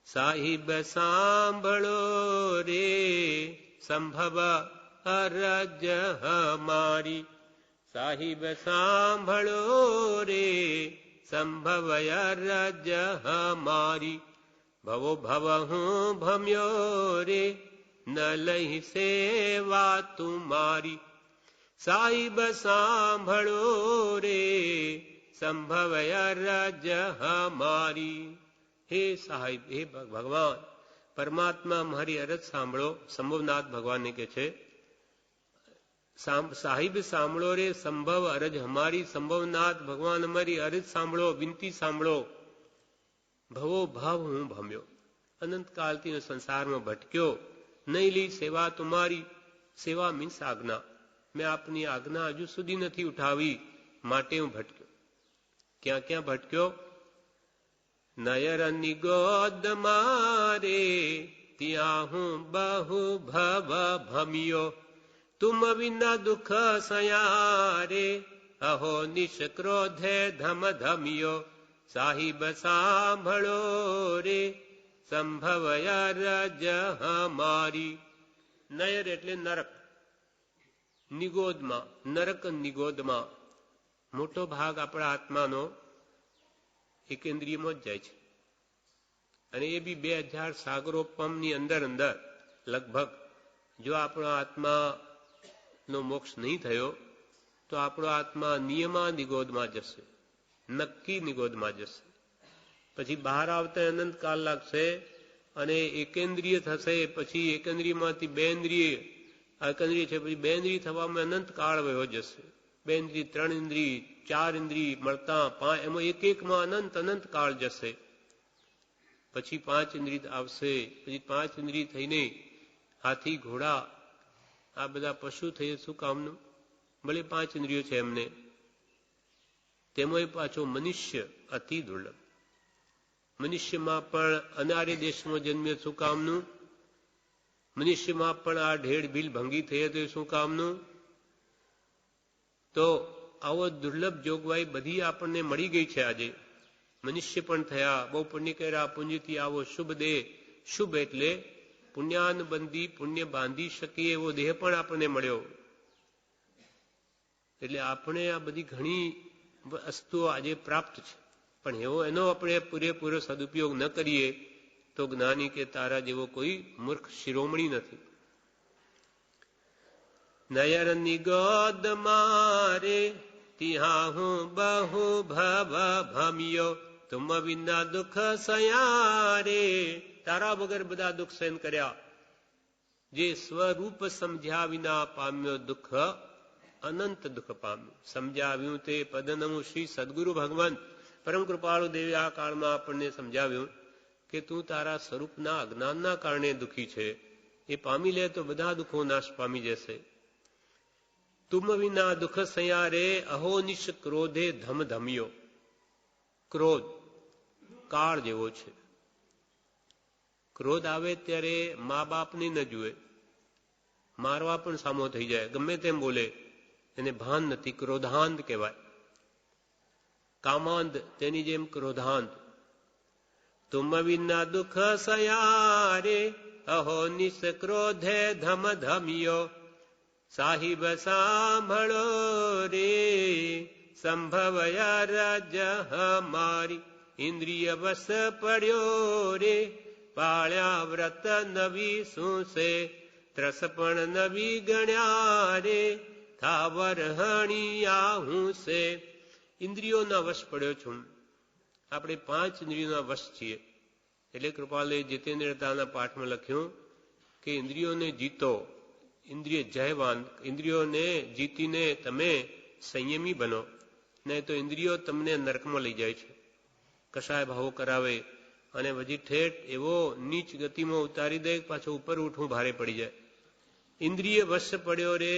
સાહિબ સાંભળો રે સંભવ અરજ હમારી, સાહિબ સાંભળો રે સંભવ અરજ હમારી, ભવો ભવ હું ભમ્યો રે ન લઈ સેવા તુમારી, સાહિબ સાંભળો રે સંભવ અરજ હમારી. હે સાહિબ, હે ભગવાન પરમાત્મા મારી અરજ સાંભળો. સંભવનાથ ભગવાનને કે છે સાહિબ સાંભળો રે સંભવ અરજ હમારી, સંભવનાથ ભગવાન અમારી અરજ સાંભળો, વિનંતી સાંભળો. ભવો ભાવ હું ભમ્યો, અનંતકાલથી સંસારમાં ભટક્યો, નહીં લી સેવા તુમારી, સેવા મીન્સ આજ્ઞા, મેં આપની આજ્ઞા હજુ સુધી નથી ઉઠાવી, માટે હું ભટક્યો. ક્યાં ક્યાં ભટક્યો? નયરની ગોદ મારે ત્યાં હું બહુ ભવ ભમ્યો, તુમ વિના દુઃખ સયારે અહો નિશ ક્રોધે ધમ ધમ્યો, સાહિબ સાંભળો રે સંભવ અરજ હમારી. નયર એટલે નરક, નિગોદમાં, નરક નિગોદમાં. મોટો ભાગ આપણા આત્માનો એકેન્દ્રિયમાં જ જાય છે, અને એ બી 2000 સાગરોપમની અંદર અંદર લગભગ. જો આપણો આત્માનો મોક્ષ નહીં થયો તો આપણો આત્મા નિયમા નિગોદમાં જશે, નક્કી નિગોદમાં જશે. પછી બહાર આવતા અનંતકાલ લાગશે અને એકેન્દ્રિય થશે. પછી એકેન્દ્રિયમાંથી બેન્દ્રિય, એકેન્દ્રિય છે પછી બેન્દ્રિય થવામાં અનંતકાળ વયો જશે. બેન્દ્રિય, 3 ઇન્દ્રિય, 4 ઇન્દ્રિય મળતા 5, એમાં એક એકમાં અનંત કાળ જશે. પછી 5 ઇન્દ્રિય આવશે. પછી 5 ઇન્દ્રિય થઈને હાથી, ઘોડા, આ બધા પશુ થઈ શું કામનું? ભલે 5 ઇન્દ્રિયો છે એમને. તેમાં પાછો મનુષ્ય અતિ દુર્લભ. મનુષ્યમાં પણ અનાર્ય દેશમાં જન્મ્યો શું કામનું? મનુષ્યમાં પણ આ ઢેડ ભીલ ભંગી થઈ તો શું કામનું? તો આવો દુર્લભ જોગવાઈ બધી આપણને મળી ગઈ છે. આજે મનુષ્ય પણ થયા, બહુ પુણ્ય કર્યા, પુણ્યથી આવો શુભ દેહ. શુભ એટલે પુણ્યાનુબંધી, પુણ્ય બાંધી શકીએ એવો દેહ પણ આપણને મળ્યો. એટલે આપણે આ બધી ઘણી વસ્તુઓ આજે પ્રાપ્ત છે, પણ એનો આપણે પૂરેપૂરો સદુપયોગ ન કરીએ તો જ્ઞાની કે તારા જેવો કોઈ મૂર્ખ શિરોમણી નથી. નયરની ગોદ મારે ત્યાં હું બહુ ભવ ભમ્યો, તુમ વિના દુઃખ સયારે, તારા વગર બધા દુઃખ સહન કર્યા. જે સ્વરૂપ સમજ્યા વિના પામ્યો દુઃખ, અનંત દુઃખ પામ્યું. સમજાવ્યું તે પદનમું શ્રી સદગુરુ ભગવાન પરમ કૃપાળુ દેવે આ કાળમાં આપણને સમજાવ્યું કે તું તારા સ્વરૂપના અજ્ઞાનના કારણે દુઃખી છે. એ પામી લે તો બધા દુઃખો નાશ પામી જશે. તુમ વિના દુઃખ સયારે અહોનિશ ક્રોધે ધમ ધમ્યો. ક્રોધ કાળ જેવો છે. ક્રોધ આવે ત્યારે મા બાપને ન જુએ, મારવા પણ સામો થઈ જાય, ગમે તેમ બોલે, એને ભાન નથી. ક્રોધાંત કહેવાય. કામાંત તેની જેમ ક્રોધાંત. તુમ વિના દુઃખ સયારે અહોનિશ ક્રોધે ધમ ધમ્યો, સાહિબ સાંભળો રે સંભવ અરજ હમારી, ઇન્દ્રિય વસ પડ્યો રે પાળ્યા વ્રત નવી સુસે, ત્રસ પણ નવી ગણ્યા રે થાવર હણિયા હું સે. ઇન્દ્રિયોના વશ પડ્યો છું. આપણે 5 ઇન્દ્રિયોના વશ છીએ. એટલે કૃપાલય જીતેન્દ્રતાના પાઠમાં લખ્યું કે ઇન્દ્રિયોને જીતો, ઇન્દ્રિય જયવાન. ઇન્દ્રિયોને જીતીને તમે સંયમી બનો, નહીં તો ઇન્દ્રિયો તમને નરકમાં લઈ જાય છે, કશાય ભાવો કરાવે અને પછી ઠેઠ એવો નીચ ગતિમાં ઉતારી દે, પાછો ઉપર ઉઠવું ભારે પડી જાય. ઇન્દ્રિય વશ પડ્યો રે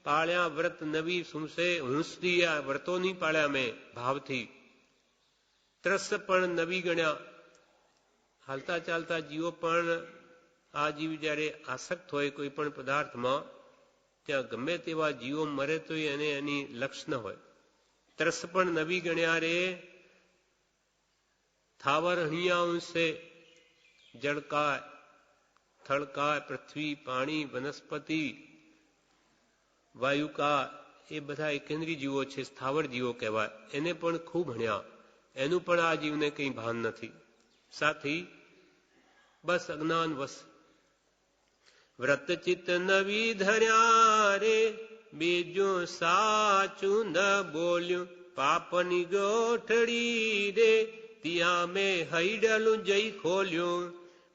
પાળ્યા વ્રત નવી સુમસે, હુંસથી આ વ્રતો નહીં પાળ્યા મેં ભાવથી. ત્રસ પણ નવી ગણ્યા. હાલતા ચાલતા જીવો પણ, આ જીવ જ્યારે આસક્ત હોય કોઈ પણ પદાર્થમાં, ત્યાં ગમે તેવા જીવો મરે તો એને એની લક્ષ ન હોય. ત્રસ પણ નવી ગણ્યા રે થાવર હણિયાંશે જળકાય, થળકાય, પૃથ્વી, પાણી, વનસ્પતિ, વાયુકા, એ બધા એકેન્દ્રી જીવો છે, સ્થાવર જીવો કહેવાય. એને પણ ખૂબ હણ્યા. એનું પણ આ જીવને કંઈ ભાન નથી. સાથી બસ અજ્ઞાન વશ વ્રતચિત્ત નવી ધર્યા રે, બીજું સાચું ન બોલ્યું, પાપની ગોઠડી રે, ત્યાં મેં હૈડલું જઈ ખોલ્યું.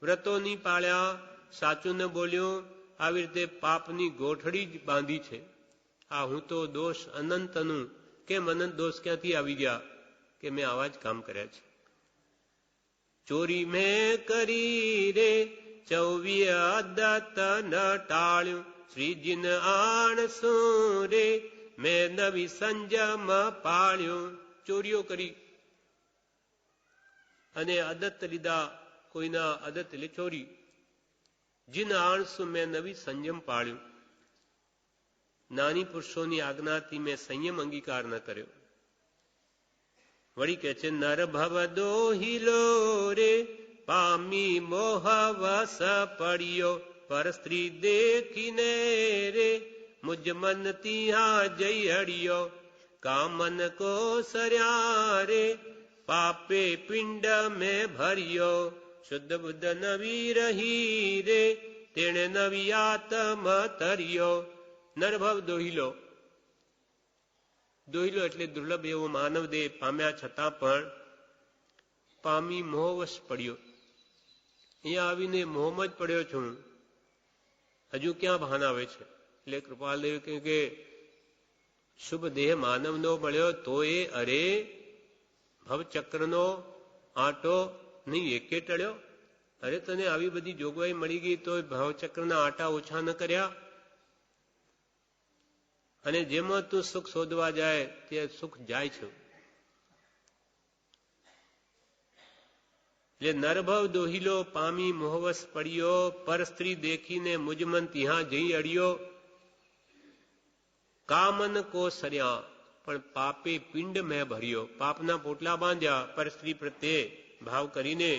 વ્રતોની પાળ્યા, સાચું ન બોલ્યું, આવી રીતે પાપની ગોઠડી જ બાંધી છે. આ હું તો દોષ અનંતનું, કેમ અનંત દોષ ક્યાંથી આવી ગયા? કે મેં આવા જ કામ કર્યા છે. ચોરી મેં કરી રે, 24 અદત ન ટાળ્યું, શ્રીજીન આણસું રે, મેં નવી સંજમ પાળ્યું. ચોરીઓ કરી અને અદત્ત લીધા, કોઈના અદત્ત એટલે ચોરી. જીન આણસું મેં નવી સંયમ પાળ્યું. નાની પુરુષોની આજ્ઞાથી મેં સંયમ અંગીકાર ન કર્યો. વળી કે છે નર ભવ દોહિલો રે, પામી મોહ વસ પડ્યો, પર સ્ત્રી દેખીને રે, મુજ મન ત્યાં જઈ અડ્યો. કામન કો સર્યા રે, પાપે પિંડ મેં ભર્યો. શુદ્ધ બુદ્ધ નવી રહી રે, તેણે નવી આત્મ તર્યો. નરભવ દોહિલો, દોહિલો એટલે દુર્લભ એવો માનવ દેહ પામ્યા છતાં પણ પામી મોહવશ પડ્યો. અહીંયા આવીને મોહમાં જ પડ્યો છું, હજુ ક્યાં ભાન આવે છે? એટલે કૃપાલદેવ કહ્યું કે શુભ દેહ માનવનો મળ્યો તો એ અરે ભવચક્રનો આંટો નહીં એકે ટળ્યો. અરે તને આવી બધી જોગવાઈ મળી ગઈ તો ભવચક્રના આંટા ઓછા ન કર્યા? અને જેમાં તું સુખ શોધવા જાય તે સુખ જાય છે. એટલે નરભવ દોહિલો પામી મોહવશ પડ્યો, પર સ્ત્રી દેખીને મુજમન ત્યાં જઈ અડ્યો. કામન કો સર્યા, પણ પાપે પિંડ મેં ભર્યો. પાપના પોટલા બાંધ્યા પર સ્ત્રી પ્રત્યે ભાવ કરીને.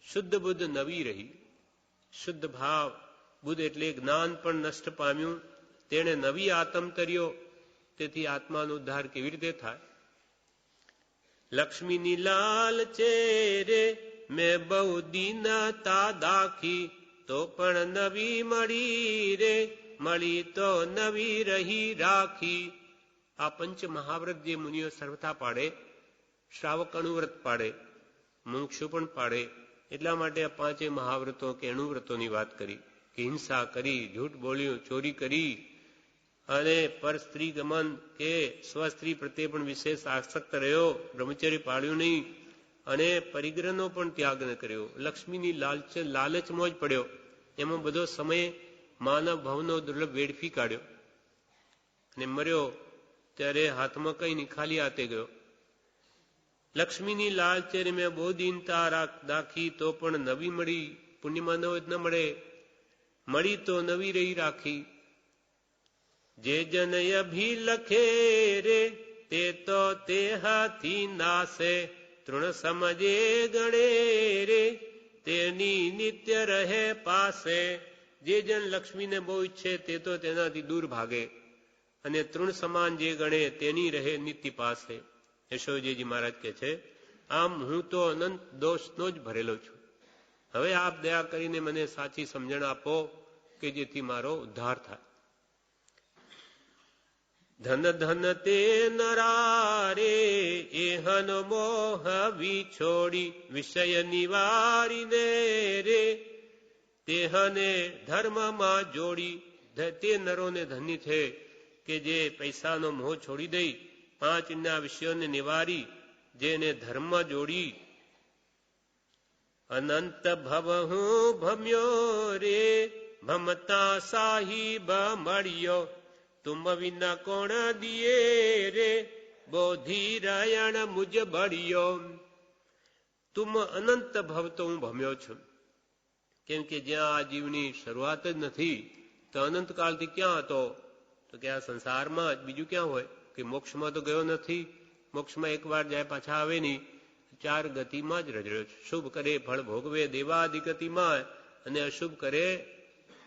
શુદ્ધ બુદ્ધ નવી રહી. શુદ્ધ ભાવ બુદ્ધ એટલે જ્ઞાન પણ નષ્ટ પામ્યું, તેણે નવી આત્મ તર્યો. તેથી આત્માનો ઉદ્ધાર કેવી રીતે થાય? લક્ષ્મીની લાલ ચેરે મેં બહુ દીનતા દાખી, તો પણ નવી મળી રે, મળી તો નવી રહી રાખી. આ પંચ મહાવ્રત જે મુનિઓ સર્વથા પાડે, શ્રાવક અણુવ્રત પાડે, મુમુક્ષુ પણ પાડે. એટલા માટે આ પાંચે મહાવ્રતો કે અણુવ્રતોની વાત કરી. કે હિંસા કરી, જૂઠ બોલ્યું, ચોરી કરી, અને પર સ્ત્રી ગમન કે સ્વસ્ત્રી પ્રત્યે પણ વિશેષ આસક્ત રહ્યો, બ્રહ્મચર્ય પાળ્યું નહીં, અને પરિગ્રહનો પણ ત્યાગ ન કર્યો. લક્ષ્મીની લાલચમાં જ પડ્યો. એમાં બધો સમય માનવ ભવનો દુર્લભ વેડફી કાઢ્યો અને મર્યો ત્યારે હાથમાં કઈ નહીં, ખાલી હાથે ગયો. લક્ષ્મીની લાલચે મેં બહુ દીનતા દાખી, તો પણ નવી મળી. પુણ્યમાં ન મળે, મળી તો નવી રહી રાખી. જે જન અભી લખે રે, તે તો તે હાથી નાશે, તૃણ સમજે ગણે રે, તેની નિત્ય રહે પાસે. જે જન લક્ષ્મીને બહુ ઈચ્છે તે તો તેનાથી દૂર ભાગે, અને તૃણ સમાન જે ગણે તેની રહે નિત્ય પાસે. યશોજીજી મહારાજ કહે છે આમ હું તો અનંત દોષનો જ ભરેલો છું. હવે આપ દયા કરીને મને સાચી સમજણ આપો કે જેથી મારો ઉદ્ધાર થાય. ધન ધન તે નરારે, એહન મોહ વિછોડી, વિષય નિવારીને રે, તેહને ધર્મમાં જોડી. તે નરોને ધન્ય છે કે જે પૈસાનો મોહ છોડી દઈ, પાંચ ના વિષયોને નિવારી, જેને ધર્મ જોડી. અનંત ભવ હું ભમ્યો રે, ભમતા સાહિબ મળ્યો, તુમ વિના કોણ દિયે રે, બોધી રયણ મુજ બળ્યો. તુમ અનંત ભવ તો હું ભમ્યો છું. કેમ કે જ્યાં આ જીવની શરૂઆત જ નથી તો અનંતકાળથી ક્યાં હતો? તો કે આ સંસારમાં જ, બીજું ક્યાં હોય? કે મોક્ષમાં તો ગયો નથી. મોક્ષમાં એકવાર જાય પાછા આવે નહીં. ચાર ગતિમાં જ રજડ્યો છું. શુભ કરે ફળ ભોગવે દેવાદિ ગતિમાં, અને અશુભ કરે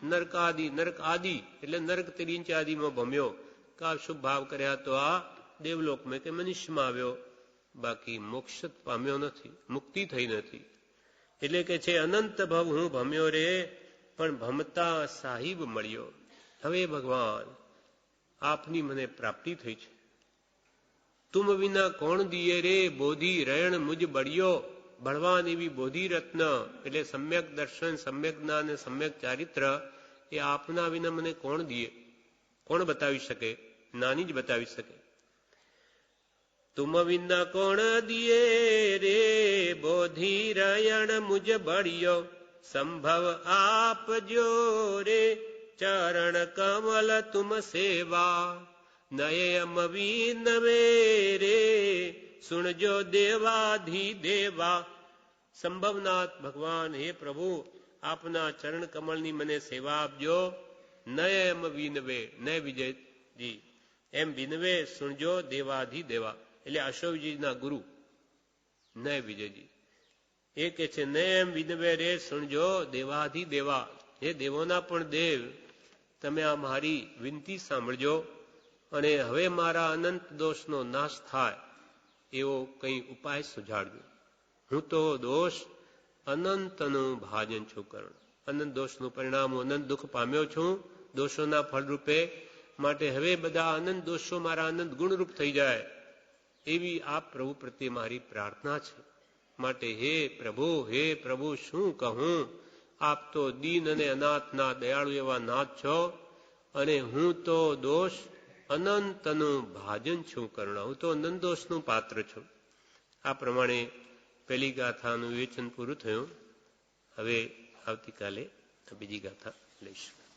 નરકાદિ. નરક આદિ એટલે નરક તિરિંચાદિમાં ભમ્યો. કા શુભ ભાવ કર્યા તો આ દેવલોકમાં કે મનુષ્યમાં આવ્યો, બાકી મોક્ષ પામ્યો નથી, મુક્તિ થઈ નથી. એટલે કે છે અનંત ભવ હું ભમ્યો રે, પણ ભમતા સાહિબ મળ્યો. હવે ભગવાન આપની મને પ્રાપ્તિ થઈ છે. તુમ વિના કોણ દિયે રે, બોધિ રયણ મુજ બળ્યો. બળવાન એવી બોધિ રત્ન એટલે સમ્યક દર્શન, સમ્યક જ્ઞાન અને સમ્યક ચારિત્ર એ આપના વિના મને કોણ દિયે, કોણ બતાવી શકે? નાની જ બતાવી શકે. તુમ વિના કોણ દિયે રે, બોધિ રયણ મુજ બળ્યો. સંભવ આપજો રે, ચરણ કમલ તુમ સેવા. નયમ વિનવે રે, સુણજો દેવાધિ દેવા. સંભવનાથ ભગવાન હે પ્રભુ, આપના ચરણ કમળની મને સેવા આપજો. નયમ વિનવે, નય વિજયજી એમ વિનવે, સુણજો દેવાધિ દેવા એટલે અશોકજીના ગુરુ નય વિજયજી. એ કે છે નયમ વિનવે રે, સુણજો દેવાધિ દેવા. હે દેવોના પણ દેવ, તમે આ મારી વિનંતી સાંભળજો, અને હવે મારા અનંત દોષનો નાશ થાય એવો કંઈ ઉપાય સુઝાડજો. હું તો દોષ અનંતનું ભાજન છું કરણ. અનંત દોષનું પરિણામ હું અનંત દુઃખ પામ્યો છું દોષોના ફળરૂપે. માટે હવે બધા અનંત દોષો મારા અનંત ગુણરૂપ થઈ જાય એવી આપ પ્રભુ પ્રત્યે મારી પ્રાર્થના છે. માટે હે પ્રભુ શું કહું? આપ તો દીન અને અનાથના દયાળુ એવા નાથ છો, અને હું તો દોષ અનંતનું ભાજન છું કરુણા. હું તો અનંત દોષનું પાત્ર છું. આ પ્રમાણે પહેલી ગાથાનું વિવેચન પૂરું થયું. હવે આવતીકાલે બીજી ગાથા લઈશું.